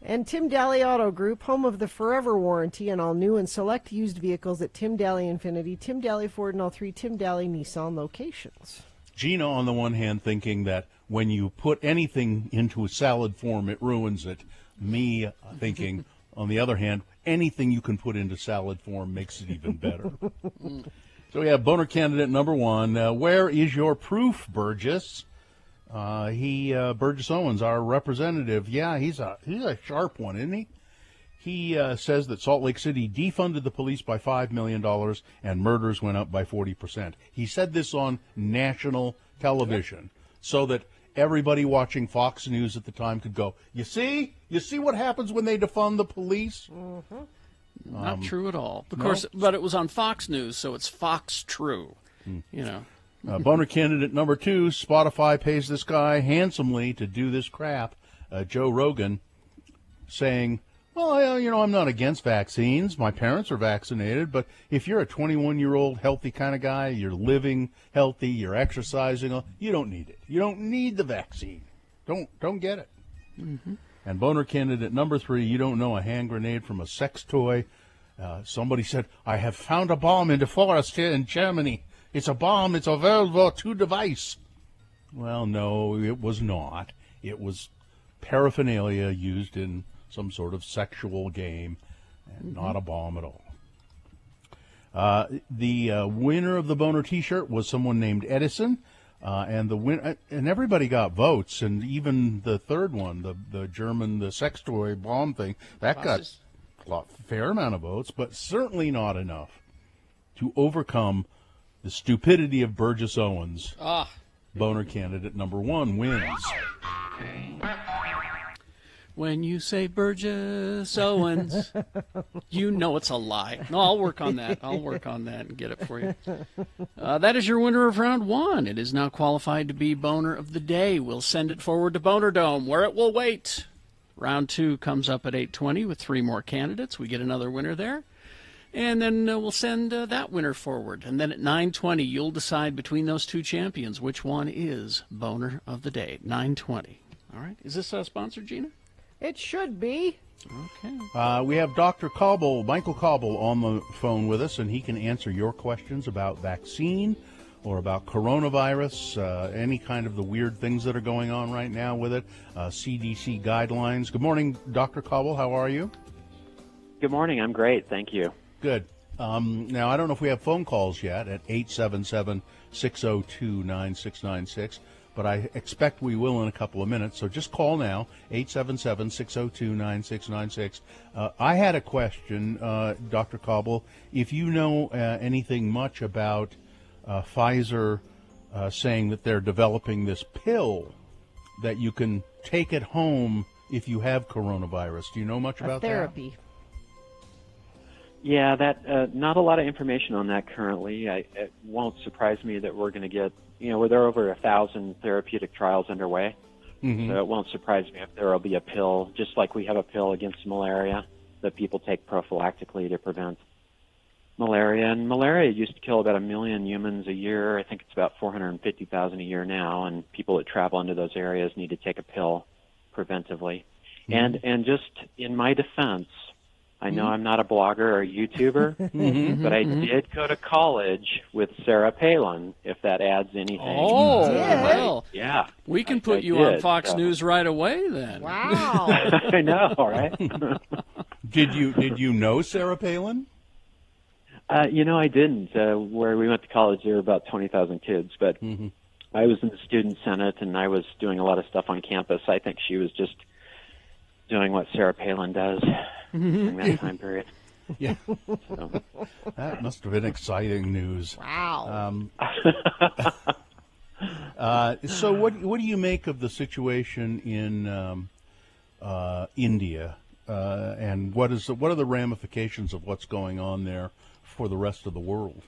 And Tim Daly Auto Group, home of the Forever Warranty on all new and select used vehicles at Tim Daly Infiniti, Tim Daly Ford, and all 3 Tim Daly Nissan locations. Gina, on the one hand, thinking that when you put anything into a salad form, it ruins it. Me thinking, on the other hand, anything you can put into salad form makes it even better. So we have boner candidate number 1. Where is your proof, Burgess? Burgess Owens, our representative. Yeah, he's a sharp one, isn't he? He says that Salt Lake City defunded the police by $5 million and murders went up by 40%. He said this on national television so that everybody watching Fox News at the time could go, you see what happens when they defund the police? Not true at all. Of course, but it was on Fox News, so it's Fox True. Boner candidate number 2, Spotify pays this guy handsomely to do this crap. Joe Rogan saying, well, I'm not against vaccines. My parents are vaccinated, but if you're a 21-year-old healthy kind of guy, you're living healthy, you're exercising, you don't need it. You don't need the vaccine. Don't get it. And boner candidate number 3, you don't know a hand grenade from a sex toy. Somebody said, I have found a bomb in the forest here in Germany. It's a bomb. It's a World War II device. Well, no, it was not. It was paraphernalia used in some sort of sexual game, and not a bomb at all. The winner of the boner T-shirt was someone named Edison, and everybody got votes, and even the third one, the German, the sex toy bomb thing, that got a fair amount of votes, but certainly not enough to overcome the stupidity of Burgess Owens. Boner candidate number 1 wins. When you say Burgess Owens, you know it's a lie. No, I'll work on that. I'll work on that and get it for you. That is your winner of round 1. It is now qualified to be Boner of the Day. We'll send it forward to Boner Dome, where it will wait. Round 2 comes up at 8:20 with 3 more candidates. We get another winner there. And then we'll send that winner forward. And then at 9:20, you'll decide between those 2 champions which one is Boner of the Day. 9:20. All right. Is this sponsored, Gina? It should be. Okay. We have Dr. Cobble, Michael Cobble, on the phone with us, and he can answer your questions about vaccine or about coronavirus, any kind of the weird things that are going on right now with it, CDC guidelines. Good morning, Dr. Cobble. How are you? Good morning. I'm great. Thank you. Good. Now, I don't know if we have phone calls yet at 877-602-9696, but I expect we will in a couple of minutes. So just call now, 877-602-9696. I had a question, Dr. Cobble. If you know anything much about Pfizer saying that they're developing this pill that you can take at home if you have coronavirus. Do you know much about therapy? That? Yeah, not a lot of information on that currently. It won't surprise me that we're going to get, where there are over 1,000 therapeutic trials underway. Mm-hmm. So it won't surprise me if there will be a pill, just like we have a pill against malaria that people take prophylactically to prevent malaria. And malaria used to kill about 1 million humans a year. I think it's about 450,000 a year now. And people that travel into those areas need to take a pill preventively. Mm-hmm. And just in my defense, I know I'm not a blogger or a YouTuber, but I did go to college with Sarah Palin, if that adds anything. Oh, well. Yeah. We can put you on Fox News right away then. Wow. I know, right? Did you know Sarah Palin? I didn't. Where we went to college, there were about 20,000 kids, but I was in the student senate, and I was doing a lot of stuff on campus. I think she was just doing what Sarah Palin does during that time period. Yeah. So. That must have been exciting news. Wow. So what do you make of the situation in India, and what are the ramifications of what's going on there for the rest of the world?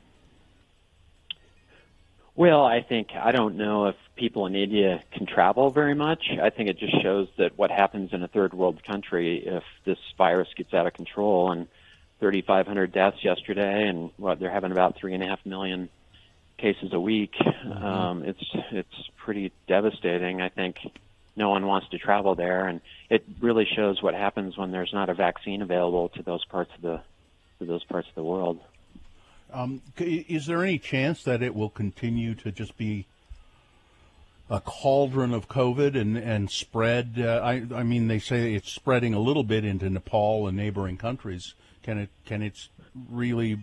Well, I don't know if people in India can travel very much. I think it just shows that what happens in a third world country if this virus gets out of control. And 3,500 deaths yesterday, and they're having about 3.5 million cases a week. It's pretty devastating. I think no one wants to travel there, and it really shows what happens when there's not a vaccine available to those parts of the world. Is there any chance that it will continue to just be a cauldron of COVID and spread? I mean, they say it's spreading a little bit into Nepal and neighboring countries. Can it really,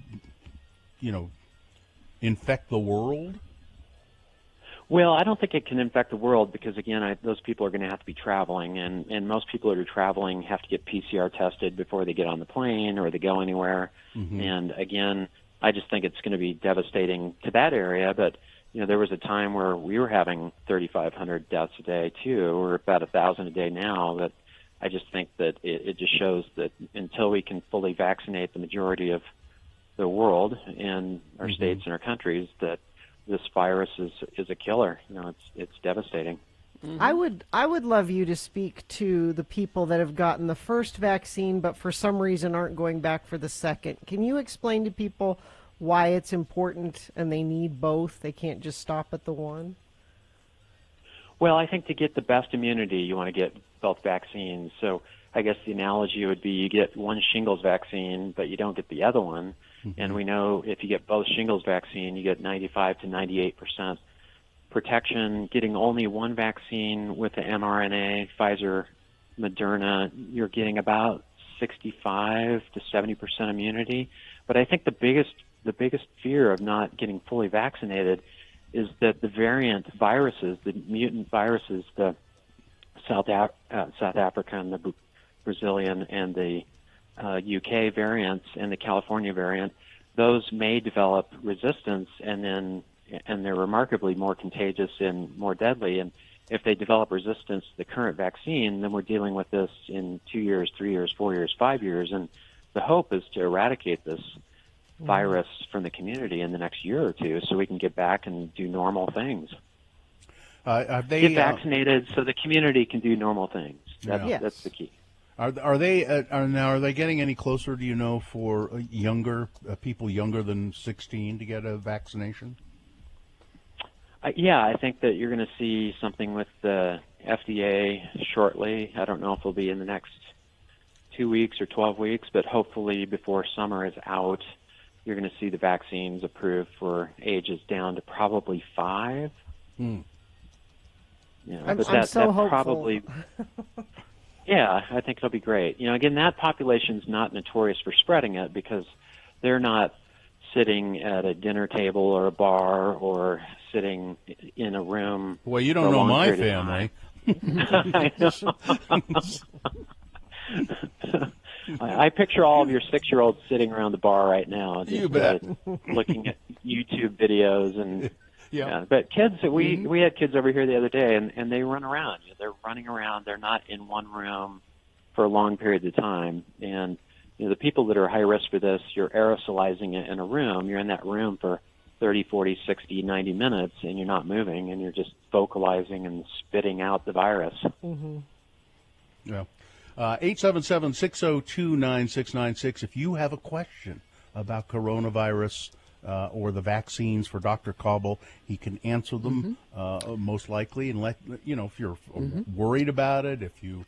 infect the world? Well, I don't think it can infect the world because, again, those people are going to have to be traveling, and most people that are traveling have to get PCR tested before they get on the plane or they go anywhere. And, again, I just think it's going to be devastating to that area. But, there was a time where we were having 3,500 deaths a day, too. We're about 1,000 a day now. But I just think that it just shows that until we can fully vaccinate the majority of the world and our states and our countries, that this virus is a killer. It's devastating. I would love you to speak to the people that have gotten the first vaccine but for some reason aren't going back for the second. Can you explain to people why it's important and they need both? They can't just stop at the one? Well, I think to get the best immunity, you want to get both vaccines. So I guess the analogy would be you get one shingles vaccine, but you don't get the other one. And we know if you get both shingles vaccine, you get 95 to 98% protection. Getting only one vaccine with the mRNA, Pfizer, Moderna, you're getting about 65 to 70% immunity. But I think the biggest fear of not getting fully vaccinated is that the variant viruses, the mutant viruses, the South African, the Brazilian, and the UK variants and the California variant, those may develop resistance, and they're remarkably more contagious and more deadly. And if they develop resistance to the current vaccine, then we're dealing with this in 2 years, 3 years, 4 years, 5 years. And the hope is to eradicate this virus from the community in the next year or two so we can get back and do normal things. Get vaccinated so the community can do normal things. That's the key. Are they getting any closer, do you know, for people younger than 16 to get a vaccination? I think that you're going to see something with the FDA shortly. I don't know if it'll be in the next 2 weeks or 12 weeks, but hopefully before summer is out, you're going to see the vaccines approved for ages down to probably 5. I'm so hopeful. Probably, yeah, I think it'll be great. Again, that population's not notorious for spreading it because they're not sitting at a dinner table or a bar or sitting in a room. Well, you don't know my family. I know. I picture all of your 6-year-olds sitting around the bar right now, you bet. Looking at YouTube videos and. Yeah, but kids, we had kids over here the other day, and they run around. They're running around. They're not in one room for long periods of time. And the people that are high risk for this, you're aerosolizing it in a room. You're in that room for 30, 40, 60, 90 minutes, and you're not moving, and you're just vocalizing and spitting out the virus. Yeah. 877-602-9696. If you have a question about coronavirus or the vaccines for Dr. Cobble, he can answer them most likely, and let if you're worried about it, if you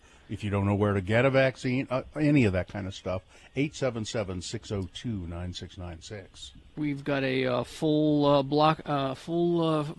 don't know where to get a vaccine, any of that kind of stuff. 877-602-9696. We've got a full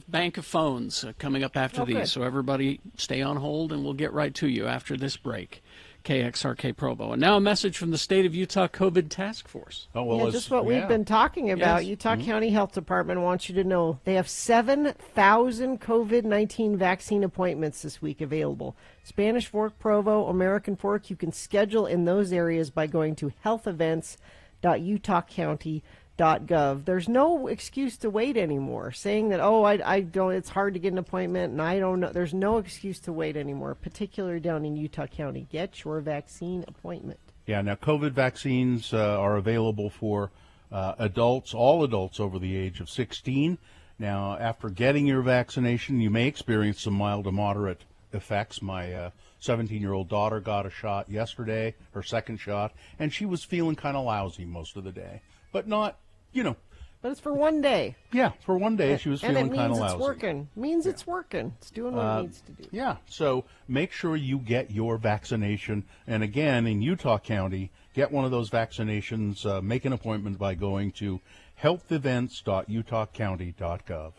bank of phones coming up after these, so everybody stay on hold, and we'll get right to you after this break. KXRK Provo. And now a message from the State of Utah COVID Task Force. Just what we've been talking about. Yes. Utah County Health Department wants you to know they have 7,000 COVID-19 vaccine appointments this week available. Spanish Fork, Provo, American Fork, you can schedule in those areas by going to healthevents.utahcounty.gov. .gov. There's no excuse to wait anymore. Saying that, oh, I don't, it's hard to get an appointment and I don't know. There's no excuse to wait anymore, particularly down in Utah County. Get your vaccine appointment. Yeah, now COVID vaccines are available for adults, all adults over the age of 16. Now, after getting your vaccination, you may experience some mild to moderate effects. My 17-year-old daughter got a shot yesterday, her second shot, and she was feeling kind of lousy most of the day. But not, But it's for one day. Yeah, for one day she was feeling kind of lousy. And it means it's working. Means it's working. It's doing what it needs to do. Yeah, so make sure you get your vaccination. And again, in Utah County, get one of those vaccinations. Make an appointment by going to healthevents.utahcounty.gov.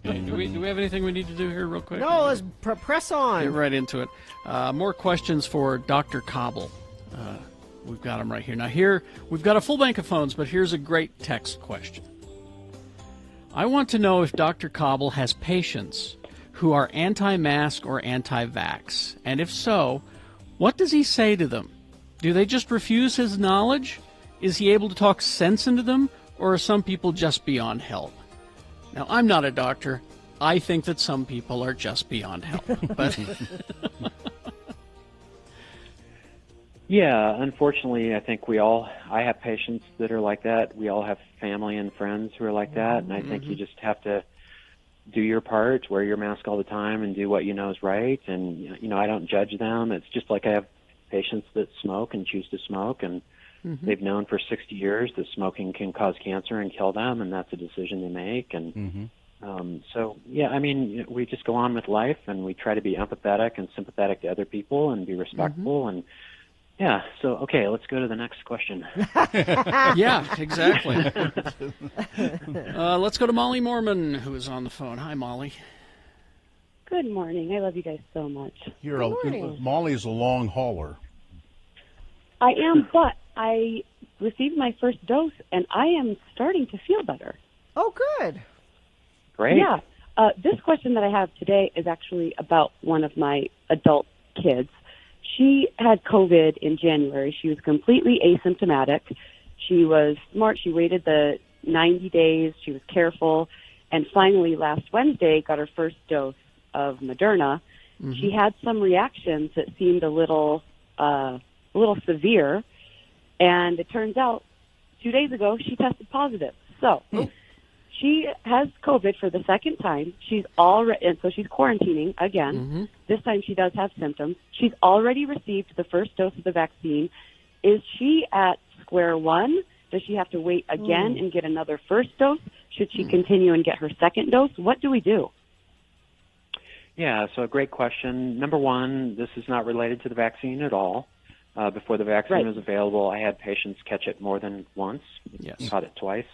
Okay, do we have anything we need to do here real quick? No, let's press on. Get right into it. More questions for Dr. Cobble. We've got them right here. Now here, we've got a full bank of phones, but here's a great text question. I want to know if Dr. Cobble has patients who are anti-mask or anti-vax, and if so, what does he say to them? Do they just refuse his knowledge? Is he able to talk sense into them, or are some people just beyond help? Now, I'm not a doctor. I think that some people are just beyond help. But Yeah, unfortunately, I think I have patients that are like that. We all have family and friends who are like that, and I think you just have to do your part, wear your mask all the time, and do what you know is right. And, I don't judge them. It's just like I have patients that smoke and choose to smoke, and they've known for 60 years that smoking can cause cancer and kill them, and that's a decision they make. And we just go on with life, and we try to be empathetic and sympathetic to other people and be respectful. And yeah, so okay, let's go to the next question. Yeah, exactly. Let's go to Molly Mormon, who is on the phone. Hi, Molly. Good morning. I love you guys so much. Molly's a long hauler. I am, but I received my first dose, and I am starting to feel better. Oh, good. Great. Yeah. This question that I have today is actually about one of my adult kids. She had COVID in January. She was completely asymptomatic. She was smart. She waited the 90 days. She was careful. And finally, last Wednesday, got her first dose of Moderna. She had some reactions that seemed a little severe. And it turns out 2 days ago, she tested positive. So she has COVID for the second time. And so she's quarantining again. This time she does have symptoms. She's already received the first dose of the vaccine. Is she at square one? Does she have to wait again and get another first dose? Should she continue and get her second dose? What do we do? Yeah, so a great question. Number one, this is not related to the vaccine at all. Before the vaccine was available, I had patients catch it more than once. Yes. Caught it twice.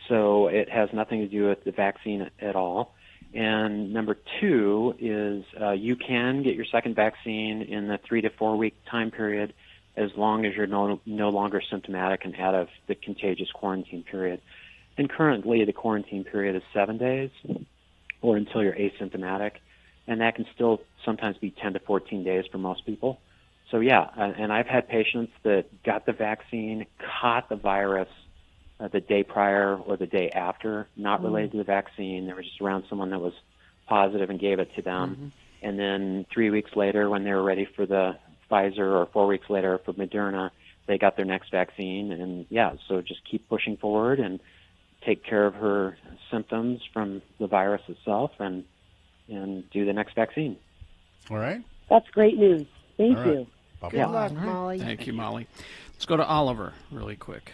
So it has nothing to do with the vaccine at all. And number two is you can get your second vaccine in the 3 to 4 week time period as long as you're no longer symptomatic and out of the contagious quarantine period. And currently the quarantine period is 7 days or until you're asymptomatic. And that can still sometimes be 10 to 14 days for most people. So yeah, and I've had patients that got the vaccine, caught the virus the day prior or the day after, not related to the vaccine. They were just around someone that was positive and gave it to them. And then 3 weeks later, when they were ready for the Pfizer, or 4 weeks later for Moderna, they got their next vaccine. And yeah, so just keep pushing forward and take care of her symptoms from the virus itself and do the next vaccine. All right. That's great news. Thank you. Good luck, Molly. Thank you, Molly. Let's go to Oliver really quick.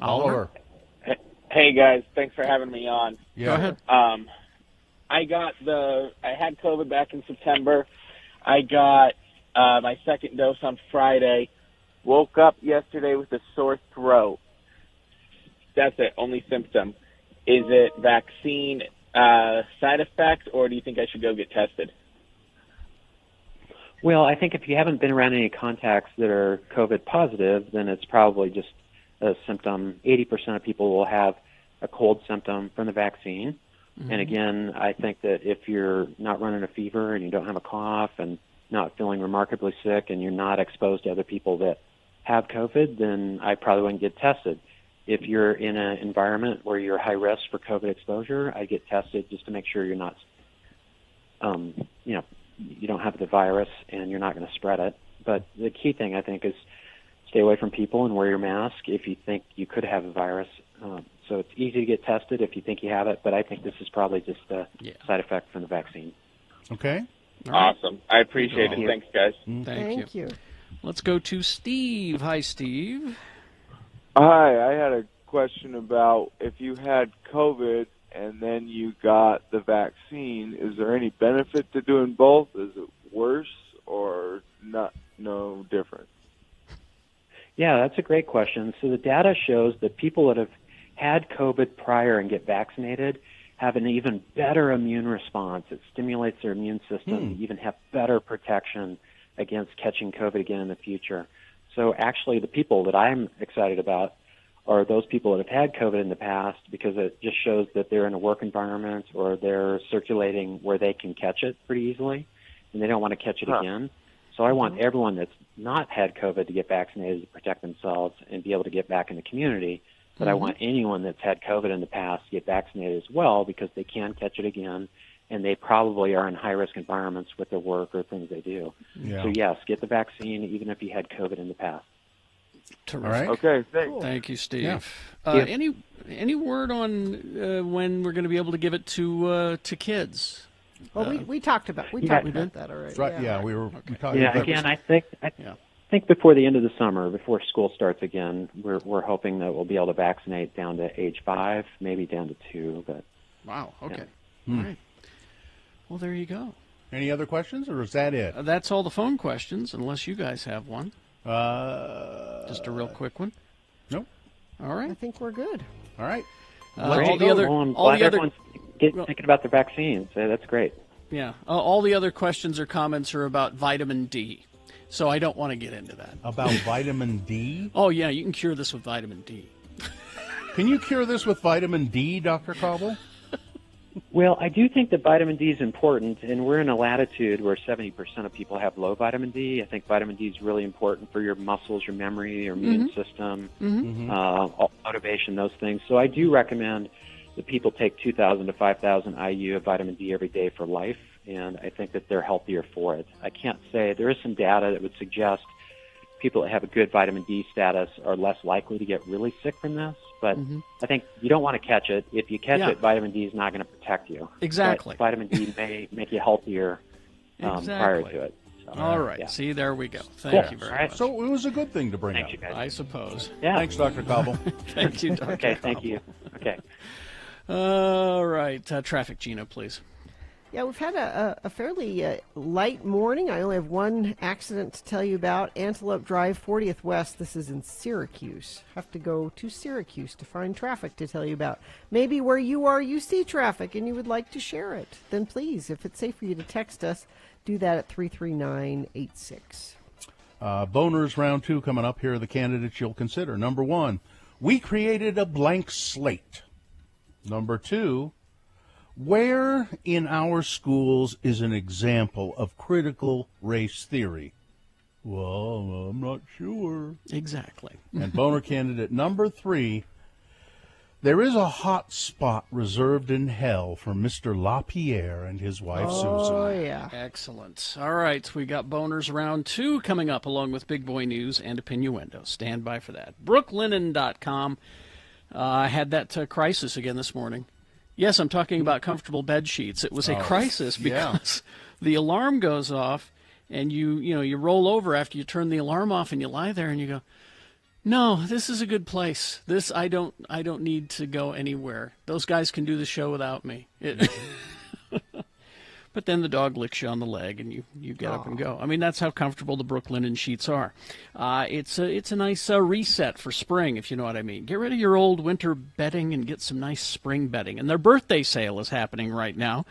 Oliver. Hey guys, thanks for having me on. Go ahead. I had COVID back in September. I got my second dose on Friday. Woke up yesterday with a sore throat. That's it, only symptom. Is it vaccine side effects, or do you think I should go get tested? Well, I think if you haven't been around any contacts that are COVID positive, then it's probably just a symptom. 80% of people will have a cold symptom from the vaccine. And again, I think that if you're not running a fever and you don't have a cough and not feeling remarkably sick and you're not exposed to other people that have COVID, then I probably wouldn't get tested. If you're in an environment where you're high risk for COVID exposure, I get tested just to make sure you're not, you don't have the virus and you're not going to spread it. But the key thing, I think, is stay away from people and wear your mask if you think you could have a virus. So it's easy to get tested if you think you have it, but I think this is probably just a side effect from the vaccine. Okay. Awesome. I appreciate it. Thanks, guys. Thank you. Let's go to Steve. Hi, Steve. Hi, I had a question about if you had COVID and then you got the vaccine, is there any benefit to doing both? Is it worse or not? No different? Yeah, that's a great question. So the data shows that people that have had COVID prior and get vaccinated have an even better immune response. It stimulates their immune system to even have better protection against catching COVID again in the future. So actually the people that I'm excited about are those people that have had COVID in the past, because it just shows that they're in a work environment or they're circulating where they can catch it pretty easily, and they don't want to catch it again. So I want everyone that's not had COVID to get vaccinated to protect themselves and be able to get back in the community. But I want anyone that's had COVID in the past to get vaccinated as well, because they can catch it again, and they probably are in high-risk environments with their work or things they do. Yeah. So, yes, get the vaccine even if you had COVID in the past. Terrific. All right. Okay, thanks. Thank you, Steve. Yeah. Any word on when we're going to be able to give it to kids? Well, we talked about that already. Right, yeah, we talked Yeah, about again, I think before the end of the summer, before school starts again, we're hoping that we'll be able to vaccinate down to age 5, maybe down to 2. But wow, okay, Yeah. all right. Well, there you go. Any other questions, or is that it? That's all the phone questions, unless you guys have one. Just a real quick one. Nope. All right. I think we're good. All right. All the other, I'm all glad the other, everyone's thinking about the vaccines. That's great. yeah. All the other questions or comments are about vitamin D, so I don't want to get into that. About vitamin D? Oh yeah, you can cure this with vitamin D. Can you cure this with vitamin D, Dr. Cobble? Well, I do think that vitamin D is important, and we're in a latitude where 70% of people have low vitamin D. I think vitamin D is really important for your muscles, your memory, your immune system, motivation, those things. So I do recommend that people take 2,000 to 5,000 IU of vitamin D every day for life, and I think that they're healthier for it. I can't say, there is some data that would suggest people that have a good vitamin D status are less likely to get really sick from this. But I think you don't want to catch it. If you catch it, vitamin D is not going to protect you. Exactly. But vitamin D may make you healthier prior to it. So, all right. yeah. See, there we go. Thank you very much. So it was a good thing to bring up. You guys. I suppose. Yeah. Thanks, Dr. Cobble. Thank you, Dr. Okay, Cobble. thank you. Okay. All right. Traffic, Gina, please. Yeah, we've had a fairly light morning. I only have one accident to tell you about. Antelope Drive, 40th West. This is in Syracuse. Have to go to Syracuse to find traffic to tell you about. Maybe where you are, you see traffic and you would like to share it. Then please, if it's safe for you to text us, do that at 33986. Boners round 2 coming up. Here are the candidates you'll consider. Number 1, we created a blank slate. Number 2, where in our schools is an example of critical race theory? Well, I'm not sure. Exactly. And boner candidate number 3, there is a hot spot reserved in hell for Mr. LaPierre and his wife Susan. Oh, yeah. Excellent. All right, we got boners round 2 coming up, along with Big Boy News and Opinioendo. Stand by for that. Brooklinen.com. I had that crisis again this morning. Yes, I'm talking about comfortable bed sheets. It was a crisis because the alarm goes off, and you roll over after you turn the alarm off, and you lie there and you go, "No, this is a good place. This I don't need to go anywhere. Those guys can do the show without me." But then the dog licks you on the leg, and you get up and go. I mean, that's how comfortable the Brooklinen sheets are. It's a nice reset for spring, if you know what I mean. Get rid of your old winter bedding and get some nice spring bedding. And their birthday sale is happening right now.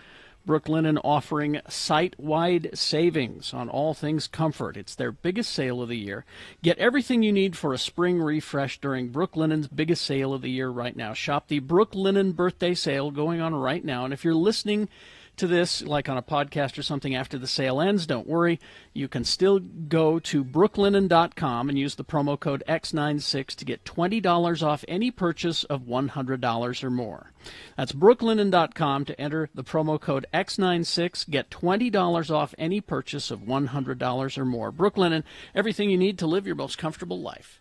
Brooklinen offering site-wide savings on all things comfort. It's their biggest sale of the year. Get everything you need for a spring refresh during Brooklinen's biggest sale of the year right now. Shop the Brooklinen birthday sale going on right now. And if you're listening to this, like on a podcast or something after the sale ends, don't worry. You can still go to brooklinen.com and use the promo code X96 to get $20 off any purchase of $100 or more. That's brooklinen.com to enter the promo code X96. Get $20 off any purchase of $100 or more. Brooklinen, everything you need to live your most comfortable life.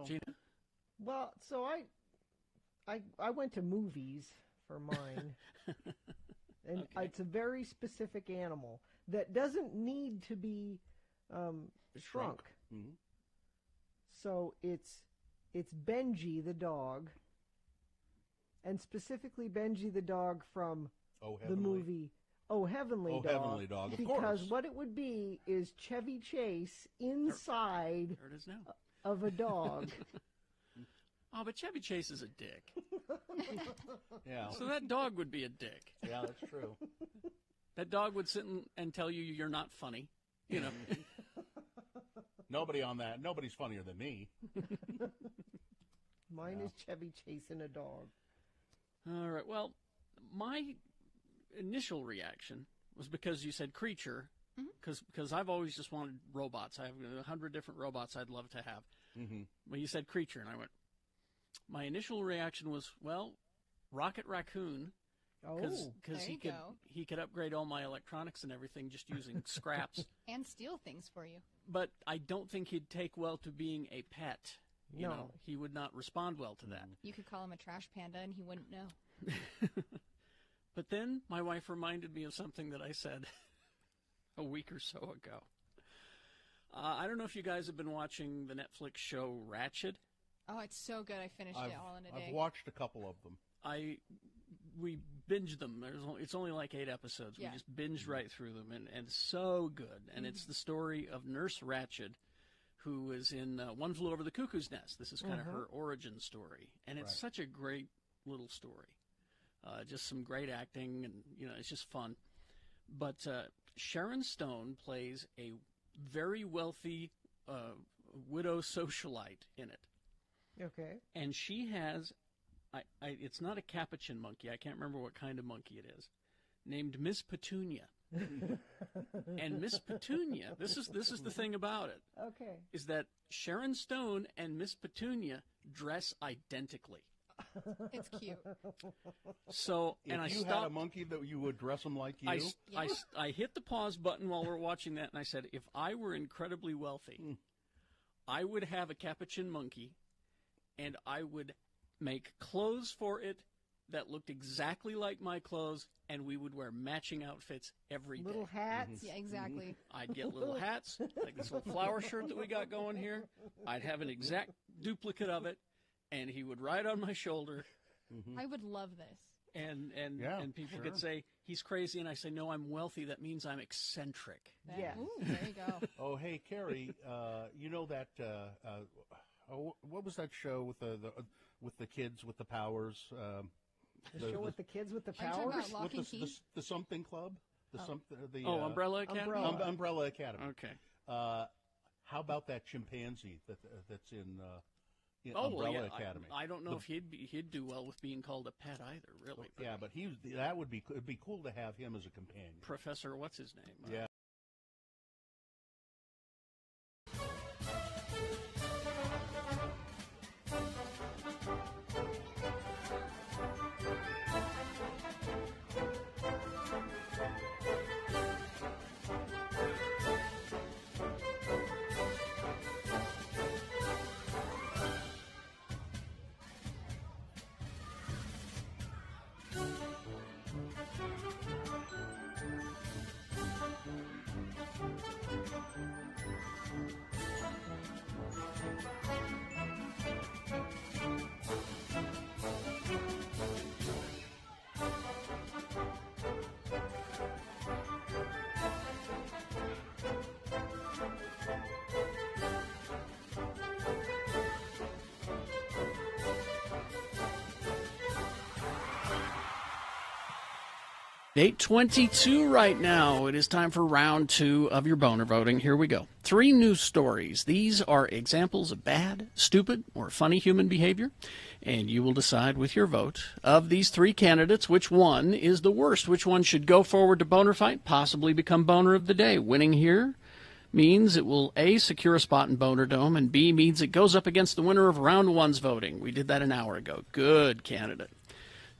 Gina? Well, so I went to movies for mine. And it's a very specific animal that doesn't need to be shrunk. Mm-hmm. So it's Benji the dog, and specifically Benji the dog from the movie Oh Heavenly Dog. Oh Heavenly Dog, of because course. what it would be is Chevy Chase inside There it is now. of a dog. Oh, but Chevy Chase is a dick. Yeah. So that dog would be a dick. Yeah, that's true. That dog would sit and tell you you're not funny. You know. Nobody's funnier than me. Mine is Chevy chasing a dog. All right. Well, my initial reaction was because you said creature, because I've always just wanted robots. I have 100 different robots I'd love to have. Mm-hmm. Well, you said creature, and I went. My initial reaction was, well, Rocket Raccoon, because he could upgrade all my electronics and everything just using scraps. And steal things for you. But I don't think he'd take well to being a pet. You No. know, he would not respond well to that. You could call him a trash panda and he wouldn't know. But then my wife reminded me of something that I said a week or so ago. I don't know if you guys have been watching the Netflix show Ratched. Oh, it's so good. I finished it all in a day. I've watched a couple of them. We binged them. It's only like 8 episodes. Yeah. We just binged right through them, and so good. And it's the story of Nurse Ratched, who is in One Flew Over the Cuckoo's Nest. This is kind of her origin story, and it's such a great little story. Just some great acting, and it's just fun. But Sharon Stone plays a very wealthy widow socialite in it. Okay. And she has, it's not a capuchin monkey. I can't remember what kind of monkey it is. Named Miss Petunia. And Miss Petunia, this is the thing about it. Okay. Is that Sharon Stone and Miss Petunia dress identically. It's cute. So, and if you had a monkey that you would dress him like you, I hit the pause button while we're watching that, and I said, if I were incredibly wealthy, I would have a capuchin monkey, and I would make clothes for it that looked exactly like my clothes, and we would wear matching outfits every day. Little hats? Yeah, exactly. I'd get little hats, like this little flower shirt that we got going here. I'd have an exact duplicate of it, and he would ride on my shoulder. I would love this. And people could say, he's crazy, and I say, no, I'm wealthy. That means I'm eccentric. Yeah. Ooh, there you go. Oh, hey, Carrie, you know that, what was that show with the kids with the powers? The show with the kids with the Are you talking powers? about Lock and Key? The something club? Umbrella Academy? Umbrella Academy. Okay. How about that chimpanzee that's in Umbrella Academy? I don't know if he'd do well with being called a pet either, really. Yeah, but it'd be cool to have him as a companion. Professor, what's his name? Yeah. Date 22 right now. It is time for round 2 of your boner voting. Here we go. 3 news stories. These are examples of bad, stupid, or funny human behavior, and you will decide with your vote. Of these 3 candidates, which one is the worst? Which one should go forward to boner fight, possibly become boner of the day? Winning here means it will A, secure a spot in Boner Dome, and B, means it goes up against the winner of round 1's voting. We did that an hour ago. Good candidate.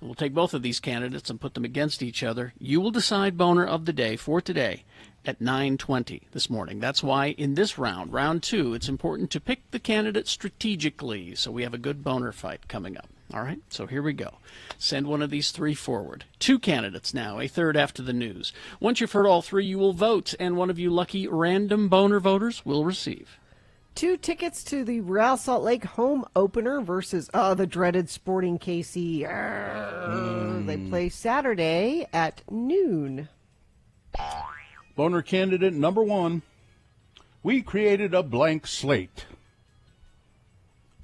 We'll take both of these candidates and put them against each other. You will decide boner of the day for today at 9:20 this morning. That's why in this round, round 2, it's important to pick the candidate strategically so we have a good boner fight coming up. All right, so here we go. Send one of these 3 forward. 2 candidates now, a third after the news. Once you've heard all 3, you will vote, and one of you lucky random boner voters will receive 2 tickets to the Real Salt Lake home opener versus the dreaded Sporting KC. They play Saturday at noon. Boner candidate number 1. We created a blank slate.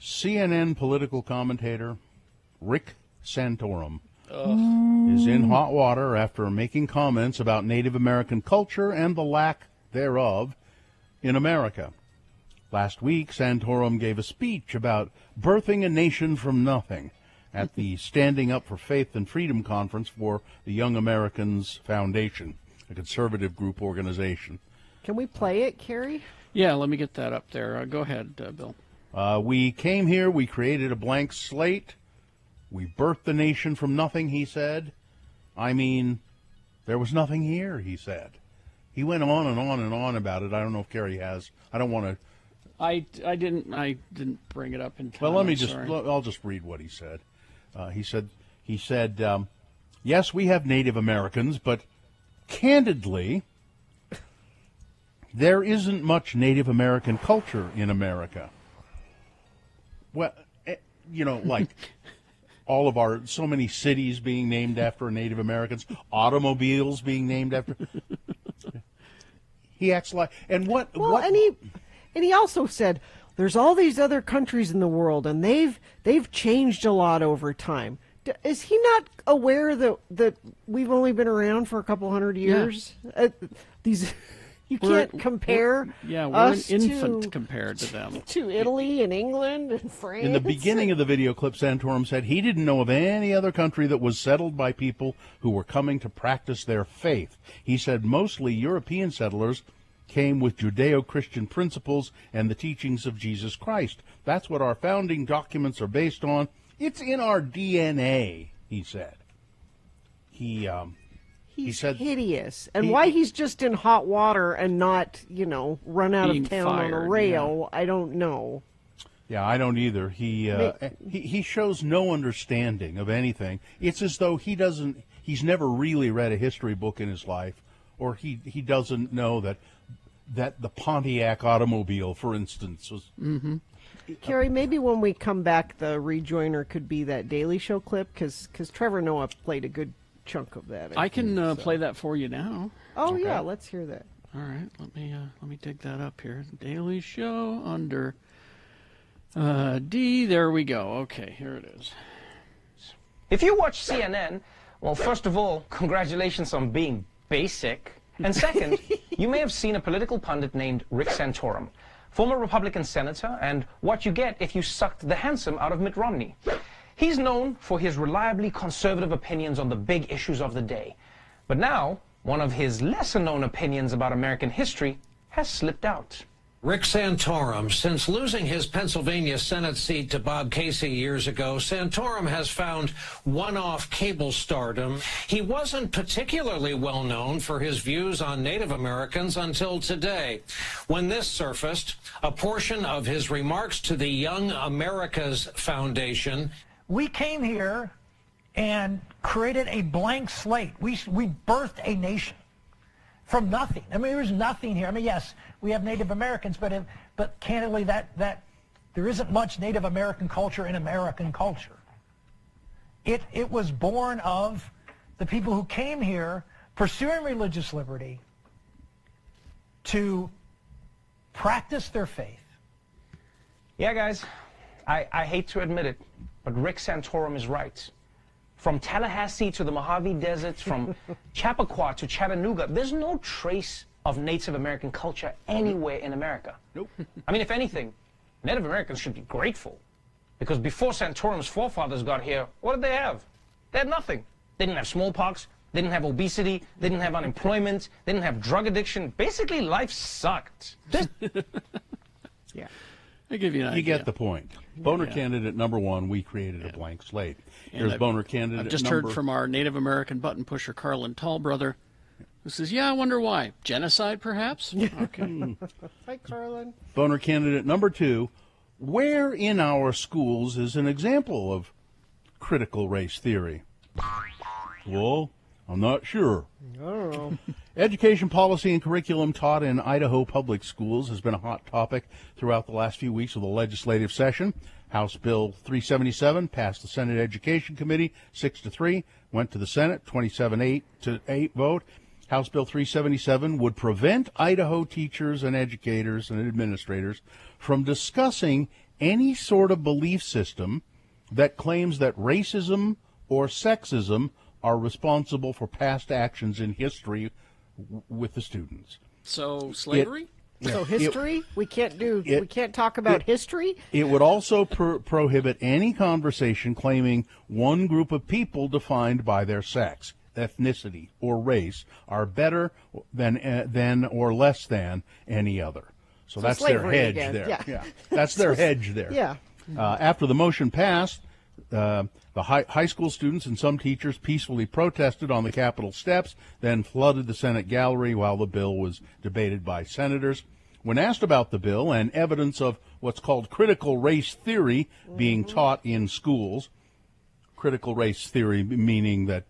CNN political commentator Rick Santorum is in hot water after making comments about Native American culture and the lack thereof in America. Last week, Santorum gave a speech about birthing a nation from nothing at the Standing Up for Faith and Freedom Conference for the Young Americans Foundation, a conservative group organization. Can we play it, Carrie? Yeah, let me get that up there. Go ahead, Bill. We came here, we created a blank slate, we birthed the nation from nothing, he said. I mean, there was nothing here, he said. He went on and on and on about it. I don't know if Carrie has. I don't want to. I didn't bring it up in time. Well, let me I'll just read what he said. He said, yes, we have Native Americans, but candidly, there isn't much Native American culture in America. Well, like all of so many cities being named after Native Americans, automobiles being named after. He acts like, and what? Well, what? And he also said, there's all these other countries in the world, and they've changed a lot over time. Is he not aware that we've only been around for a couple hundred years? Yeah. You can't compare. We're us an infant compared to them. To Italy and England and France. In the beginning of the video clip, Santorum said he didn't know of any other country that was settled by people who were coming to practice their faith. He said mostly European settlers came with Judeo-Christian principles and the teachings of Jesus Christ. That's what our founding documents are based on. It's in our DNA, he said. He's hideous. And why he's just in hot water and not, run out of town on a rail, I don't know. Yeah, I don't either. He shows no understanding of anything. It's as though he's never really read a history book in his life, or he doesn't know that the Pontiac automobile, for instance, was... Mm-hmm. Carrie, maybe when we come back, the rejoiner could be that Daily Show clip, because Trevor Noah played a good chunk of that. I can play that for you now. Oh, okay. Yeah, let's hear that. All right, let me dig that up here. Daily Show under D. There we go. Okay, here it is. If you watch CNN, well, first of all, congratulations on being basic. And second, you may have seen a political pundit named Rick Santorum, former Republican senator, and what you get if you sucked the handsome out of Mitt Romney. He's known for his reliably conservative opinions on the big issues of the day. But now, one of his lesser-known opinions about American history has slipped out. Rick Santorum, since losing his Pennsylvania Senate seat to Bob Casey years ago, Santorum has found one-off cable stardom. He wasn't particularly well known for his views on Native Americans until today, when this surfaced, a portion of his remarks to the Young Americas Foundation. We came here and created a blank slate. We birthed a nation from nothing. I mean, there was nothing here. I mean, yes, we have Native Americans, but candidly, that there isn't much Native American culture in American culture. It was born of the people who came here pursuing religious liberty to practice their faith. Yeah, guys, I hate to admit it, but Rick Santorum is right. From Tallahassee to the Mojave Desert, from Chappaqua to Chattanooga, there's no trace of Native American culture anywhere in America. Nope. I mean, if anything, Native Americans should be grateful, because before Santorum's forefathers got here, what did they have? They had nothing. They didn't have smallpox, they didn't have obesity, they didn't have unemployment, they didn't have drug addiction. Basically, life sucked. Yeah. I give you an idea. You get the point. Boner Yeah. candidate number 1, we created a blank slate. And Here's I've- boner candidate I've just number... heard from our Native American button pusher, Carlin Tallbrother, who says, yeah, I wonder why. Genocide, perhaps? Okay. Hi, Carlin. Boner candidate number 2, where in our schools is an example of critical race theory? Well, I'm not sure. I don't know. Education policy and curriculum taught in Idaho public schools has been a hot topic throughout the last few weeks of the legislative session. House Bill 377 passed the Senate Education Committee 6-3, went to the Senate 27-8 vote. House Bill 377 would prevent Idaho teachers and educators and administrators from discussing any sort of belief system that claims that racism or sexism are responsible for past actions in history with the students. So, slavery? So history? We can't talk about history? It would also prohibit any conversation claiming one group of people defined by their sex, ethnicity, or race are better than or less than any other. So that's their hedge again. there. Yeah. That's their hedge there. Yeah. After the motion passed, the high school students and some teachers peacefully protested on the Capitol steps, then flooded the Senate gallery while the bill was debated by senators. When asked about the bill and evidence of what's called critical race theory being taught in schools, critical race theory meaning that,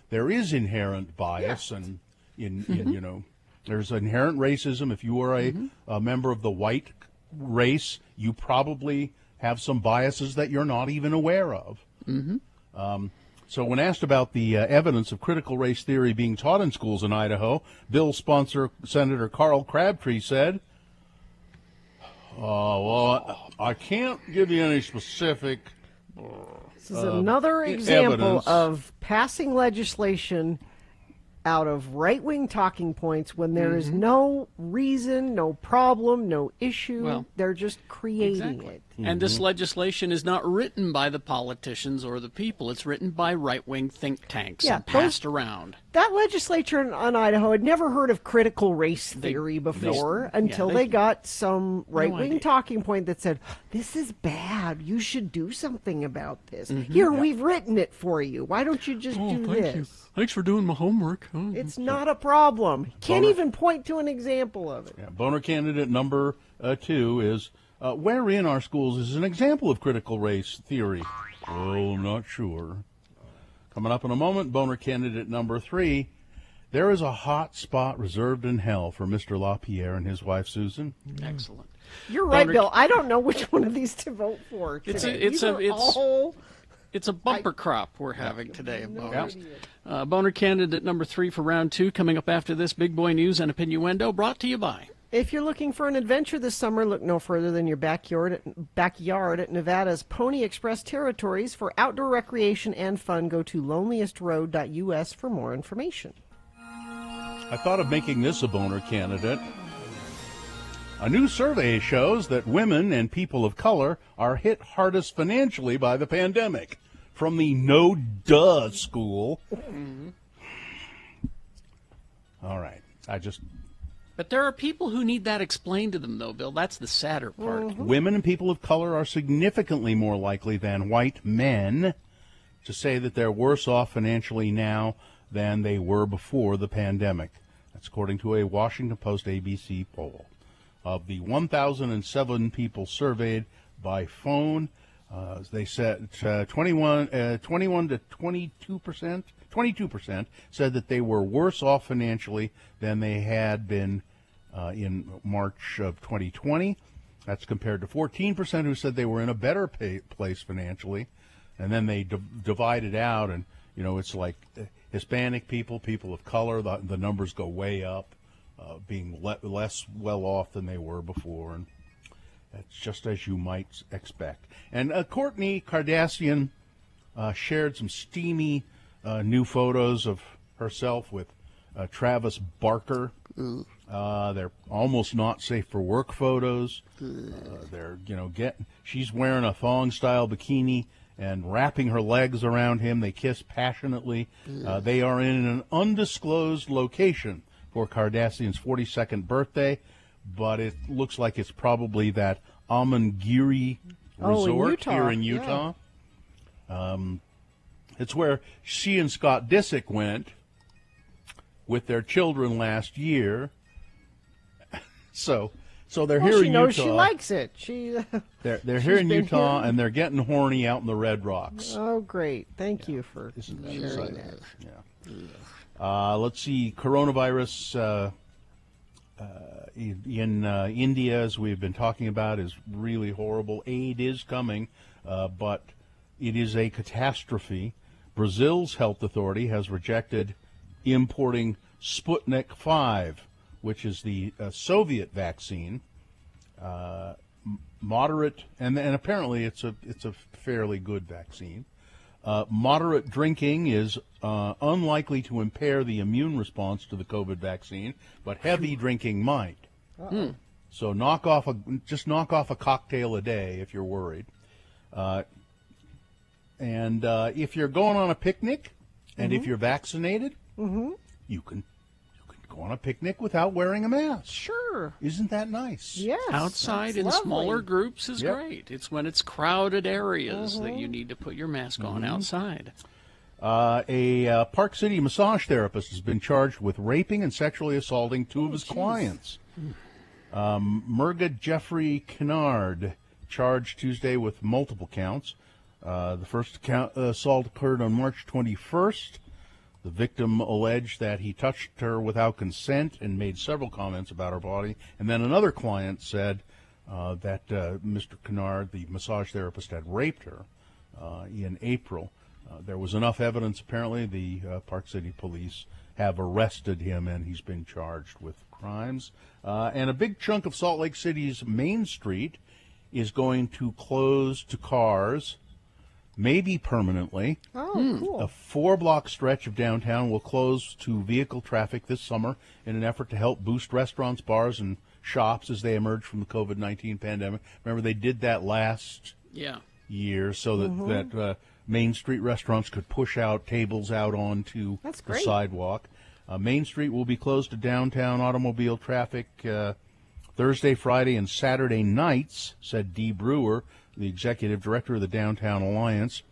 there is inherent bias and there's inherent racism. If you are a member of the white race, you probably have some biases that you're not even aware of. So when asked about the evidence of critical race theory being taught in schools in Idaho, bill sponsor Senator Carl Crabtree said, well, I can't give you any specific This is another example evidence of passing legislation out of right-wing talking points when there is no reason, no problem, no issue. Well, they're just creating exactly. it. And this legislation is not written by the politicians or the people. It's written by right-wing think tanks and passed around. That legislature in Idaho had never heard of critical race theory before until they got some right-wing talking point that said, this is bad. You should do something about this. Here, we've written it for you. Why don't you just do thank this? you. Thanks for doing my homework. It's not a problem. Can't even point to an example of it. Yeah, boner candidate number 2 is, where in our schools is an example of critical race theory? Oh, not sure. Coming up in a moment, boner candidate number 3, there is a hot spot reserved in hell for Mr. LaPierre and his wife, Susan. Excellent. You're right, Bill. I don't know which one of these to vote for today. It's a bumper crop we're having today of boners. Boner candidate number 3 for round 2 coming up after this big boy news and opinioendo brought to you by. If you're looking for an adventure this summer, look no further than your backyard at Nevada's Pony Express territories. For outdoor recreation and fun, go to loneliestroad.us for more information. I thought of making this a boner candidate. A new survey shows that women and people of color are hit hardest financially by the pandemic. From the No Duh School. All right. But there are people who need that explained to them, though, Bill. That's the sadder part. Women and people of color are significantly more likely than white men to say that they're worse off financially now than they were before the pandemic. That's according to a Washington Post ABC poll. Of the 1,007 people surveyed by phone, they said 21 to 22% said that they were worse off financially than they had been in March of 2020. That's compared to 14% who said they were in a better place financially. And then they divided out, and it's like Hispanic people, people of color, the numbers go way up, being less well off than they were before. And that's just as you might expect. And Kourtney Kardashian shared some steamy new photos of herself with Travis Barker. They're almost not safe for work photos. She's wearing a thong-style bikini and wrapping her legs around him. They kiss passionately. They are in an undisclosed location for Kardashian's 42nd birthday, but it looks like it's probably that Amangiri Resort Utah. here in Utah. It's where she and Scott Disick went with their children last year. So they're here in Utah. She knows she likes it. They're here in Utah, and they're getting horny out in the Red Rocks. Oh, great. Thank you for sharing that. Yeah. Let's see. Coronavirus in India, as we've been talking about, is really horrible. Aid is coming, but it is a catastrophe. Brazil's health authority has rejected importing Sputnik 5, which is the Soviet vaccine. Moderate, and apparently it's a fairly good vaccine. Moderate drinking is unlikely to impair the immune response to the COVID vaccine, but heavy drinking might. So just knock off a cocktail a day if you're worried. And if you're going on a picnic, and if you're vaccinated, you can go on a picnic without wearing a mask. Sure. Isn't that nice? Yes. Outside in lovely. smaller groups is great. It's when it's crowded areas that you need to put your mask on outside. A Park City massage therapist has been charged with raping and sexually assaulting two of his clients. Murga Jeffrey Kennard, charged Tuesday with multiple counts. The first assault occurred on March 21st. The victim alleged that he touched her without consent and made several comments about her body. And then another client said that Mr. Kennard, the massage therapist, had raped her in April. There was enough evidence, apparently. The Park City police have arrested him, and he's been charged with crimes. And a big chunk of Salt Lake City's Main Street is going to close to cars, maybe permanently. Oh, cool. A 4-block stretch of downtown will close to vehicle traffic this summer in an effort to help boost restaurants, bars, and shops as they emerge from the COVID-19 pandemic. Remember, they did that last year so that Main Street restaurants could push out tables out onto the sidewalk. Main Street will be closed to downtown automobile traffic Thursday, Friday, and Saturday nights, said Dee Brewer, the executive director of the Downtown Alliance.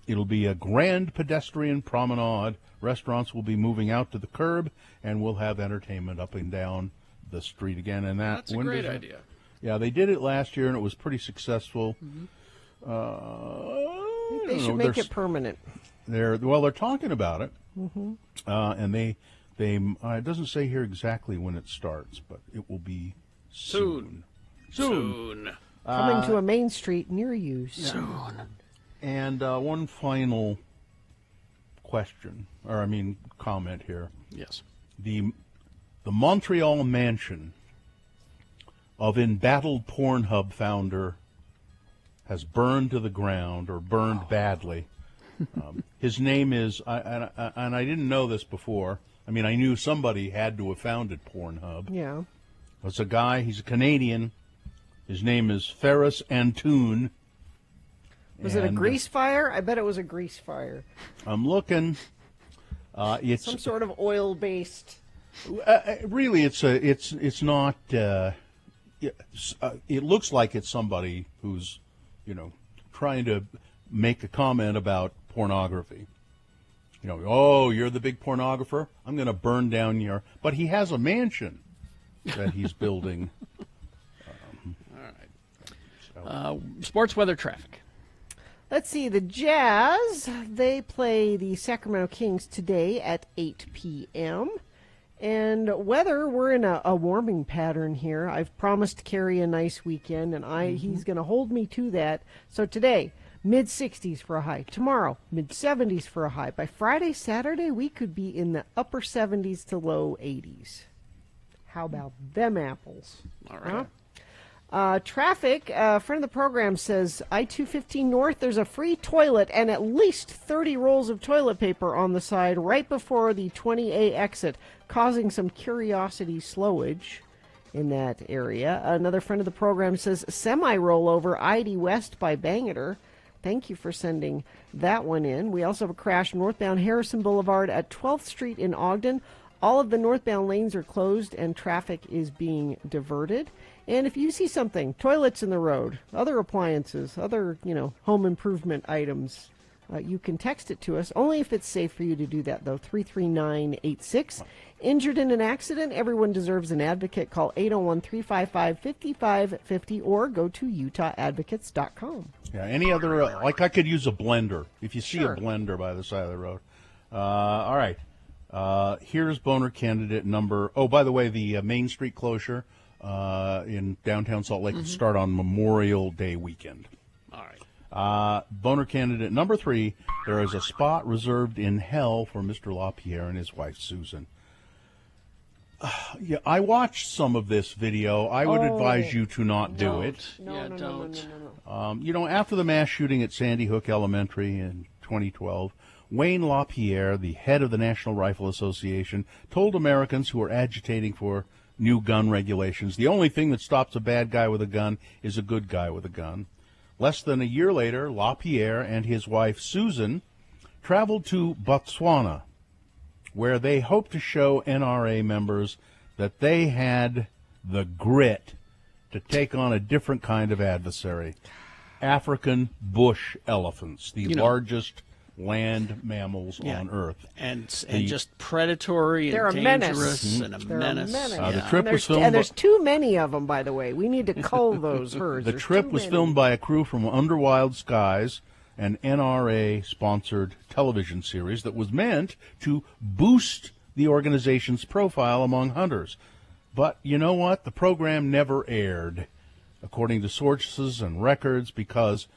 It'll be a grand pedestrian promenade. Restaurants will be moving out to the curb, and we'll have entertainment up and down the street again. And that's a great idea. Yeah, they did it last year, and it was pretty successful. I think they should make it permanent. They're talking about it, and they it doesn't say here exactly when it starts, but it will be soon. Coming to a Main Street near you soon. And one final comment here. Yes. The Montreal mansion of embattled Pornhub founder has burned to the ground, or burned badly. His name is, and I didn't know this before. I mean, I knew somebody had to have founded Pornhub. Yeah. It's a guy, he's a Canadian. His name is Ferris Antoon. Was it a grease fire? I bet it was a grease fire. I'm looking. It's some sort of oil-based. Really, it's not. It looks like it's somebody who's, trying to make a comment about pornography. Oh, you're the big pornographer? I'm going to burn down your. But he has a mansion that he's building. All right. Sports weather traffic. Let's see, the Jazz, they play the Sacramento Kings today at 8 p.m. And weather, we're in a warming pattern here. I've promised Carrie a nice weekend, and he's going to hold me to that. So today, mid-60s for a high. Tomorrow, mid-70s for a high. By Friday, Saturday, we could be in the upper 70s to low 80s. How about them apples? All right. Traffic, friend of the program says, I-215 North, there's a free toilet and at least 30 rolls of toilet paper on the side right before the 20A exit, causing some curiosity slowage in that area. Another friend of the program says, semi-rollover I-80 West by Bangor. Thank you for sending that one in. We also have a crash northbound Harrison Boulevard at 12th Street in Ogden. All of the northbound lanes are closed and traffic is being diverted. And if you see something, toilets in the road, other appliances, other, home improvement items, you can text it to us, only if it's safe for you to do that, though. 33986. Injured in an accident, everyone deserves an advocate. Call 801-355-5550 or go to utahodvocates.com. Yeah, any other, I could use a blender, if you see Sure. a blender by the side of the road. All right. Here's boner candidate number, by the way, the Main Street closure in downtown Salt Lake will start on Memorial Day weekend. All right. Boner candidate number 3, there is a spot reserved in hell for Mr. LaPierre and his wife, Susan. Yeah, I watched some of this video. I would advise you to not do it. Don't. After the mass shooting at Sandy Hook Elementary in 2012, Wayne LaPierre, the head of the National Rifle Association, told Americans who are agitating for new gun regulations, the only thing that stops a bad guy with a gun is a good guy with a gun. Less than a year later, LaPierre and his wife, Susan, traveled to Botswana, where they hoped to show NRA members that they had the grit to take on a different kind of adversary. African bush elephants, the largest land mammals on Earth. And just predatory and They're a dangerous menace. and a They're menace. The trip was filmed. And there's too many of them, by the way. We need to cull those herds. The trip was filmed by a crew from Under Wild Skies, an NRA-sponsored television series that was meant to boost the organization's profile among hunters. But you know what? The program never aired, according to sources and records, because,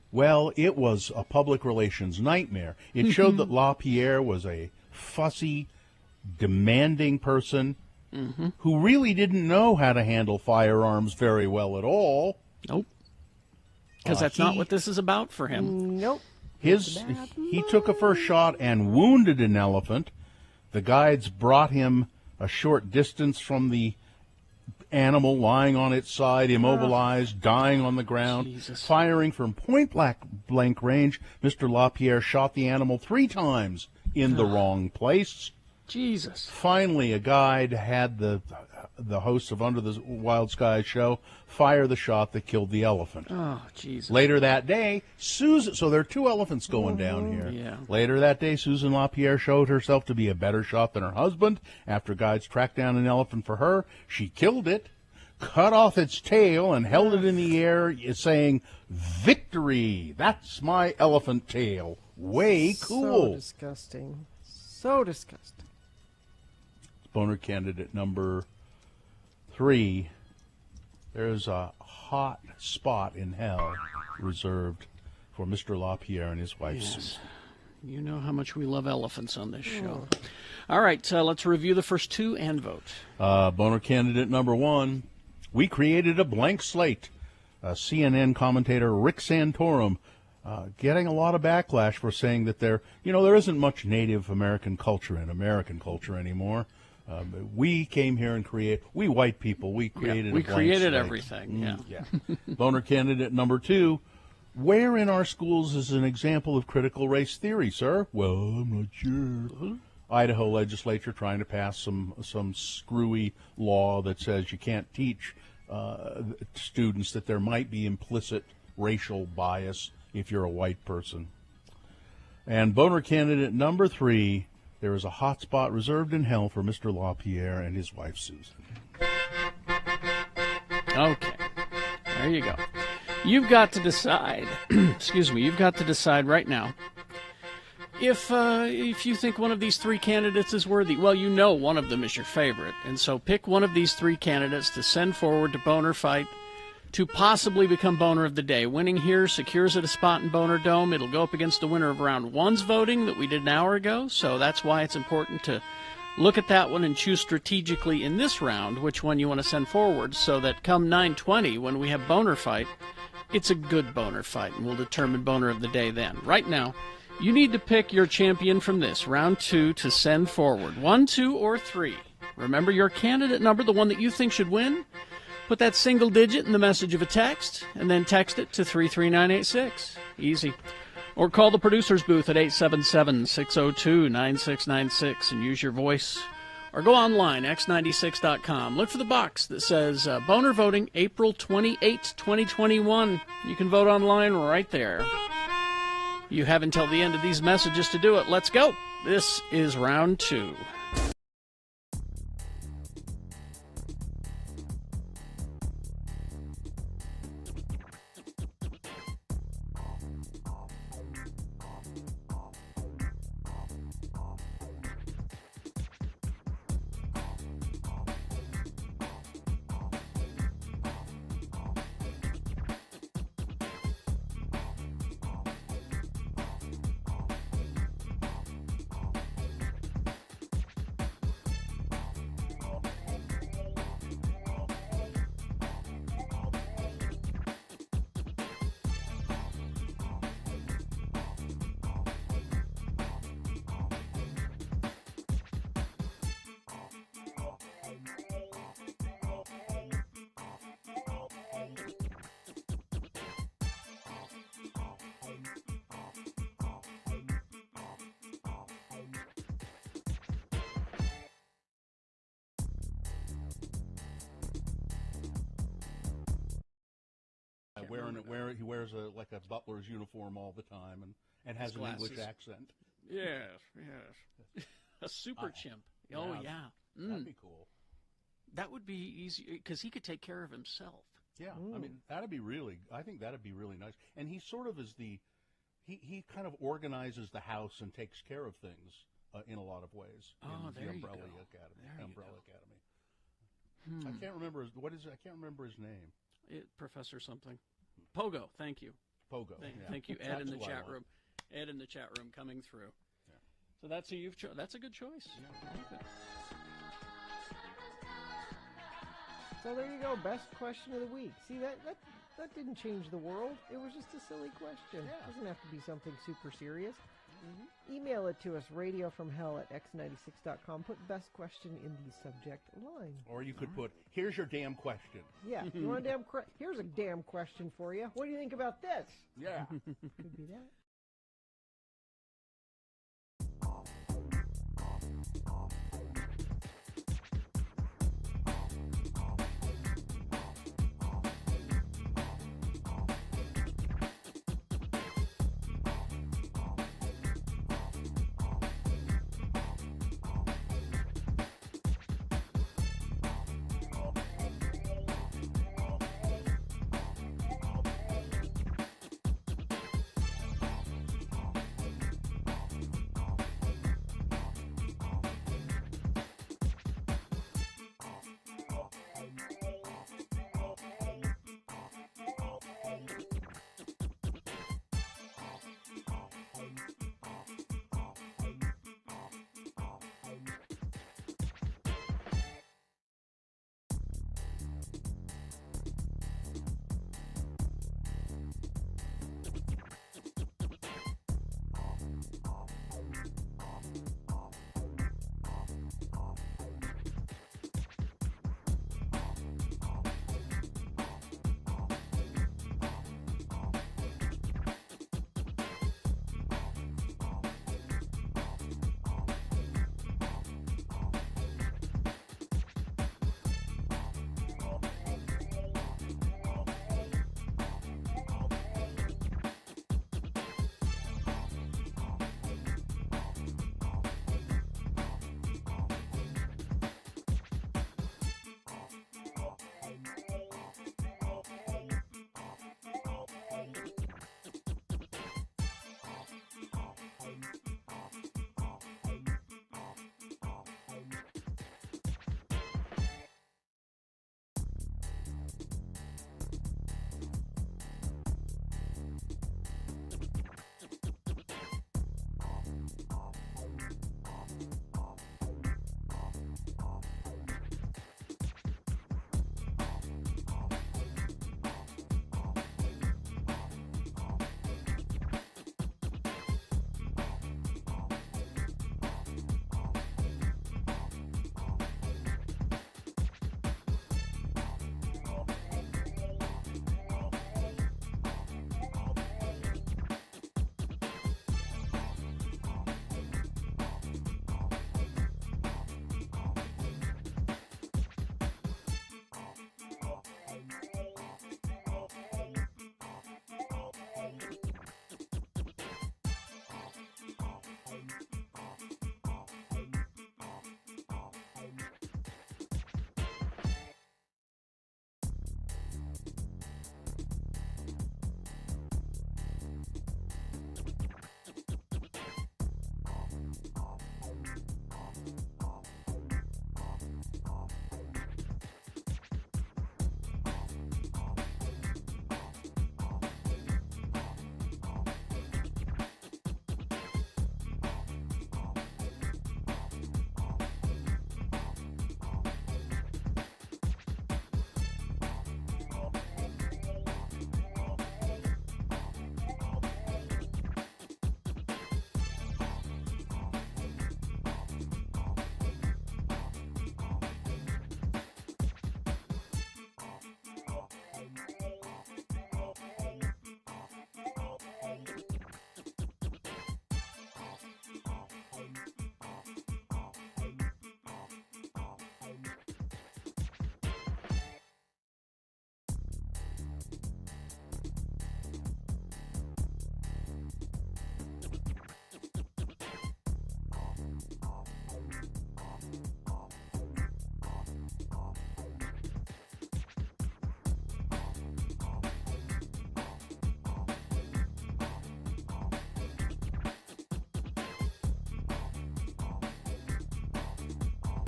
well, it was a public relations nightmare. It showed that LaPierre was a fussy, demanding person who really didn't know how to handle firearms very well at all. Nope. Because that's not what this is about for him. Nope. He took a first shot and wounded an elephant. The guides brought him a short distance from the animal lying on its side, immobilized, dying on the ground. Jesus. Firing from point-blank range, Mr. LaPierre shot the animal 3 times in the wrong place. Jesus. Finally, a guide had the hosts of Under the Wild Skies show fire the shot that killed the elephant. Oh, Jesus. Later that day, Susan, so there are 2 elephants going down here. Yeah. Later that day, Susan LaPierre showed herself to be a better shot than her husband. After guides tracked down an elephant for her, she killed it, cut off its tail, and held it in the air, saying, "Victory! That's my elephant tail. Way cool." So disgusting. So disgusting. Boner candidate number 3. There's a hot spot in hell reserved for Mr. LaPierre and his wife, Susan. You know how much we love elephants on this show. All right, let's review the first 2 and vote. Boner candidate number 1. We created a blank slate. CNN commentator Rick Santorum getting a lot of backlash for saying that there isn't much Native American culture in American culture anymore. We came here and we white people, we created a blank slate. We created everything, yeah. Boner candidate number 2. Where in our schools is an example of critical race theory, sir? Well, I'm not sure. Idaho legislature trying to pass some screwy law that says you can't teach students that there might be implicit racial bias if you're a white person. And boner candidate number 3, there is a hot spot reserved in hell for Mr. LaPierre and his wife, Susan. Okay. There you go. You've got to decide, you've got to decide right now if you think one of these 3 candidates is worthy. Well, you know one of them is your favorite, and so pick one of these 3 candidates to send forward to Boner Fight to possibly become Boner of the Day. Winning here secures it a spot in Boner Dome. It'll go up against the winner of round 1's voting that we did an hour ago, so that's why it's important to look at that one and choose strategically in this round which one you want to send forward, so that come 9:20 when we have Boner Fight, it's a good Boner Fight, and we'll determine Boner of the Day then. Right now, you need to pick your champion from this, round 2, to send forward. 1, 2, or 3. Remember your candidate number, the one that you think should win. Put that single digit in the message of a text, and then text it to 33986. Easy. Or call the producer's booth at 877-602-9696 and use your voice Or go online, x96.com. Look for the box that says Boner Voting, April 28, 2021. You can vote online right there. You have until the end of these messages to do it. Let's go. This is round 2. He wears like a butler's uniform all the time and has an English accent. Yes. A super chimp. Oh, yeah. That'd be cool. That would be easy, because he could take care of himself. Yeah, I mean, I think that'd be really nice. And he sort of is he kind of organizes the house and takes care of things in a lot of ways. Oh, there the you go. Umbrella Academy. I can't remember I can't remember his name. Professor something. Pogo, thank you. Pogo. Thank you, Ed, in the chat room. Ed in the chat room coming through. Yeah. So that's who you've chosen. That's a good choice. Yeah. I like it. So there you go, best question of the week. See, that didn't change the world. It was just a silly question. Yeah. It doesn't have to be something super serious. Email it to us, radiofromhell@x96.com. Put best question in the subject line. Or you could put, here's your damn question. Yeah, you want a here's a damn question for you. What do you think about this? Yeah. Could be that.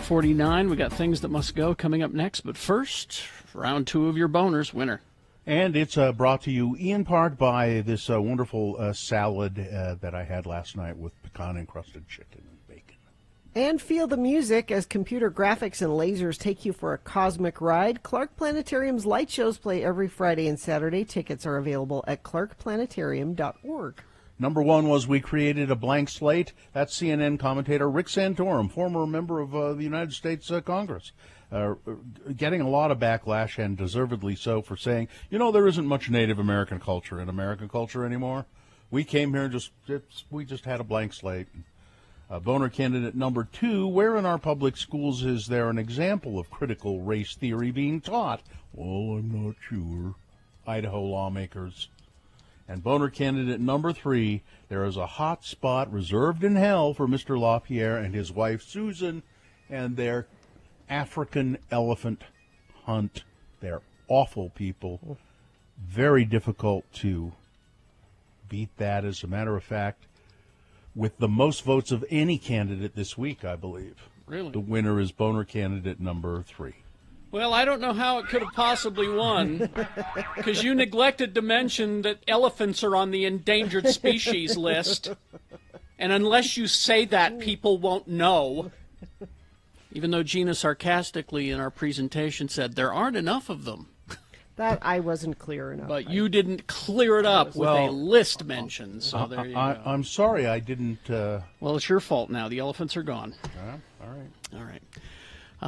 8:49. We got things that must go coming up next. But first, round 2 of your boners. Winner. And it's brought to you in part by this wonderful salad that I had last night with pecan-encrusted chicken and bacon. And feel the music as computer graphics and lasers take you for a cosmic ride. Clark Planetarium's light shows play every Friday and Saturday. Tickets are available at clarkplanetarium.org. Number 1 was We Created a Blank Slate. That's CNN commentator Rick Santorum, former member of the United States Congress. Getting a lot of backlash, and deservedly so, for saying, there isn't much Native American culture in American culture anymore. We came here we just had a blank slate. Boner candidate number 2, where in our public schools is there an example of critical race theory being taught? Well, I'm not sure. Idaho lawmakers. And boner candidate number 3, there is a hot spot reserved in hell for Mr. LaPierre and his wife Susan and their African elephant hunt. They're awful people. Very difficult to beat that. As a matter of fact, with the most votes of any candidate this week, I believe. Really? The winner is boner candidate number 3. Well, I don't know how it could have possibly won, because you neglected to mention that elephants are on the endangered species list. And unless you say that, people won't know. Even though Gina sarcastically in our presentation said there aren't enough of them. That I wasn't clear enough. But you didn't clear it up with a list mention, so there you go. I'm sorry I didn't... Well, it's your fault now. The elephants are gone. All right. All right.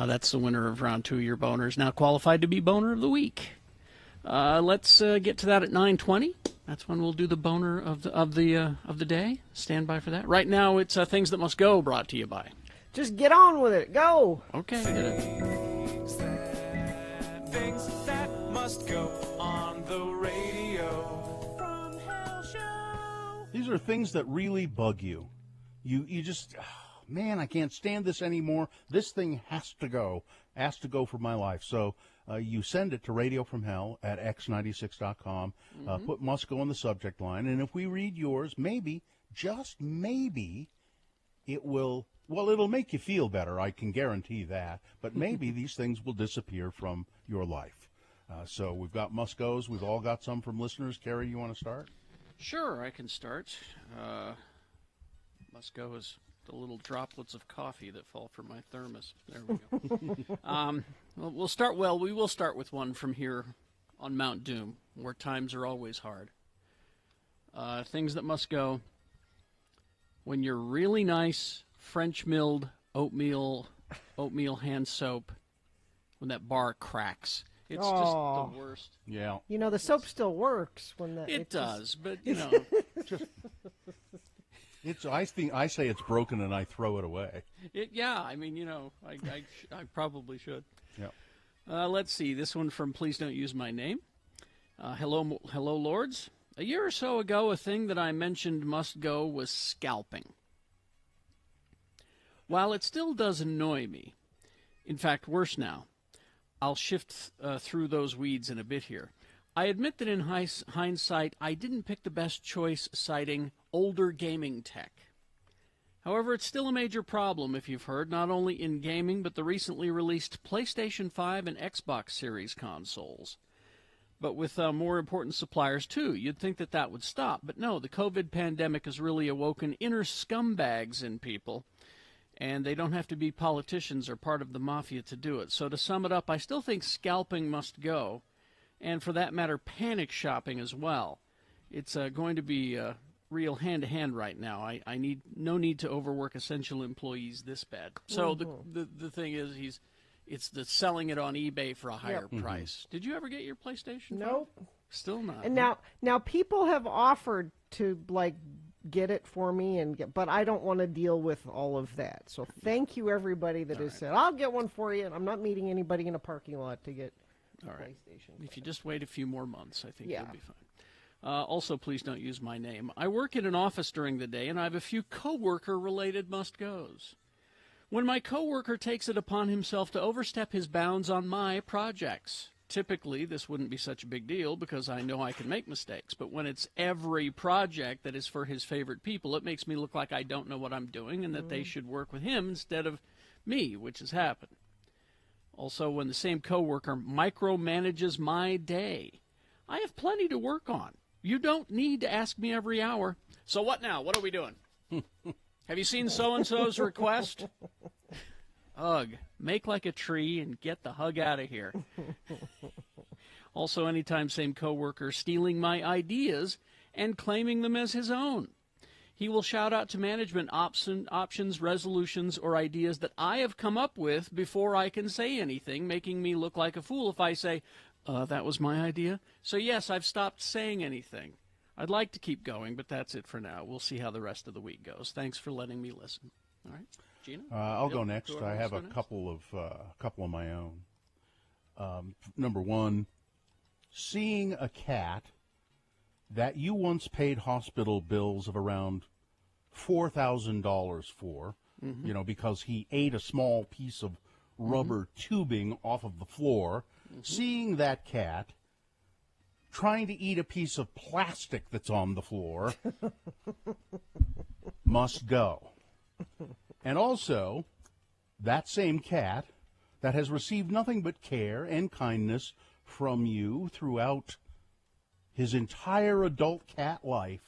That's the winner of round 2 of your boners. Now qualified to be boner of the week. Let's get to that at 9:20. That's when we'll do the boner of the day. Stand by for that. Right now, it's Things That Must Go, brought to you by... Just get on with it. Go. Okay. Things that must go on the radio from Hell Show. These are things that really bug you. You just, man, I can't stand this anymore. This thing has to go for my life. So you send it to Radio from Hell at x96.com. Put must go in the subject line. And if we read yours, maybe, just maybe, it will... Well, it'll make you feel better, I can guarantee that. But maybe these things will disappear from your life. So we've got must-goes. We've all got some from listeners. Carrie, you want to start? Sure, I can start. Must-go is the little droplets of coffee that fall from my thermos. There we go. We will start with one from here on Mount Doom, where times are always hard. Things that must go. When you're really nice... French milled oatmeal hand soap, when that bar cracks. It's just the worst. Yeah. The soap still works when that. It does, but I say it's broken and I throw it away. I probably should. Yeah. Let's see. This one from Please Don't Use My Name. Hello, Lords. A year or so ago, a thing that I mentioned must go was scalping. While it still does annoy me, in fact, worse now, I'll shift through those weeds in a bit here. I admit that in hindsight, I didn't pick the best choice, citing older gaming tech. However, it's still a major problem, if you've heard, not only in gaming, but the recently released PlayStation 5 and Xbox Series consoles. But with more important suppliers, too. You'd think that would stop. But no, the COVID pandemic has really awoken inner scumbags in people. And they don't have to be politicians or part of the mafia to do it. So to sum it up, I still think scalping must go. And for that matter, panic shopping as well. It's going to be real hand-to-hand right now. I need no need to overwork essential employees this bad. So the thing is, it's the selling it on eBay for a higher price. Did you ever get your PlayStation 5? Nope. Still not. And now people have offered to, get it for me, but I don't want to deal with all of that. So thank you, everybody that has said, I'll get one for you, and I'm not meeting anybody in a parking lot to get a PlayStation. If you just wait a few more months, I think you'll be fine. Also, please don't use my name. I work in an office during the day, and I have a few coworker-related must-goes. When my coworker takes it upon himself to overstep his bounds on my projects. Typically, this wouldn't be such a big deal because I know I can make mistakes. But when it's every project that is for his favorite people, it makes me look like I don't know what I'm doing and that they should work with him instead of me, which has happened. Also, when the same coworker micromanages my day. I have plenty to work on. You don't need to ask me every hour. So what now? What are we doing? Have you seen so-and-so's request? Ugh, make like a tree and get the hug out of here. Also, anytime same coworker stealing my ideas and claiming them as his own. He will shout out to management options, resolutions, or ideas that I have come up with before I can say anything, making me look like a fool if I say, that was my idea. So yes, I've stopped saying anything. I'd like to keep going, but that's it for now. We'll see how the rest of the week goes. Thanks for letting me listen. All right, Gina? I'll go next. I have a couple of my own. Number one, seeing a cat that you once paid hospital bills of around $4,000 for, because he ate a small piece of rubber tubing off of the floor, seeing that cat trying to eat a piece of plastic that's on the floor must go. And also, that same cat that has received nothing but care and kindness from you throughout his entire adult cat life,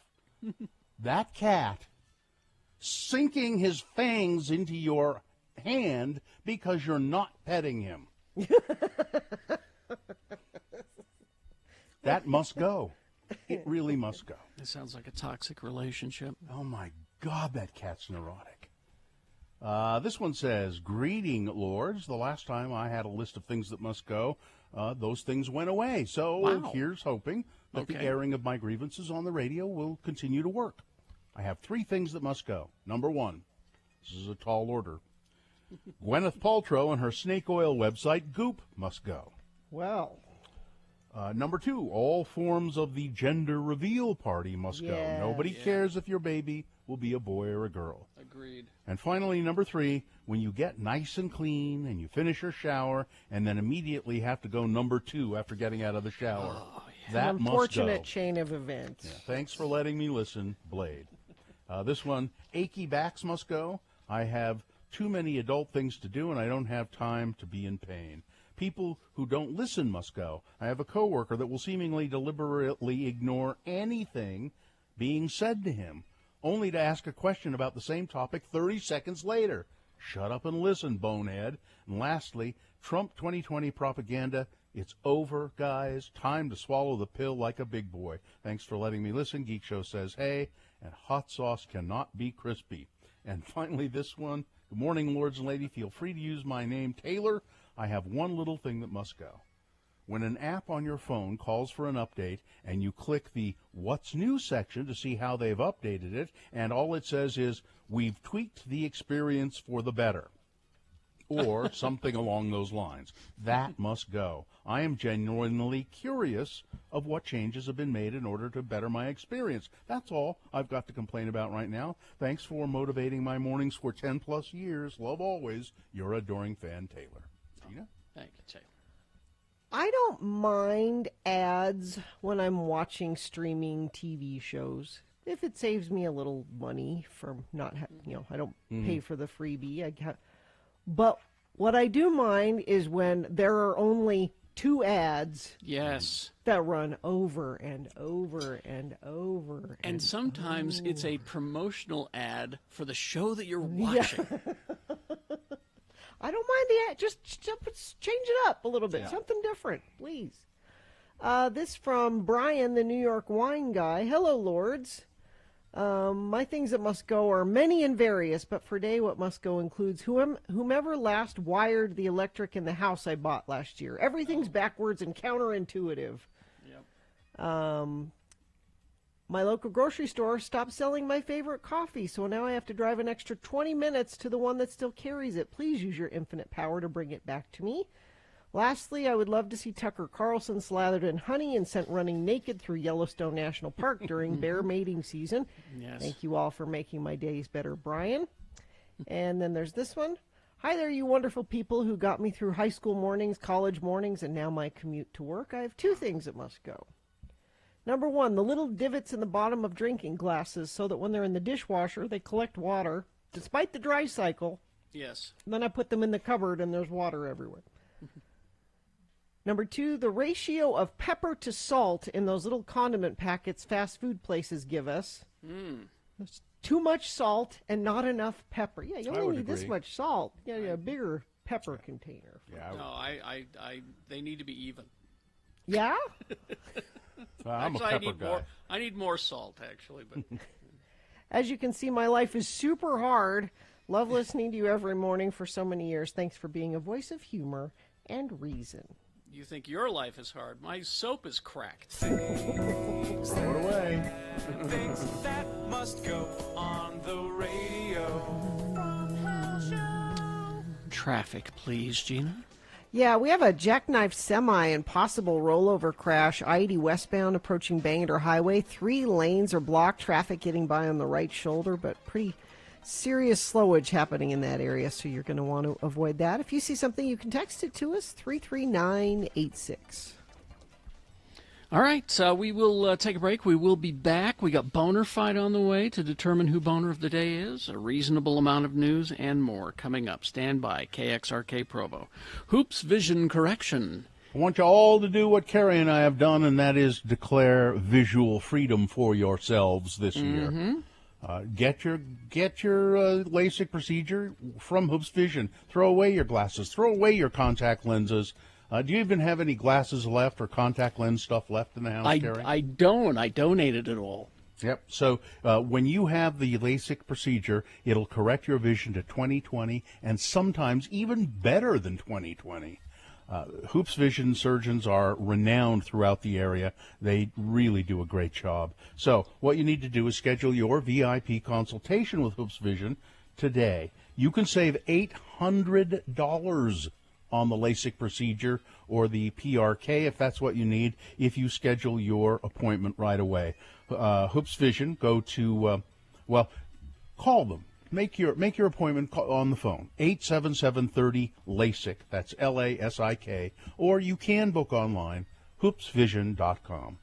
that cat sinking his fangs into your hand because you're not petting him. That must go. It really must go. It sounds like a toxic relationship. Oh, my God, that cat's neurotic. This one says, greeting, lords. The last time I had a list of things that must go, those things went away. So here's hoping that the airing of my grievances on the radio will continue to work. I have 3 things that must go. Number 1, this is a tall order. Gwyneth Paltrow and her snake oil website, Goop, must go. Well. Number 2, all forms of the gender reveal party must go. Nobody cares if your baby will be a boy or a girl. Agreed. And finally, number 3, when you get nice and clean and you finish your shower and then immediately have to go number 2 after getting out of the shower. That An unfortunate chain of events. Yeah, thanks for letting me listen, Blade. This one, achy backs must go. I have too many adult things to do and I don't have time to be in pain. People who don't listen must go. I have a coworker that will seemingly deliberately ignore anything being said to him, only to ask a question about the same topic 30 seconds later. Shut up and listen, bonehead. And lastly, Trump 2020 propaganda. It's over, guys. Time to swallow the pill like a big boy. Thanks for letting me listen. Geek Show says, hey, and hot sauce cannot be crispy. And finally, this one. Good morning, lords and ladies. Feel free to use my name, Taylor. I have one little thing that must go. When an app on your phone calls for an update and you click the What's New section to see how they've updated it, and all it says is, we've tweaked the experience for the better, or something along those lines. That must go. I am genuinely curious of what changes have been made in order to better my experience. That's all I've got to complain about right now. Thanks for motivating my mornings for 10-plus years. Love always, your adoring fan, Taylor. Gina? Thank you, Taylor. I don't mind ads when I'm watching streaming TV shows. If it saves me a little money from not, I don't pay for the freebie. But what I do mind is when there are only 2 ads. Yes. That run over and over and over. And sometimes it's a promotional ad for the show that you're watching. Yeah. I don't mind the ad. Just change it up a little bit. Yeah. Something different, please. This from Brian, the New York wine guy. Hello, lords. My things that must go are many and various, but for today what must go includes whomever last wired the electric in the house I bought last year. Everything's backwards and counterintuitive. Yep. My local grocery store stopped selling my favorite coffee, so now I have to drive an extra 20 minutes to the one that still carries it. Please use your infinite power to bring it back to me. Lastly, I would love to see Tucker Carlson slathered in honey and sent running naked through Yellowstone National Park during bear mating season. Yes. Thank you all for making my days better, Brian. And then there's this one. Hi there, you wonderful people who got me through high school mornings, college mornings, and now my commute to work. I have 2 things that must go. Number 1, the little divots in the bottom of drinking glasses so that when they're in the dishwasher, they collect water, despite the dry cycle, Yes. And then I put them in the cupboard, and there's water everywhere. Number 2, the ratio of pepper to salt in those little condiment packets fast food places give us. There's too much salt and not enough pepper. Yeah, you only need this much salt. Yeah, a bigger pepper container. Yeah. No, they need to be even. Yeah? I'm actually, a pepper guy. I need more salt, actually. But As you can see, my life is super hard. Love listening to you every morning for so many years. Thanks for being a voice of humor and reason. you think your life is hard. My soap is cracked. Throw it away. Things that must go on the radio. From Hell Show. Traffic, please, Gina. Yeah, we have a jackknife semi and possible rollover crash. I-80 westbound approaching Bangor Highway. 3 lanes are blocked. Traffic getting by on the right shoulder, but pretty serious slowage happening in that area, so you're going to want to avoid that. If you see something, you can text it to us, 33986. All right, we will take a break. We will be back. We got Boner Fight on the way to determine who Boner of the Day is, a reasonable amount of news, and more coming up. Stand by, KXRK Provo. Hoops Vision Correction. I want you all to do what Carrie and I have done, and that is declare visual freedom for yourselves this year. Get your LASIK procedure from Hoops Vision. Throw away your glasses. Throw away your contact lenses. Do you even have any glasses left or contact lens stuff left in the house, Carrie? I don't. I donated it all. Yep. So when you have the LASIK procedure, it'll correct your vision to 20/20 and sometimes even better than 20/20. Hoops Vision surgeons are renowned throughout the area. They really do a great job. So what you need to do is schedule your VIP consultation with Hoops Vision today. You can save $800 on the LASIK procedure or the PRK if that's what you need if you schedule your appointment right away. Hoops Vision, go to, call them. Make your appointment on the phone, 877-30-LASIK, that's LASIK, or you can book online, hoopsvision.com.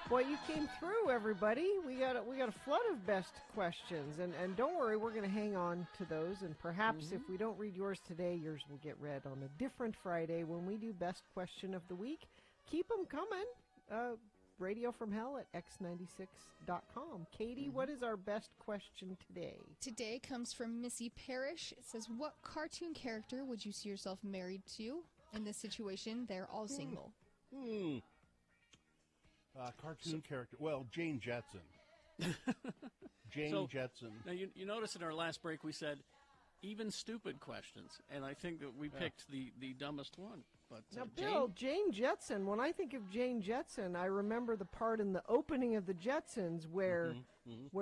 Boy, you came through, everybody. We got a flood of best questions, and don't worry, we're going to hang on to those. And perhaps if we don't read yours today, yours will get read on a different Friday when we do best question of the week. Keep them coming. Radio from Hell at x96.com. Katie, what is our best question today? Today comes from Missy Parrish. It says, "What cartoon character would you see yourself married to in this situation? They're all single." Cartoon character. Well, Jane Jetson. Jetson. Now, you notice in our last break we said even stupid questions, and I think that we picked the dumbest one. But Now, Bill, Jane Jetson, when I think of Jane Jetson, I remember the part in the opening of the Jetsons where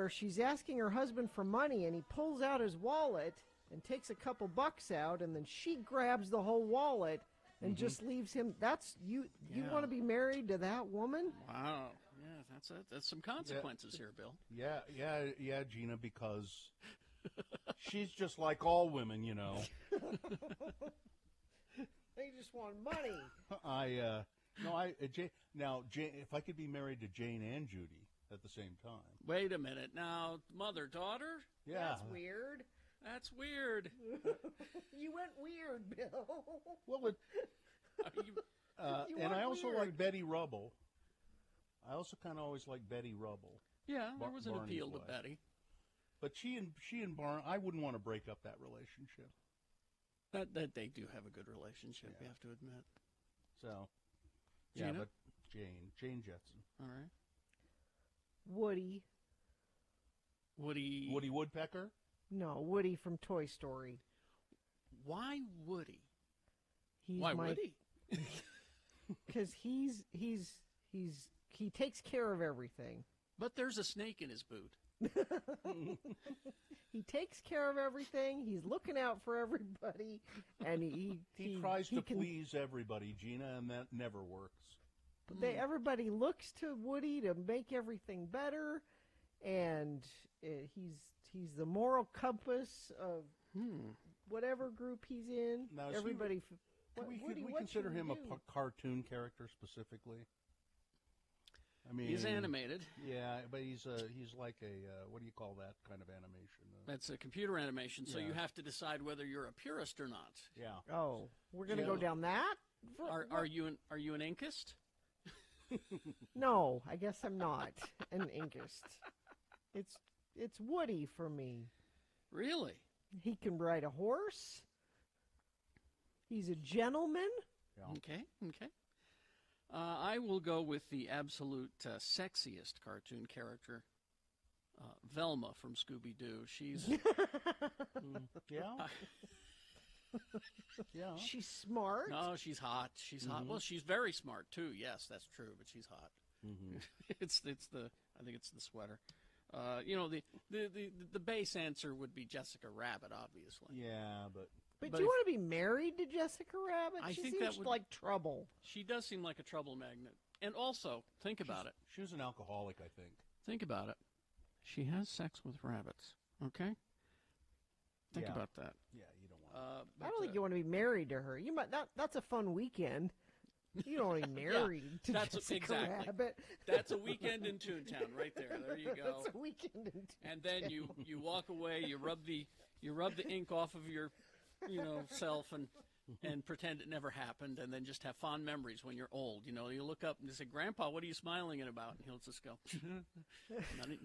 she's asking her husband for money, and he pulls out his wallet and takes a couple bucks out, and then she grabs the whole wallet and just leaves him. That's you. You want to be married to that woman? Wow. Yeah, that's some consequences here, Bill. Yeah, Gina, because she's just like all women, you know. They just want money. Jane, if I could be married to Jane and Judy at the same time. Wait a minute. Now, mother-daughter? Yeah. That's weird. That's weird. You went weird, Bill. Well, and I also like Betty Rubble. I also kind of always like Betty Rubble. Yeah, there was an Barney's appeal to wife. Betty. But she and Barney, I wouldn't want to break up that relationship. That they do have a good relationship, you have to admit. So, Gina? but Jane Jetson. All right. Woody. Woody Woodpecker? No, Woody from Toy Story. Why Woody? Why Woody? Because he takes care of everything. But there's a snake in his boot. He takes care of everything. He's looking out for everybody, and he tries to please everybody, Gina, and that never works. Everybody looks to Woody to make everything better, and he's the moral compass of whatever group he's in. Now, everybody. Could we Woody, what consider should we him do? a cartoon character specifically? I mean, He's animated. Yeah, but he's like a what do you call that kind of animation? That's a computer animation, so Yeah. you have to decide whether you're a purist or not. Yeah. Oh, we're gonna go down that. Are you an inkist? No, I guess I'm not an inkist. It's Woody for me. Really? He can ride a horse. He's a gentleman. Yeah. Okay. I will go with the absolute sexiest cartoon character, Velma from Scooby-Doo. She's... Yeah. Yeah. She's smart. No, she's hot. She's hot. Well, she's very smart, too. Yes, that's true, but she's hot. It's the... I think it's the sweater. The base answer would be Jessica Rabbit, obviously. Yeah, but you want to be married to Jessica Rabbit? I She think seems that would like trouble. She does seem like a trouble magnet. And also, think about it. She was an alcoholic, I think. Think about it. She has sex with rabbits. Okay. Think Yeah. about that. Yeah, you don't want. I don't think you want to be married to her. You might. That's a fun weekend. You don't want to be married to Jessica exactly. Rabbit. That's a weekend in Toontown, right there. There you go. That's a weekend in Toontown. And then you walk away. You rub the ink off of your self and pretend it never happened, and then just have fond memories when you're old. You look up and you say, "Grandpa, what are you smiling at about?" And he'll just go,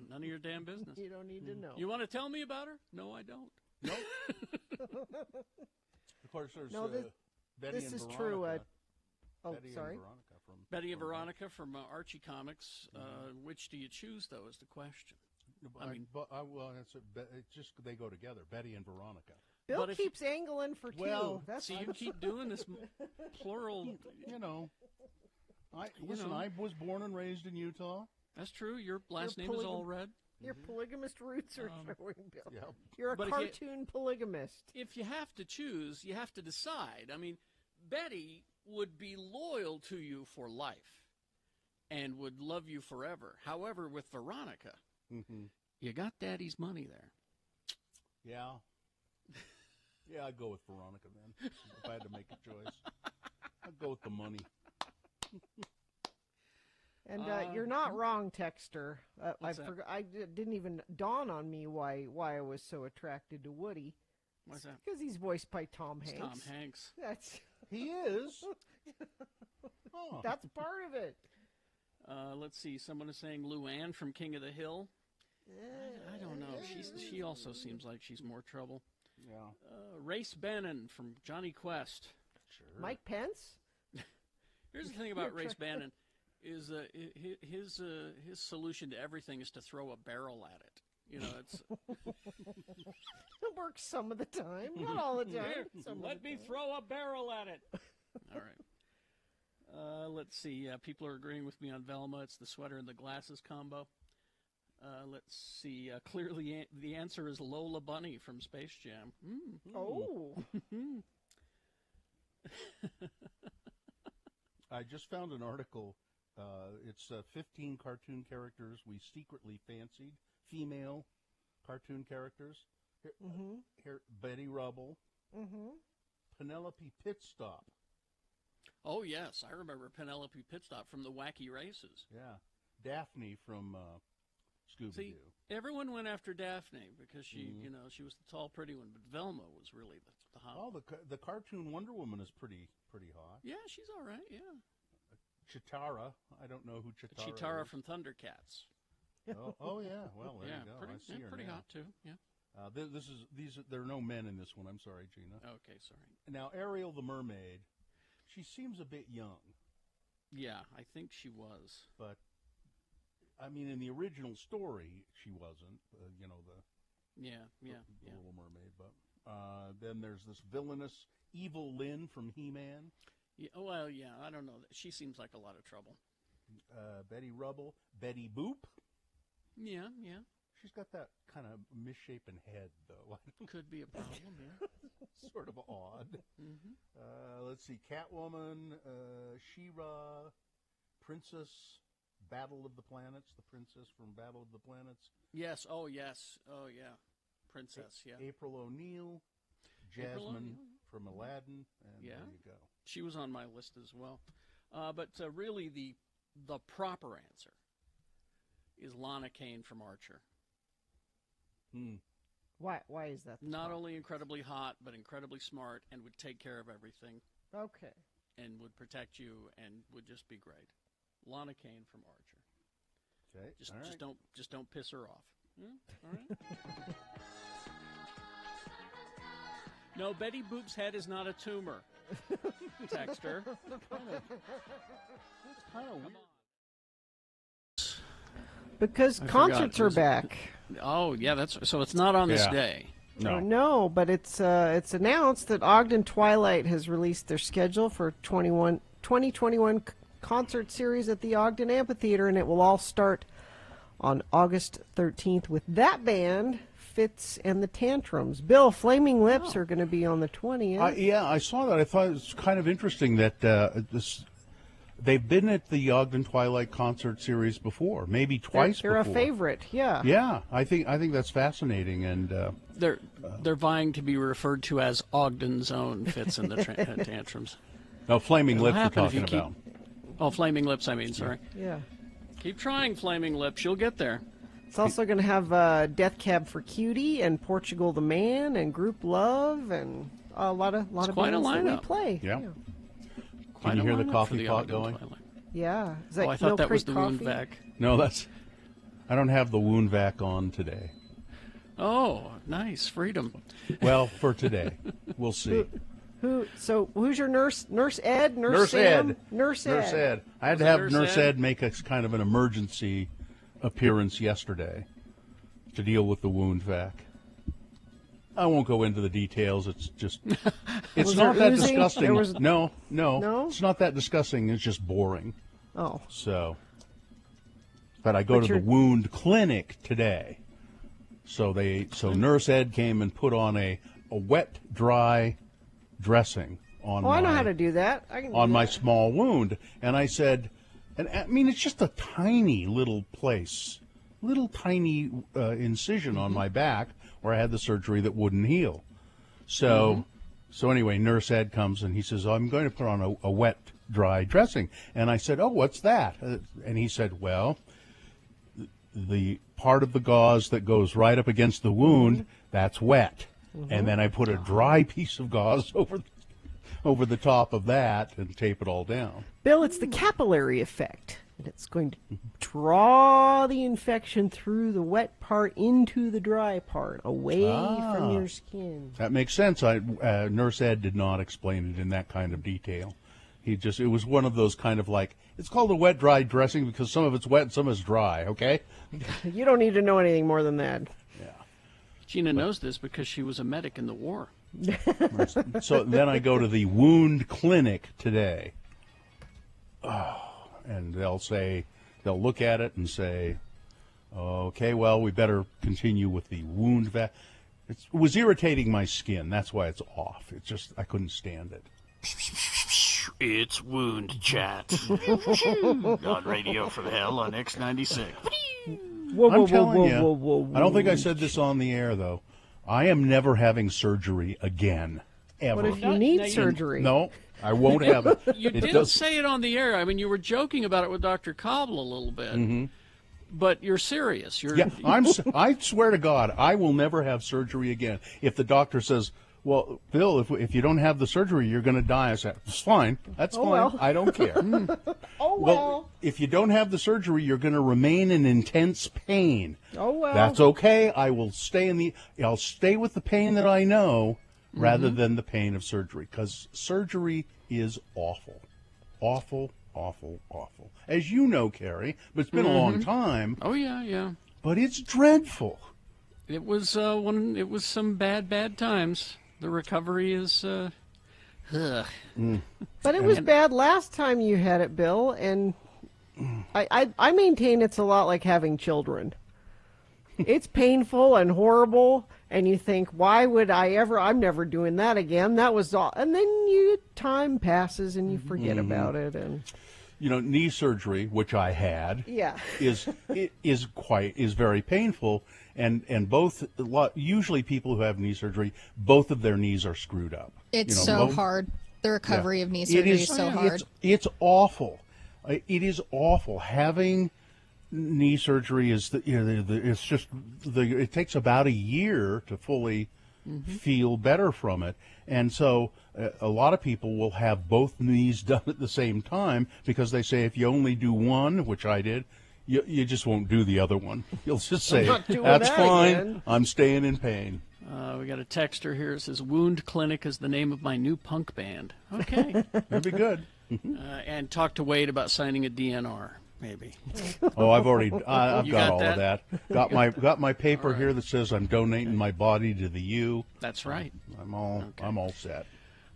none of your damn business. You don't need to know. You want to tell me about her? No, I don't. Nope. Of course, there's Betty this and is Veronica. true. Betty sorry. and Veronica from Betty and Veronica from Archie Comics. Which do you choose, though, is the question. It's just they go together. Betty and Veronica. Bill keeps angling for two. Well, See, you keep doing this plural. I was born and raised in Utah. That's true. Your last name is all red. Your polygamist roots are showing, Bill. Yeah. You're a But cartoon polygamist. If you have to choose, you have to decide. I mean, Betty would be loyal to you for life and would love you forever. However, with Veronica, you got Daddy's money there. Yeah. Yeah, I'd go with Veronica then. If I had to make a choice, I'd go with the money. And you're not wrong, Texter. What's that? I didn't even dawn on me why I was so attracted to Woody. Why's that? Because he's voiced by Tom It's Hanks. Tom Hanks. He is. Oh. That's part of it. Let's see. Someone is saying Luann from King of the Hill. I don't know. She also seems like she's more trouble. Yeah. Race Bannon from Johnny Quest. Sure. Mike Pence? Here's the thing about Race Bannon is his solution to everything is to throw a barrel at it. It's It works some of the time, not all the time. Let me throw a barrel at it. All right. Let's see. People are agreeing with me on Velma. It's the sweater and the glasses combo. Let's see. Clearly, the answer is Lola Bunny from Space Jam. Oh. I just found an article. It's 15 cartoon characters we secretly fancied. Female cartoon characters. Here, Betty Rubble. Penelope Pitstop. Oh, yes. I remember Penelope Pitstop from the Wacky Races. Yeah. Daphne from Scooby-Doo. See, everyone went after Daphne because she, she was the tall, pretty one. But Velma was really the hot. Oh, the cartoon Wonder Woman is pretty hot. Yeah, she's all right. Yeah. Chitara. I don't know who Chitara is. Chitara from Thundercats. Oh yeah. Well, there you go. Pretty, I see her pretty now. hot too. Yeah. There are no men in this one. I'm sorry, Gina. Okay, sorry. Now, Ariel the mermaid. She seems a bit young. Yeah, I think she was. But, I mean, in the original story, she wasn't. The Little Mermaid. But then there's this villainous Evil Lynn from He-Man. Yeah, well, yeah, I don't know. She seems like a lot of trouble. Betty Rubble. Betty Boop. Yeah. She's got that kind of misshapen head, though. Could be a problem, yeah. Sort of odd. Let's see. Catwoman, She-Ra, Princess, Battle of the Planets, the princess from Battle of the Planets. Yes. Oh, yes. Oh, yeah. Princess, yeah. April O'Neil, Jasmine from Aladdin, and there you go. She was on my list as well. But really, the proper answer is Lana Kane from Archer. Why is that? Not only incredibly hot, but incredibly smart, and would take care of everything. Okay. And would protect you, and would just be great. Lana Kane from Archer. Okay. Just don't piss her off. All right. No, Betty Boop's head is not a tumor. Texter. It's kind of weird. Because concerts are back. Oh, yeah, so it's not on this day. No, but it's announced that Ogden Twilight has released their schedule for 2021 concert series at the Ogden Amphitheater, and it will all start on August 13th with that band, Fitz and the Tantrums. Bill, Flaming Lips are going to be on the 20th. Yeah, I saw that. I thought it was kind of interesting that they've been at the Ogden Twilight concert series before, maybe twice they're before. A favorite, yeah. Yeah, I think that's fascinating, and they're vying to be referred to as Ogden's own Fitz and the Tantrums. No, Flaming Lips we're talking about. Oh, Flaming Lips, I mean, sorry. Yeah. Keep trying, Flaming Lips. You'll get there. It's also going to have Death Cab for Cutie and Portugal the Man and Group Love and a lot of bands that we play. Yeah. Can you hear the coffee pot going? Yeah. Is that I thought that was the coffee? wound vac. No, I don't have the wound vac on today. Oh, nice. Freedom. Well, for today. We'll see. Who's your nurse? Nurse Ed? Nurse Sam? Ed. Nurse Ed. I had to have Nurse Ed make a kind of an emergency appearance yesterday to deal with the wound vac. I won't go into the details. It's just, it's not that disgusting. No, it's not that disgusting. It's just boring. Oh. But I go to the wound clinic today. So Nurse Ed came and put on a wet, dry dressing on I know how to do that. I can on my small wound. And I said, and I mean, it's just a tiny little place, little tiny incision on my back where I had the surgery that wouldn't heal. So anyway, Nurse Ed comes and he says, I'm going to put on a wet, dry dressing. And I said, oh, what's that? And he said, well, the part of the gauze that goes right up against the wound, that's wet. And then I put a dry piece of gauze over the top of that and tape it all down. Bill, it's the capillary effect. And it's going to draw the infection through the wet part into the dry part, away from your skin. That makes sense. Nurse Ed did not explain it in that kind of detail. It was one of those kind of like, it's called a wet, dry dressing because some of it's wet and some is dry, okay? You don't need to know anything more than that. Yeah. Gina knows this because she was a medic in the war. So then I go to the wound clinic today. and they'll look at it and say, okay, well, we better continue with the wound vac. It was irritating my skin. That's why it's off. It's just, I couldn't stand it. It's Wound Chat on Radio from Hell on X96. I'm telling you, I don't think I said this on the air, though. I am never having surgery again, ever. What if you need surgery? No, I won't have it. You didn't say it on the air. I mean, you were joking about it with Dr. Cobble a little bit. But you're serious. I swear to God, I will never have surgery again. If the doctor says, well, Bill, if you don't have the surgery, you're going to die, I say, it's fine. That's fine. Well. I don't care. Well, if you don't have the surgery, you're going to remain in intense pain. Oh, well. That's okay. I'll stay with the pain that I know rather than the pain of surgery, because surgery is awful. Awful, awful, awful. As you know, Carrie, but it's been a long time. Oh, yeah. But it's dreadful. It was some bad times. The recovery is But it was bad last time you had it, Bill, and I maintain it's a lot like having children. It's painful and horrible, and you think, why would I ever? I'm never doing that again. That was all, and then time passes and you forget about it. And knee surgery, which I had, is very painful, and usually people who have knee surgery, both of their knees are screwed up. It's so hard. The recovery of knee surgery is so hard. It's awful. It is awful. Having knee surgery it takes about a year to fully feel better from it, and so a lot of people will have both knees done at the same time because they say if you only do one, which I did, you just won't do the other one. You'll just say that's fine. Again. I'm staying in pain. We got a texter here. It says Wound Clinic is the name of my new punk band. Okay, that'd be good. And talk to Wade about signing a DNR. Maybe. Oh, I've got all of that. Got my paper here that says I'm donating my body to the U. That's right. I'm all set.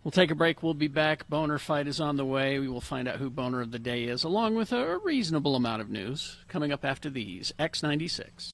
We'll take a break. We'll be back. Boner Fight is on the way. We will find out who Boner of the Day is, along with a reasonable amount of news coming up after these. X96.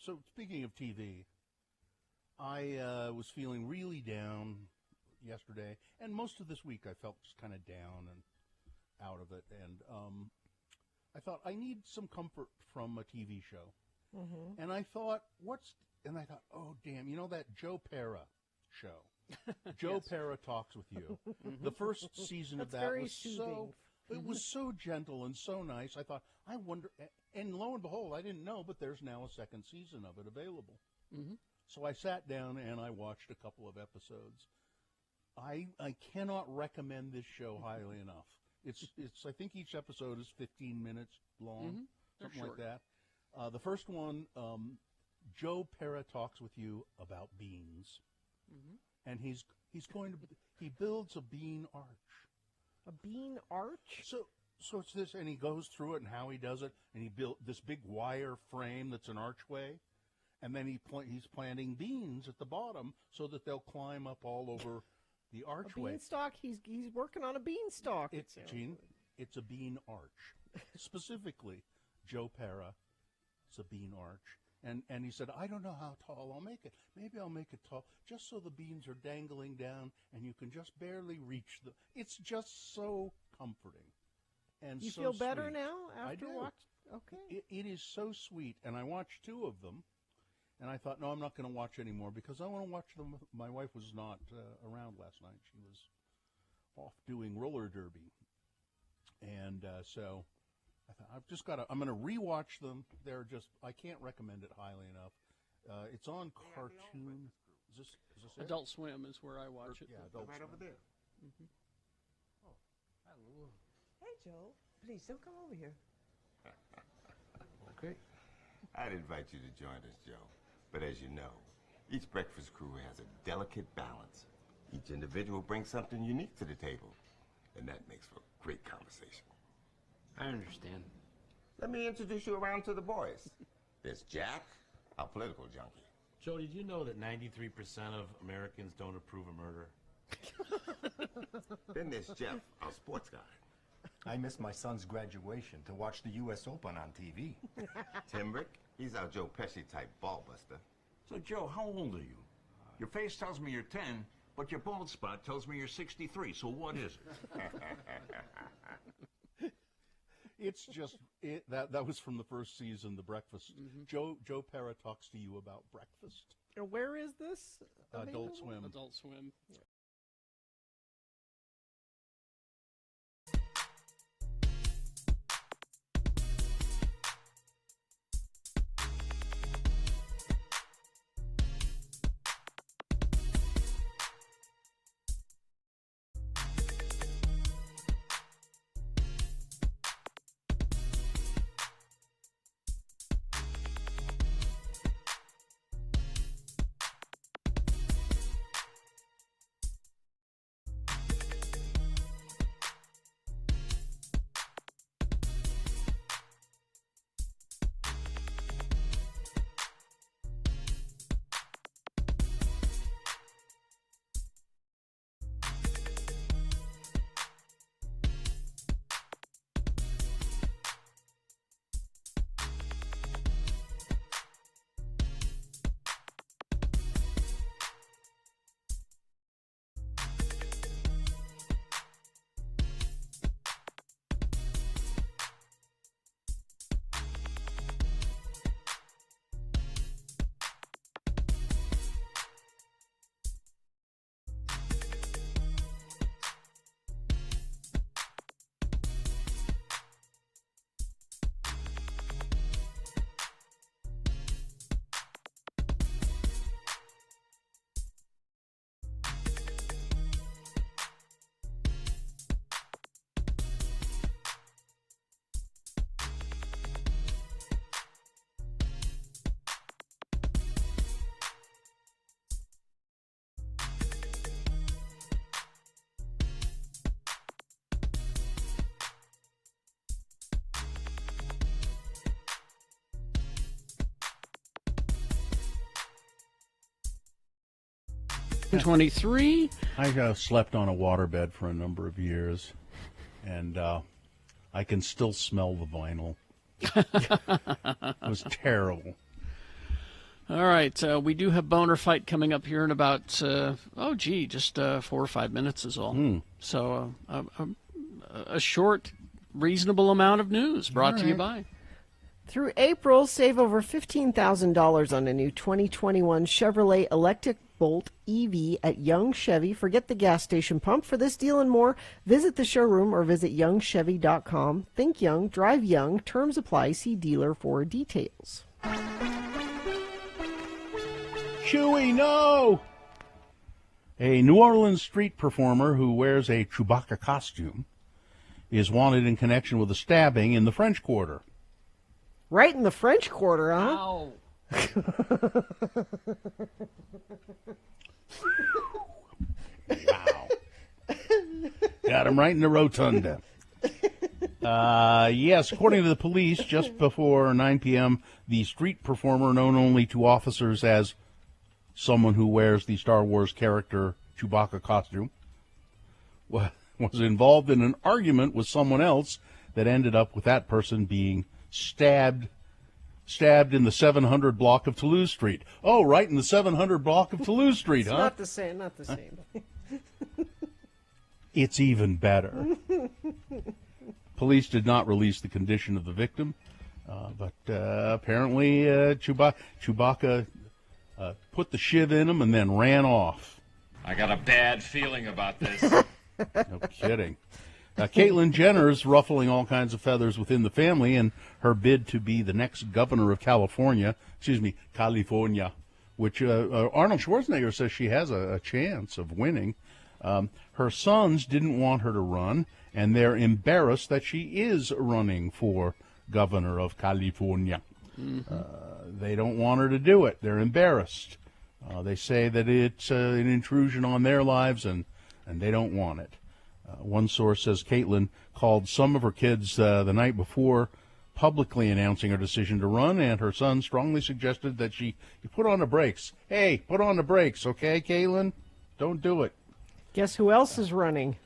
So speaking of TV, I was feeling really down yesterday, and most of this week I felt just kind of down and out of it, and I thought I need some comfort from a TV show, and I thought, oh damn, that Joe Pera show. Joe Pera Talks with You. The first season of that was so. It was so gentle and so nice. I thought, I wonder, and lo and behold, I didn't know, but there's now a second season of it available. So I sat down and I watched a couple of episodes. I cannot recommend this show highly enough. It's. I think each episode is 15 minutes long, Mm-hmm. something like that. The first one, Joe Pera talks with you about beans, and he's going to he builds a bean arch. A bean arch? So it's this, and he goes through it and how he does it, and he built this big wire frame that's an archway, and then he's planting beans at the bottom so that they'll climb up all over the archway. A beanstalk? He's working on a beanstalk. Gene, it's a bean arch. Specifically, Joe Pera, it's a bean arch. And he said, I don't know how tall I'll make it. Maybe I'll make it tall, just so the beans are dangling down and you can just barely reach them. It's just so comforting. And you so feel better sweet. now I after do. watching? Okay. It is so sweet. And I watched 2 of them. And I thought, no, I'm not going to watch anymore because I want to watch them. My wife was not around last night. She was off doing roller derby. And so I thought, I'm going to rewatch them. They're just, I can't recommend it highly enough. It's on Cartoon. Is this it? Adult Swim is where I watch it. Yeah, Adult Right Swim. over there. Mm-hmm. Hey, Joe. Please don't come over here. Okay. I'd invite you to join us, Joe. But as you know, each breakfast crew has a delicate balance. Each individual brings something unique to the table, and that makes for great conversation. I understand. Let me introduce you around to the boys. There's Jack, our political junkie. Joe, did you know that 93% of Americans don't approve of murder? Then there's Jeff, our sports guy. I missed my son's graduation to watch the U.S. Open on TV. Tim Rick, he's our Joe Pesci type ball buster. So, Joe, how old are you? Your face tells me you're 10, but your bald spot tells me you're 63, so what is it? It's just that was from the first season, The Breakfast. Joe Pera talks to you about breakfast. And where is this? Adult Swim. Adult Swim. $23. I slept on a waterbed for a number of years, and I can still smell the vinyl. It was terrible. All right, we do have Boner Fight coming up here in about, just 4 or 5 minutes is all. So a short, reasonable amount of news brought to you by. Through April, save over $15,000 on a new 2021 Chevrolet Electric Bolt EV at Young Chevy. Forget the gas station pump. For this deal and more, visit the showroom or visit youngchevy.com. Think young, drive young. Terms apply. See dealer for details. Chewy, no! A New Orleans street performer who wears a Chewbacca costume is wanted in connection with a stabbing in the French Quarter. Right in the French Quarter, huh? Ow. Wow. Got him right in the rotunda. Yes, according to the police, just before 9 p.m., the street performer, known only to officers as someone who wears the Star Wars character Chewbacca costume, was involved in an argument with someone else that ended up with that person being stabbed in the 700 block of Toulouse Street. Oh, right in the 700 block of Toulouse Street, It's huh? not the same, not the same. It's even better. Police did not release the condition of the victim, but apparently Chewbacca put the shiv in him and then ran off. I got a bad feeling about this. No kidding. Caitlyn Jenner's ruffling all kinds of feathers within the family in her bid to be the next governor of California, which Arnold Schwarzenegger says she has a chance of winning. Her sons didn't want her to run, and they're embarrassed that she is running for governor of California. They don't want her to do it. They're embarrassed. They say that it's an intrusion on their lives, and they don't want it. One source says Caitlyn called some of her kids the night before, publicly announcing her decision to run, and her son strongly suggested that you put on the brakes. Hey, put on the brakes, okay, Caitlyn? Don't do it. Guess who else is running?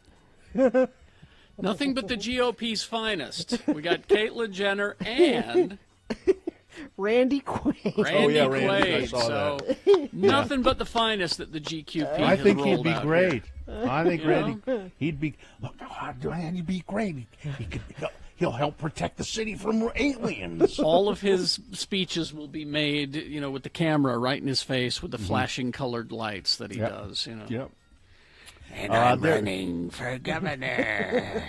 Nothing but the GOP's finest. We got Caitlyn Jenner and Randy Quaid. Randy Randy, I Quaid. saw So that. nothing but the finest that the GQP I has think he'd rolled be out great. here. I think You Randy, know? he'd be great. He'll help protect the city from aliens. All of his speeches will be made, with the camera right in his face with the flashing colored lights that he does, Yep. And I'm running for governor.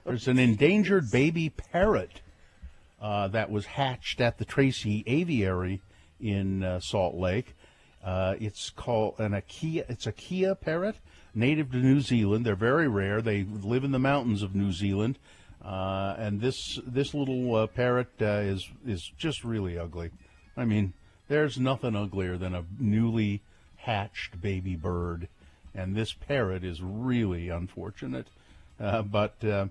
There's an endangered baby parrot that was hatched at the Tracy Aviary in Salt Lake. It's called It's a Kia parrot, native to New Zealand. They're very rare. They live in the mountains of New Zealand, and this little parrot is just really ugly. I mean, there's nothing uglier than a newly hatched baby bird, and this parrot is really unfortunate. But you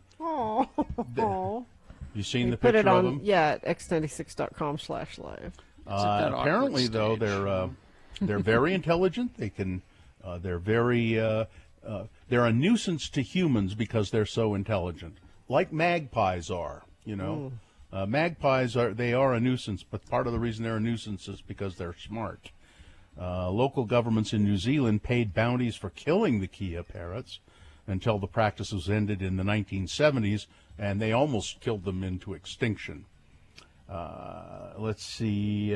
seen the Put picture it on, of them? yeah, at x96.com/live. Apparently, though, they're very intelligent. They're a nuisance to humans because they're so intelligent, like magpies are. Magpies are a nuisance, but part of the reason they're a nuisance is because they're smart. Local governments in New Zealand paid bounties for killing the Kia parrots until the practice was ended in the 1970s, and they almost killed them into extinction. Let's see.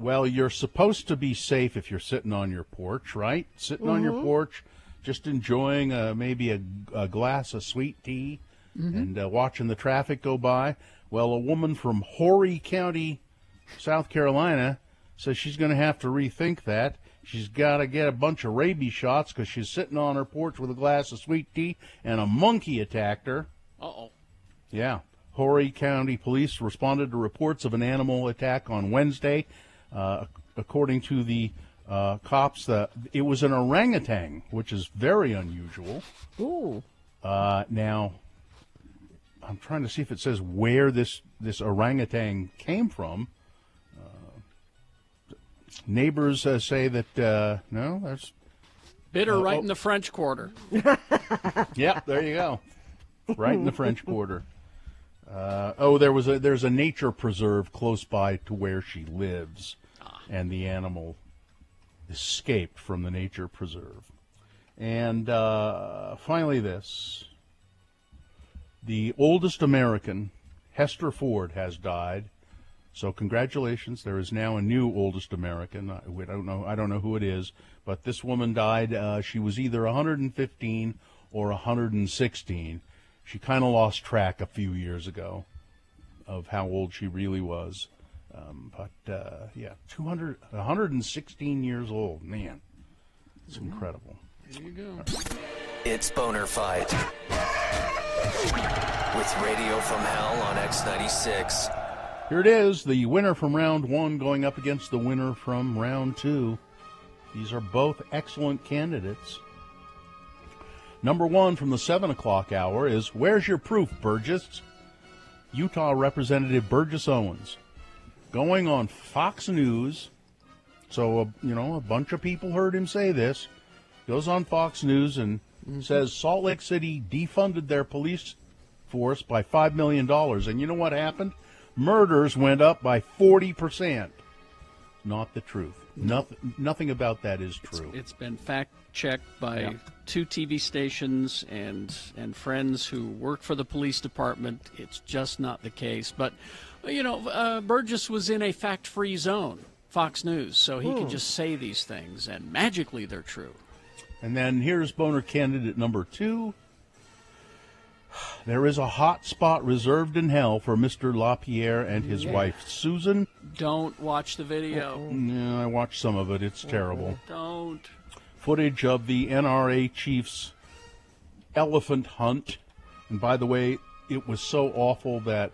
Well, you're supposed to be safe if you're sitting on your porch, right? Sitting on your porch, just enjoying maybe a glass of sweet tea and watching the traffic go by. Well, a woman from Horry County, South Carolina, says she's going to have to rethink that. She's got to get a bunch of rabies shots because she's sitting on her porch with a glass of sweet tea and a monkey attacked her. Uh-oh. Yeah. Horry County police responded to reports of an animal attack on Wednesday. According to the cops, it was an orangutan, which is very unusual. Ooh. Now, I'm trying to see if it says where this orangutan came from. Neighbors say that, no, there's... Bitter right in the French Quarter. Yep, there you go. Right in the French Quarter. There's a nature preserve close by to where she lives, and the animal escaped from the nature preserve. And finally this. The oldest American, Hester Ford, has died. So congratulations, there is now a new oldest American. I don't know who it is, but this woman died. She was either 115 or 116. She kind of lost track a few years ago of how old she really was. But 116 years old. Man, it's incredible. There you go. It's Boner Fight. With Radio from Hell on X96. Here it is, the winner from round 1 going up against the winner from round 2. These are both excellent candidates. Number 1 from the 7 o'clock hour is, where's your proof, Burgess? Utah Representative Burgess Owens. Going on Fox News. So, a bunch of people heard him say this. Goes on Fox News and says Salt Lake City defunded their police force by $5 million. And you know what happened? Murders went up by 40%. Not the truth. Nothing about that is true. It's been fact-checked by 2 TV stations and friends who work for the police department. It's just not the case. But, Burgess was in a fact-free zone, Fox News, so he can just say these things, and magically they're true. And then here's boner candidate number 2. There is a hot spot reserved in hell for Mr. LaPierre and his wife, Susan. Don't watch the video. Yeah, I watched some of it. It's terrible. Don't. Footage of the NRA chief's elephant hunt. And by the way, it was so awful that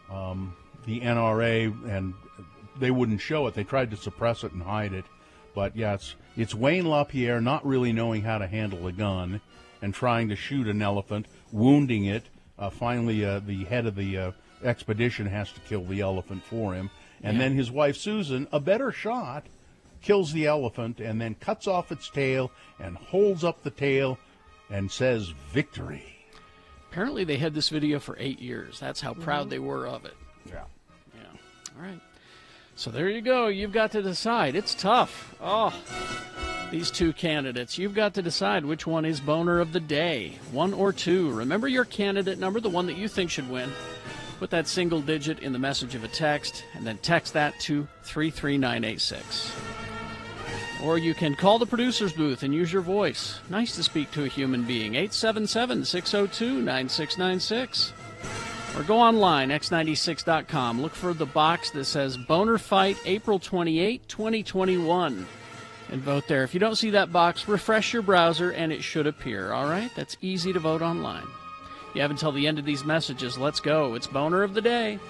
the NRA, and they wouldn't show it. They tried to suppress it and hide it. But, yeah, it's Wayne LaPierre not really knowing how to handle a gun and trying to shoot an elephant, wounding it. Finally, the head of the expedition has to kill the elephant for him. And then his wife, Susan, a better shot, kills the elephant and then cuts off its tail and holds up the tail and says, victory. Apparently they had this video for 8 years. That's how proud they were of it. Yeah. All right. So there you go. You've got to decide. It's tough. Oh, these 2 candidates. You've got to decide which one is boner of the day, 1 or 2. Remember your candidate number, the one that you think should win. Put that single digit in the message of a text, and then text that to 33986. Or you can call the producer's booth and use your voice. Nice to speak to a human being. 877-602-9696. Or go online, x96.com. Look for the box that says Boner Fight April 28, 2021. And vote there. If you don't see that box, refresh your browser and it should appear. All right? That's easy to vote online. You have until the end of these messages. Let's go. It's Boner of the Day.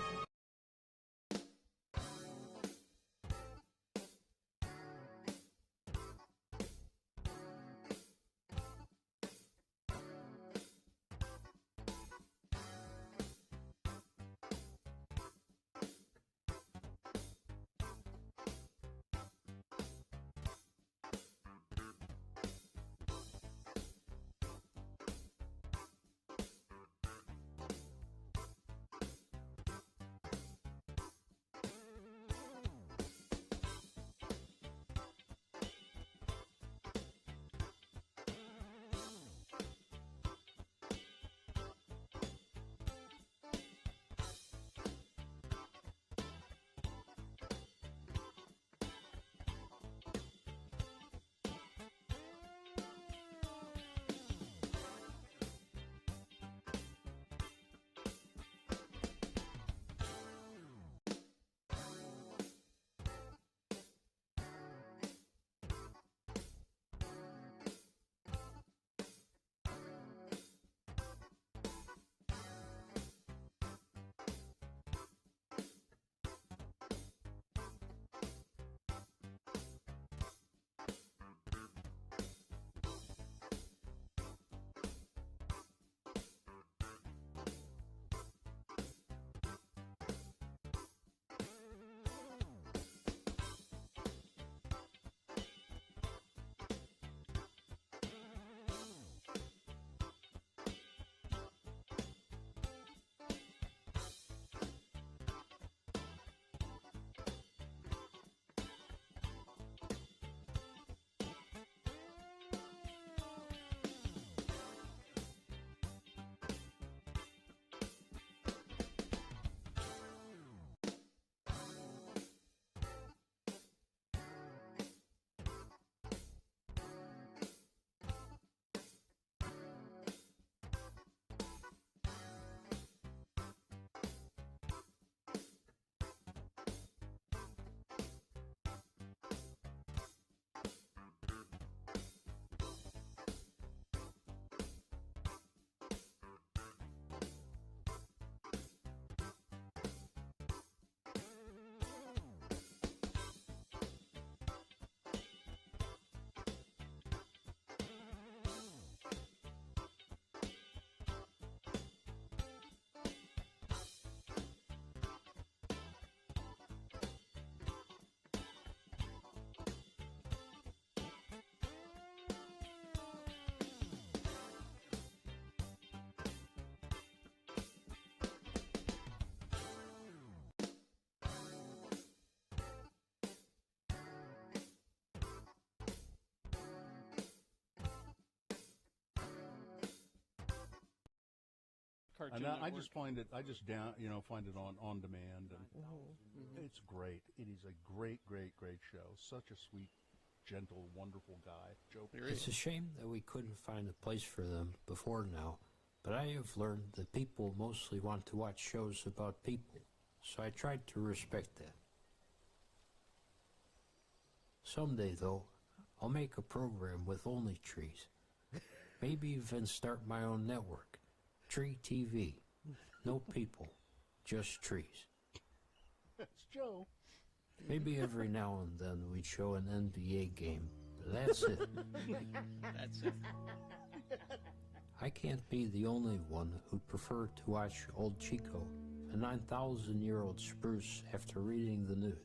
Cartoon And I Network. just find it. I just find it on demand, and it's great. It is a great show. Such a sweet, gentle, wonderful guy, Joe. It's a shame that we couldn't find a place for them before now, but I have learned that people mostly want to watch shows about people, so I tried to respect that. Someday, though, I'll make a program with only trees. Maybe even start my own network. Tree TV. No people, just trees. That's Joe. Maybe every now and then we'd show an NBA game, but that's it. That's it. I can't be the only one who'd prefer to watch Old Chico, a 9,000-year-old spruce, after reading the news.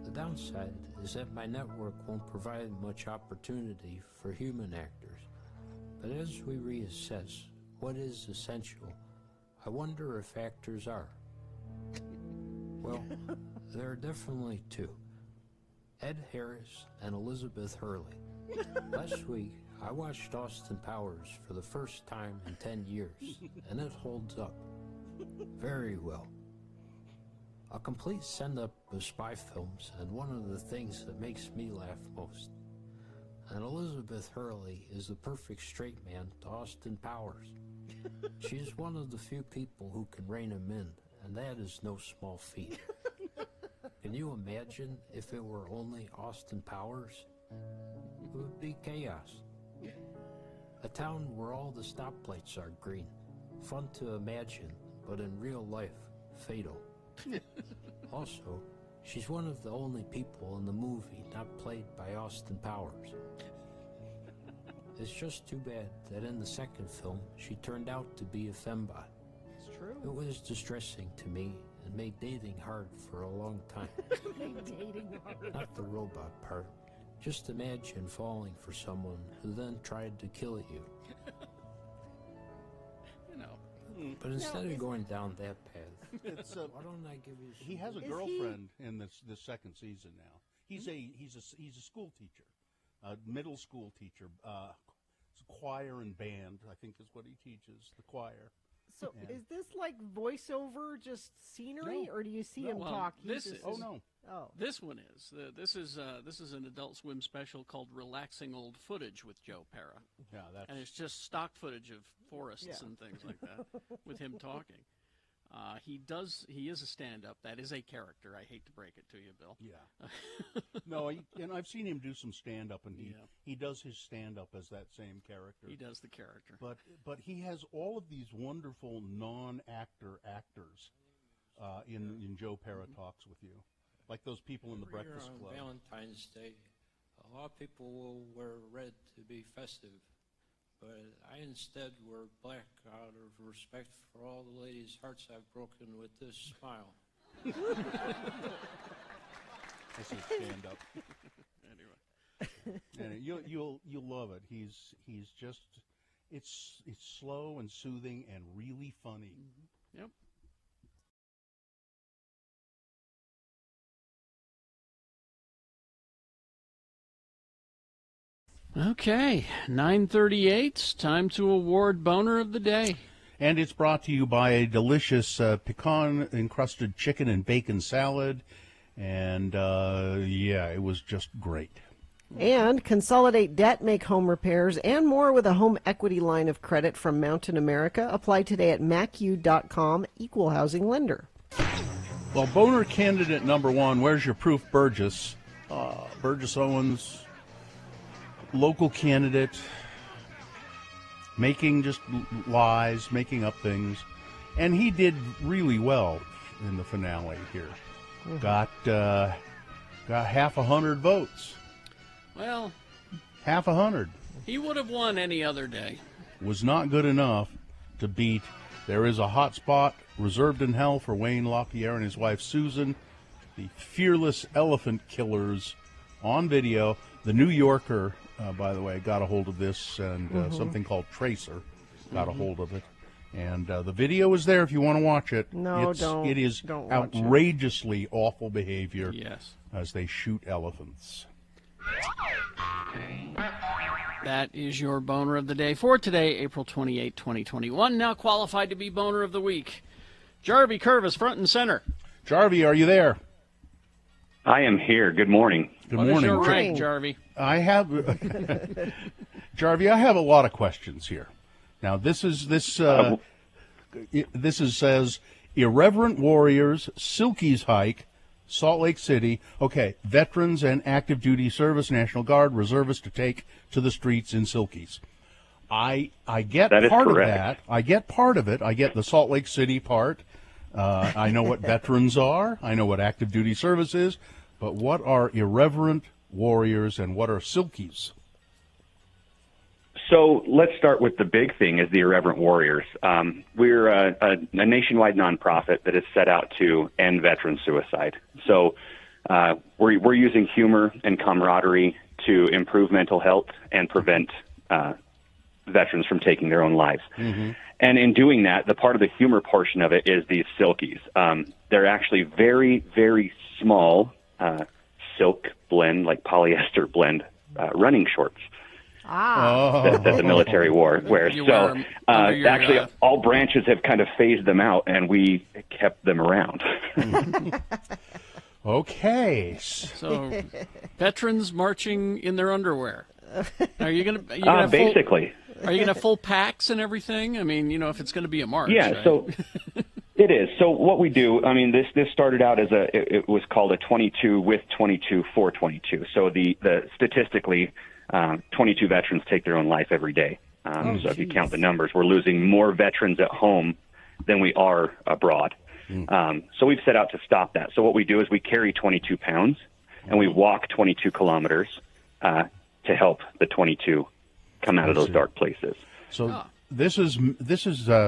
The downside is that my network won't provide much opportunity for human actors. But as we reassess what is essential, I wonder if actors are. Well, there are definitely two. Ed Harris and Elizabeth Hurley. Last week, I watched Austin Powers for the first time in 10 years, and it holds up very well. A complete send-up of spy films, and one of the things that makes me laugh most. And Elizabeth Hurley is the perfect straight man to Austin Powers. She's one of the few people who can rein him in, and that is no small feat. Can you imagine if it were only Austin Powers? It would be chaos. A town where all the stoplights are green. Fun to imagine, but in real life, fatal. Also, she's one of the only people in the movie not played by Austin Powers. It's just too bad that in the second film, she turned out to be a fembot. It's true. It was distressing to me and made dating hard for a long time. Made dating hard. Not the robot part. Just imagine falling for someone who then tried to kill you. You know. But instead of going down that path, It's, why don't I give you? He has a girlfriend in this second season now. He's a school teacher, a middle school teacher. It's choir and band, I think, is what he teaches. The choir. So is this like voiceover, just scenery, No. or do you see No. him Well, talk? this He's is. just- Oh no. Oh. This one is. This is an Adult Swim special called "Relaxing Old Footage" with Joe Pera. Yeah, that's. And it's just stock footage of forests Yeah. and things like that with him talking. He is a stand-up. That is a character. I hate to break it to you, Bill. Yeah. No, and I've seen him do some stand-up, and Yeah. he does his stand-up as that same character. He does the character. But he has all of these wonderful non-actor actors in Joe Pera Talks with You, like those people in the Every year Breakfast on Club. Valentine's Day, a lot of people will wear red to be festive, but I instead wear black out of respect for all the ladies' hearts I've broken with this smile. This is stand-up. Anyway. And you'll love it. He's just it's slow and soothing and really funny. Yep. Okay, 9:38. Time to award Boner of the Day. And it's brought to you by a delicious pecan-encrusted chicken and bacon salad. And, it was just great. And consolidate debt, make home repairs, and more with a home equity line of credit from Mountain America. Apply today at macu.com, equal housing lender. Well, Boner candidate number one, where's your proof, Burgess? Burgess Owens, local candidate, making just lies, making up things. And he did really well in the finale here. Mm-hmm. Got half 100 votes. Well, Half 100. he would have won any other day. Was not good enough to beat There Is a Hot Spot Reserved in Hell for Wayne LaPierre and his wife Susan, the Fearless Elephant Killers on video. The New Yorker, by the way, got a hold of this, and something called Tracer got a hold of it. And the video is there if you want to watch it. No, It is don't watch it. outrageously awful behavior. Yes. As they shoot elephants. That is your boner of the day for today, April 28, 2021. Now qualified to be boner of the week. Jarvie Curvis, front and center. Jarvie, are you there? I am here. Good morning. Good What morning. is your rank, Jarvie? I have, Jarvie, I have a lot of questions here. Now, this says Irreverent Warriors, Silky's Hike, Salt Lake City. Okay, veterans and active duty service, National Guard, reservists to take to the streets in Silky's. I get That is part correct. of that. I get part of it. I get the Salt Lake City part. I know what veterans are. I know what active duty service is. But what are Irreverent Warriors and what are Silkies? So let's start with the big thing is the Irreverent Warriors. We're a nationwide nonprofit that is set out to end veteran suicide. So we're using humor and camaraderie to improve mental health and prevent veterans from taking their own lives. Mm-hmm. And in doing that, the part of the humor portion of it is these silkies. They're actually very, very small silk blend, like polyester blend running shorts. That the military wears. You So wear 'em under your, actually, all branches have kind of phased them out, and we kept them around. Okay. So, veterans marching in their underwear. Are you going to basically. Are you going to have full packs and everything? I mean, if it's going to be a march. Yeah, right? so it is. So what we do, I mean, this started out as it was called a 22 with 22 for 22. So the statistically, 22 veterans take their own life every day. So if you count the numbers, we're losing more veterans at home than we are abroad. So we've set out to stop that. So what we do is we carry 22 pounds and we walk 22 kilometers to help the 22 come out of those dark places. So this is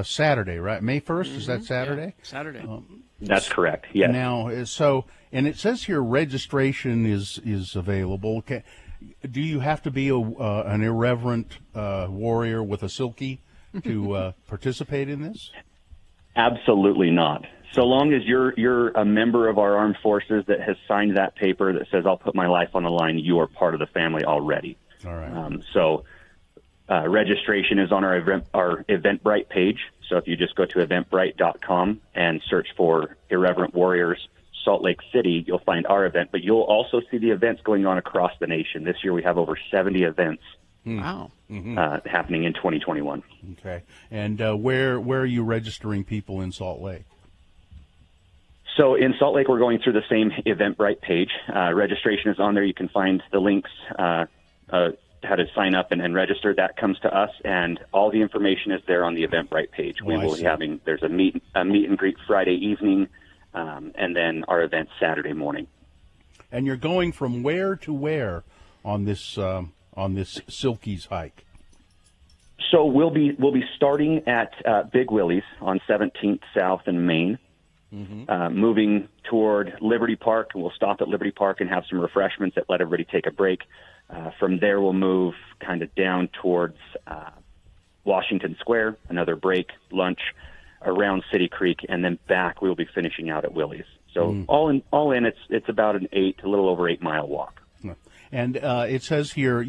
Saturday, right? May 1st, is that Saturday? Yeah, Saturday. That's correct, yes. Now, and it says here registration is available. Do you have to be an irreverent warrior with a silky to participate in this? Absolutely not. So long as you're a member of our armed forces that has signed that paper that says, I'll put my life on the line, you are part of the family already. All right. Registration is on our Eventbrite page. So if you just go to eventbrite.com and search for Irreverent Warriors Salt Lake City, you'll find our event, but you'll also see the events going on across the nation. This year we have over 70 events Wow. happening in 2021. Okay. And where are you registering people in Salt Lake? So in Salt Lake, we're going through the same Eventbrite page. Registration is on there. You can find the links, how to sign up and register. That comes to us, and all the information is there on the Eventbrite page. We will be having, there's a meet and greet Friday evening, and then our event Saturday morning. And you're going from where to where on this Silky's hike? So we'll be starting at Big Willie's on 17th South and Main. Moving toward Liberty Park. We'll stop at Liberty Park and have some refreshments that let everybody take a break. From there, we'll move kind of down towards Washington Square, another break, lunch, around City Creek, and then back we'll be finishing out at Willie's. So all in, it's about a little over 8 mile walk. And it says here,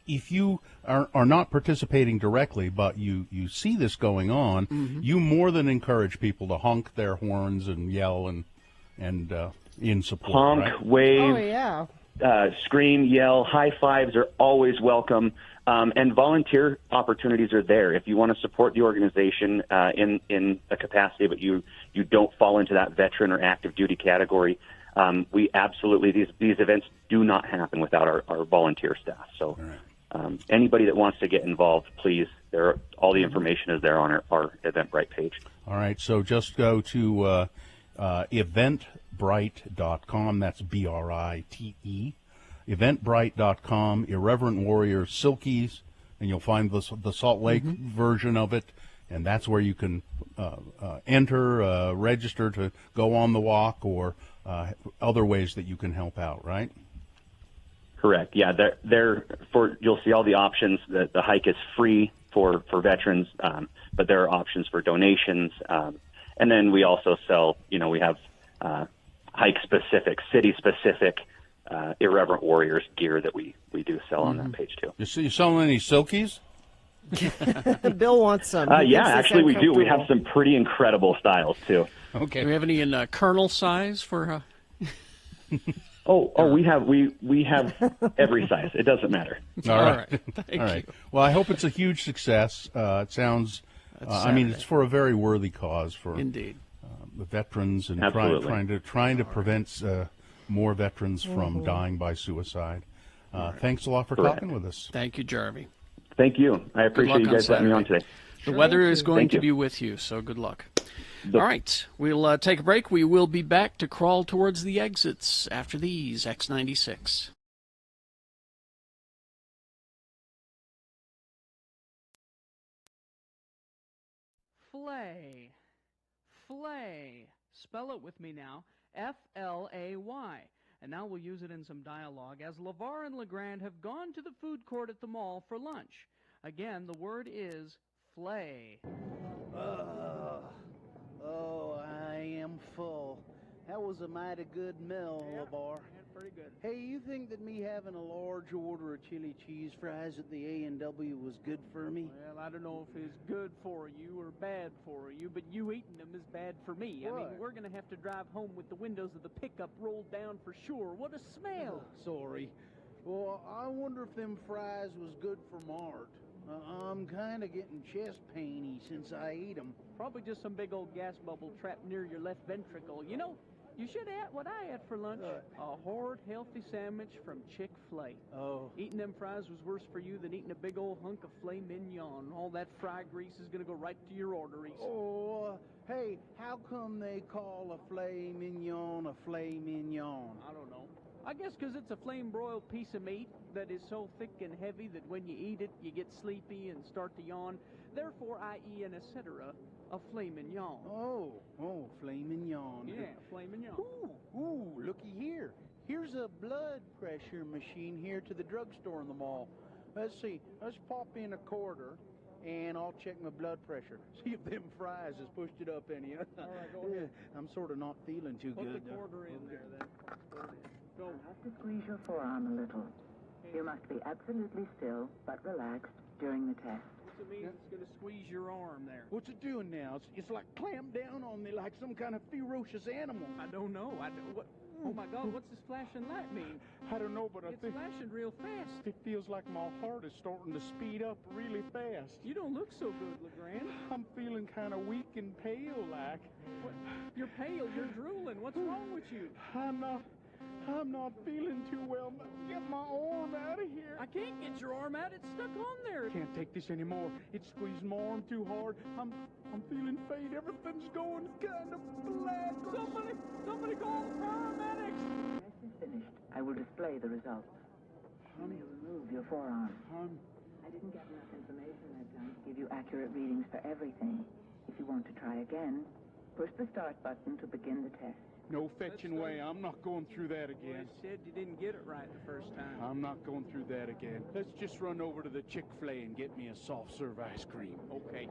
if you are not participating directly, but you see this going on, you more than encourage people to honk their horns and yell and in support. Honk, right? wave, scream, yell, high fives are always welcome. And volunteer opportunities are there. If you want to support the organization in a capacity, but you don't fall into that veteran or active duty category, we absolutely, these events do not happen without our volunteer staff. So anybody that wants to get involved, please, all the information is there on our Eventbrite page. All right, so just go to eventbrite.com. That's BRITE. Eventbrite.com, Irreverent Warriors Silkies, and you'll find the Salt Lake version of it, and that's where you can enter, register to go on the walk, or other ways that you can help out, right? Correct. Yeah, you'll see all the options. The hike is free for veterans, but there are options for donations. And then we also sell, we have hike-specific, city-specific Irreverent Warriors gear that we do sell on that page, too. You selling any silkies? Bill wants some. Yeah, actually we do. We have some pretty incredible styles, too. Okay. Do we have any in kernel size for... we have every size. It doesn't matter. All right. Thank All right. you. Well, I hope it's a huge success. It sounds, it's for a very worthy cause for Indeed. The veterans and Absolutely. trying to prevent more veterans from dying by suicide. Thanks a lot for talking with us. Thank you, Jarvie. Thank you. I appreciate you guys letting me on today. The weather is going Thank to you. be with you, so good luck. All right, we'll take a break. We will be back to crawl towards the exits after these X96. Flay. Flay. Spell it with me now. F-L-A-Y. And now we'll use it in some dialogue as LeVar and LeGrand have gone to the food court at the mall for lunch. Again, the word is flay. Oh, I am full. That was a mighty good meal, LeVar. Pretty good. Hey, you think that me having a large order of chili cheese fries at the A&W was good for me? Well, I don't know if it's good for you or bad for you, but you eating them is bad for me. I mean, we're going to have to drive home with the windows of the pickup rolled down for sure. What a smell. Sorry. Well, I wonder if them fries was good for Mart. I'm kind of getting chest painy since I ate them. Probably just some big old gas bubble trapped near your left ventricle. You know, you should have what I had for lunch. A hard, healthy sandwich from Chick-fil-A. Oh. Eating them fries was worse for you than eating a big old hunk of filet mignon. All that fry grease is going to go right to your arteries. Oh, hey, how come they call a filet mignon a filet mignon? I don't know. I guess because it's a flame-broiled piece of meat that is so thick and heavy that when you eat it, you get sleepy and start to yawn. Therefore, i.e. and etc., a filet mignon. Oh, filet mignon. Yeah, filet mignon. Ooh, looky here. Here's a blood pressure machine here to the drugstore in the mall. Let's see. Let's pop in a quarter, and I'll check my blood pressure. See if them fries has pushed it up any. All right, go ahead. I'm sort of not feeling too Put good. the quarter in there, then. Go. You have to squeeze your forearm a little. You must be absolutely still, but relaxed during the test. What's it mean it's going to squeeze your arm there? What's it doing now? It's like clamped down on me like some kind of ferocious animal. I don't know. What? Oh, my God, what's this flashing light mean? I don't know, but I It's think flashing real fast. it feels like my heart is starting to speed up really fast. You don't look so good, LeGrand. I'm feeling kind of weak and pale like. What? You're pale. You're drooling. What's wrong with you? I'm not feeling too well. Get my arm out of here. I can't get your arm out. It's stuck on there. Can't take this anymore. It's squeezed my arm too hard. I'm feeling faint. Everything's going kind of black. Somebody call the paramedics. The test is finished. I will display the results. You may remove your forearm. I didn't get enough information that time to give you accurate readings for everything. If you want to try again, push the start button to begin the test. No fetching way. I'm not going through that again. You said you didn't get it right the first time. I'm not going through that again. Let's just run over to the Chick-fil-A and get me a soft serve ice cream. Okay.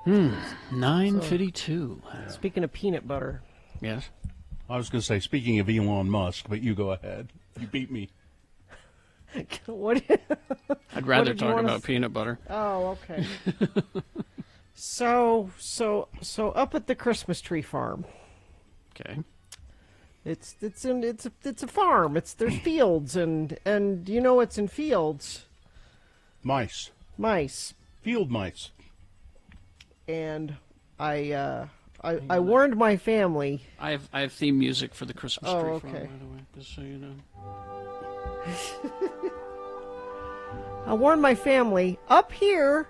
9:52. Speaking of peanut butter. Yes. I was going to say, speaking of Elon Musk, but you go ahead. You beat me. What? I'd rather talk about peanut butter. Oh, okay. So up at the Christmas tree farm. Okay. It's a farm. There's fields and you know what's in fields? Mice. Field mice. And I warned my family. I have theme music for the Christmas tree farm, okay. by the way, just so you know. I warned my family, up here,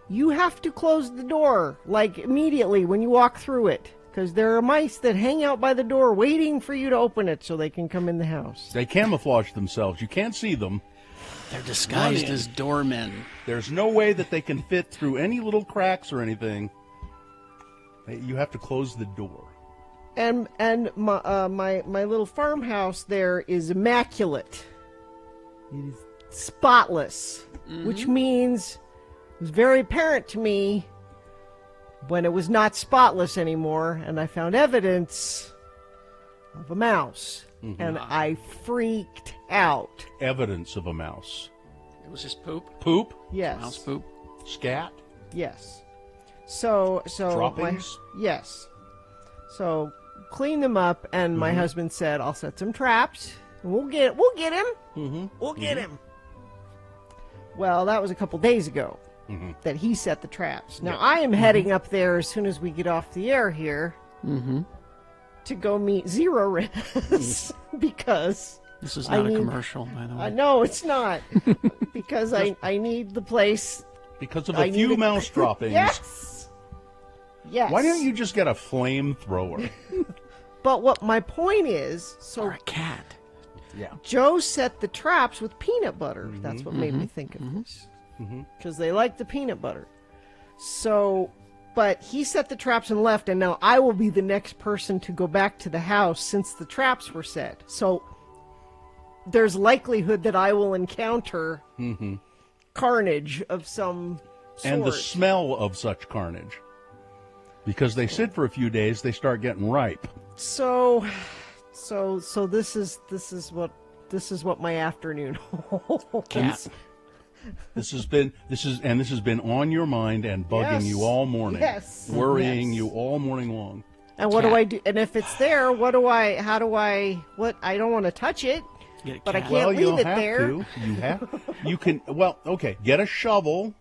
you have to close the door, like immediately when you walk through it. Because there are mice that hang out by the door waiting for you to open it so they can come in the house. They camouflage themselves. You can't see them. They're disguised as doormen. There's no way that they can fit through any little cracks or anything. You have to close the door. And my little farmhouse there is immaculate. It is spotless, which means it was very apparent to me when it was not spotless anymore, and I found evidence of a mouse, and I freaked out. Evidence of a mouse. It was just poop? Poop? Yes. Mouse poop? Scat? Yes. So droppings? Yes. So clean them up, and my husband said, "I'll set some traps. And we'll get him. We'll get him." Well, that was a couple days ago that he set the traps. Now I am heading up there as soon as we get off the air here to go meet Zero Res because this is not a commercial, by the way. No, it's not because I need the place. Because of a few mouse droppings. Yes. Why don't you just get a flamethrower? But what my point is, or a cat. Yeah. Joe set the traps with peanut butter. That's what made me think of this. Because they like the peanut butter. So, but he set the traps and left, and now I will be the next person to go back to the house since the traps were set. So there's likelihood that I will encounter carnage of some sort. And the smell of such carnage. Because they sit for a few days, they start getting ripe. So this is what my afternoon holds. This has been on your mind and bugging you all morning. Yes. Worrying you all morning long. And what do I do? And if it's there, I don't want to touch it. But I can't leave it there. You can okay, get a shovel.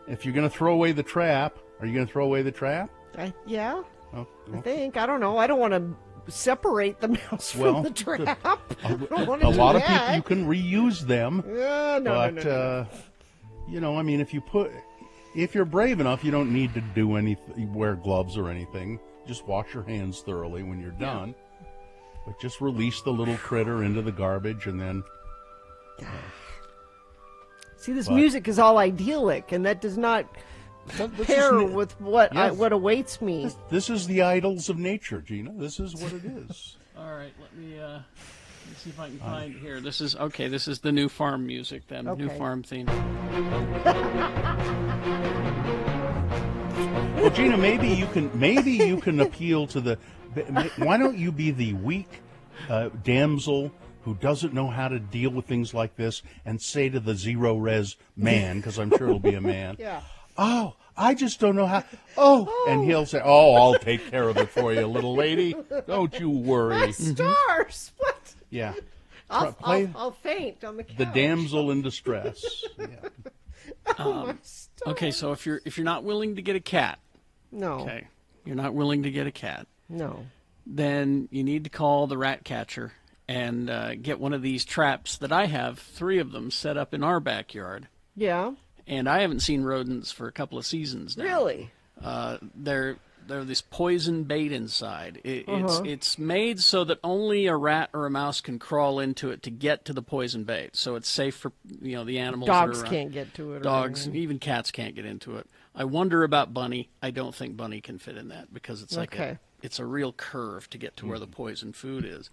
If you're going to throw away the trap, are you going to throw away the trap? Yeah. Oh, I think. I don't know. I don't want to separate the mouse from the trap. A lot of people, you can reuse them. No. You know, I mean, if you're brave enough, you don't need to do anything, wear gloves or anything. Just wash your hands thoroughly when you're done. But just release the little critter into the garbage and then... See, this music is all idyllic, and that does not pair with what awaits me. This is the idols of nature, Gina. This is what it is. All right, let me see if I can find here. This is the new farm music, then. New farm theme. Well, Gina, maybe you can appeal to the... Why don't you be the weak damsel who doesn't know how to deal with things like this and say to the Zero Res man, because I'm sure it'll be a man, "Oh, I just don't know how. Oh," and he'll say, "Oh, I'll take care of it for you, little lady. Don't you worry." Stars. What? Yeah. I'll faint on the couch. The damsel in distress. Yeah. Okay, so if you're not willing to get a cat, you're not willing to get a cat, then you need to call the rat catcher and get one of these traps that I have 3 of them set up in our backyard. Yeah. And I haven't seen rodents for a couple of seasons now. Really? They're this poison bait inside. It's made so that only a rat or a mouse can crawl into it to get to the poison bait. So it's safe for the animals. Dogs can't get to it. Dogs, even cats can't get into it. I wonder about Bunny. I don't think Bunny can fit in that because it's like it's a real curve to get to where the poison food is.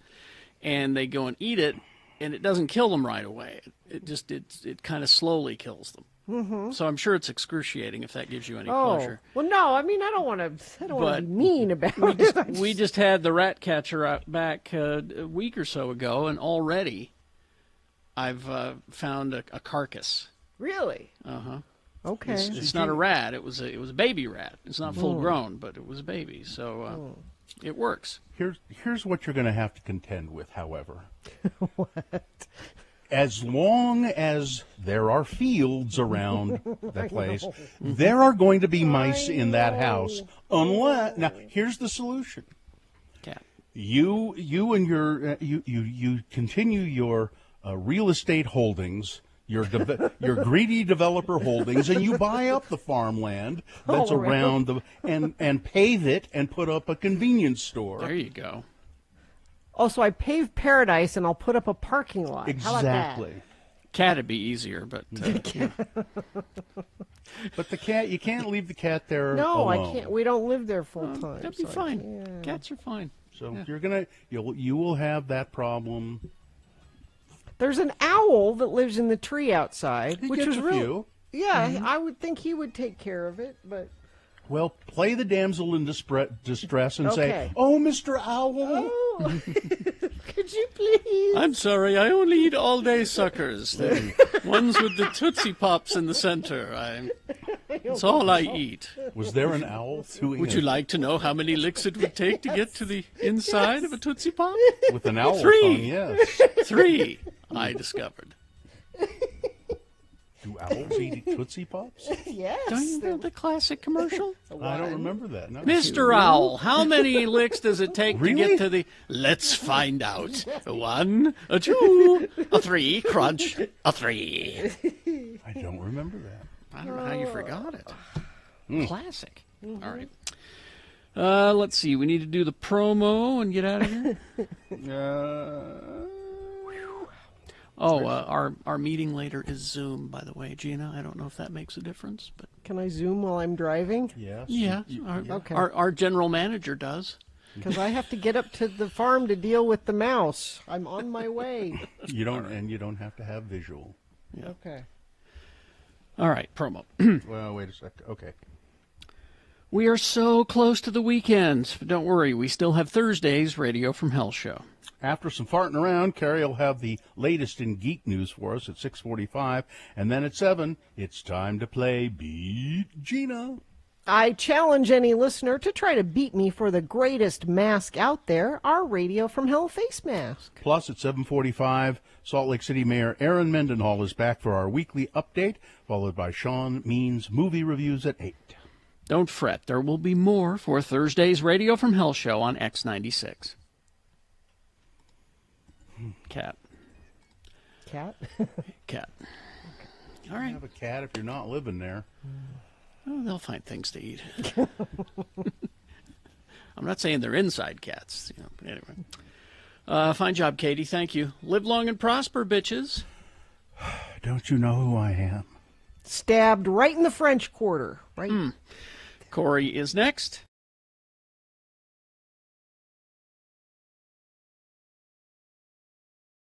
And they go and eat it, and it doesn't kill them right away. It kind of slowly kills them. Mm-hmm. So I'm sure it's excruciating if that gives you any Oh, pleasure. well, no. I mean, I don't want to be mean about it. We just had the rat catcher out back a week or so ago, and already I've found a carcass. Really? Uh-huh. Okay. It's not a rat. It was a baby rat. It's not full grown, but it was a baby. So it works. Here's what you're going to have to contend with, however. What? As long as there are fields around that place, there are going to be mice in that house. Unless now, here's the solution. Cat. You and your you continue your real estate holdings, your greedy developer holdings, and you buy up the farmland that's around the and pave it and put up a convenience store. There you go. Oh, so I pave paradise and I'll put up a parking lot. How about Exactly. Cat'd be easier, but but the cat, you can't leave the cat there. No, alone. I can't. We don't live there full time. that'd be fine. Cats are fine. So you will have that problem. There's an owl that lives in the tree outside, He which gets is a really few. Yeah, I would think he would take care of it, but Well, play the damsel in distress and say, Okay. "Oh, Mr. Owl." Oh, could you please? I'm sorry, I only eat all-day suckers. The ones with the Tootsie Pops in the center. That's all I eat. Was there an owl doing Would you like to know how many licks it would take to get to the inside of a Tootsie Pop? with an owl 3. tongue? Yes. 3, I discovered. Do owls eat Tootsie Pops? Yes. Don't you know the classic commercial? I don't remember that. No. Mr. Owl, how many licks does it take to Really? get to the... Let's find out. 1, a 2, a 3, crunch, a 3. I don't remember that. I don't know how you forgot it. Classic. Mm-hmm. All right. Let's see. We need to do the promo and get out of here. Our meeting later is Zoom, by the way, Gina. I don't know if that makes a difference, but Can I Zoom while I'm driving? Yes. yeah, Okay. our general manager does. Because I have to get up to the farm to deal with the mouse. I'm on my way. You don't have to have visual. Yeah. Okay. All right, promo. Well, wait a sec. Okay. We are so close to the weekend, but don't worry, we still have Thursday's Radio from Hell show. After some farting around, Carrie will have the latest in geek news for us at 6:45, and then at 7, it's time to play Beat Gina. I challenge any listener to try to beat me for the greatest mask out there, our Radio from Hell face mask. Plus, at 7:45, Salt Lake City Mayor Aaron Mendenhall is back for our weekly update, followed by Sean Means movie reviews at 8. Don't fret, there will be more for Thursday's Radio from Hell show on X96. Cat. Cat? Cat. You can have a cat if you're not living there. Oh, they'll find things to eat. I'm not saying they're inside cats. But anyway. Fine job, Katie. Thank you. Live long and prosper, bitches. Don't you know who I am? Stabbed right in the French Quarter. Right. Corey is next.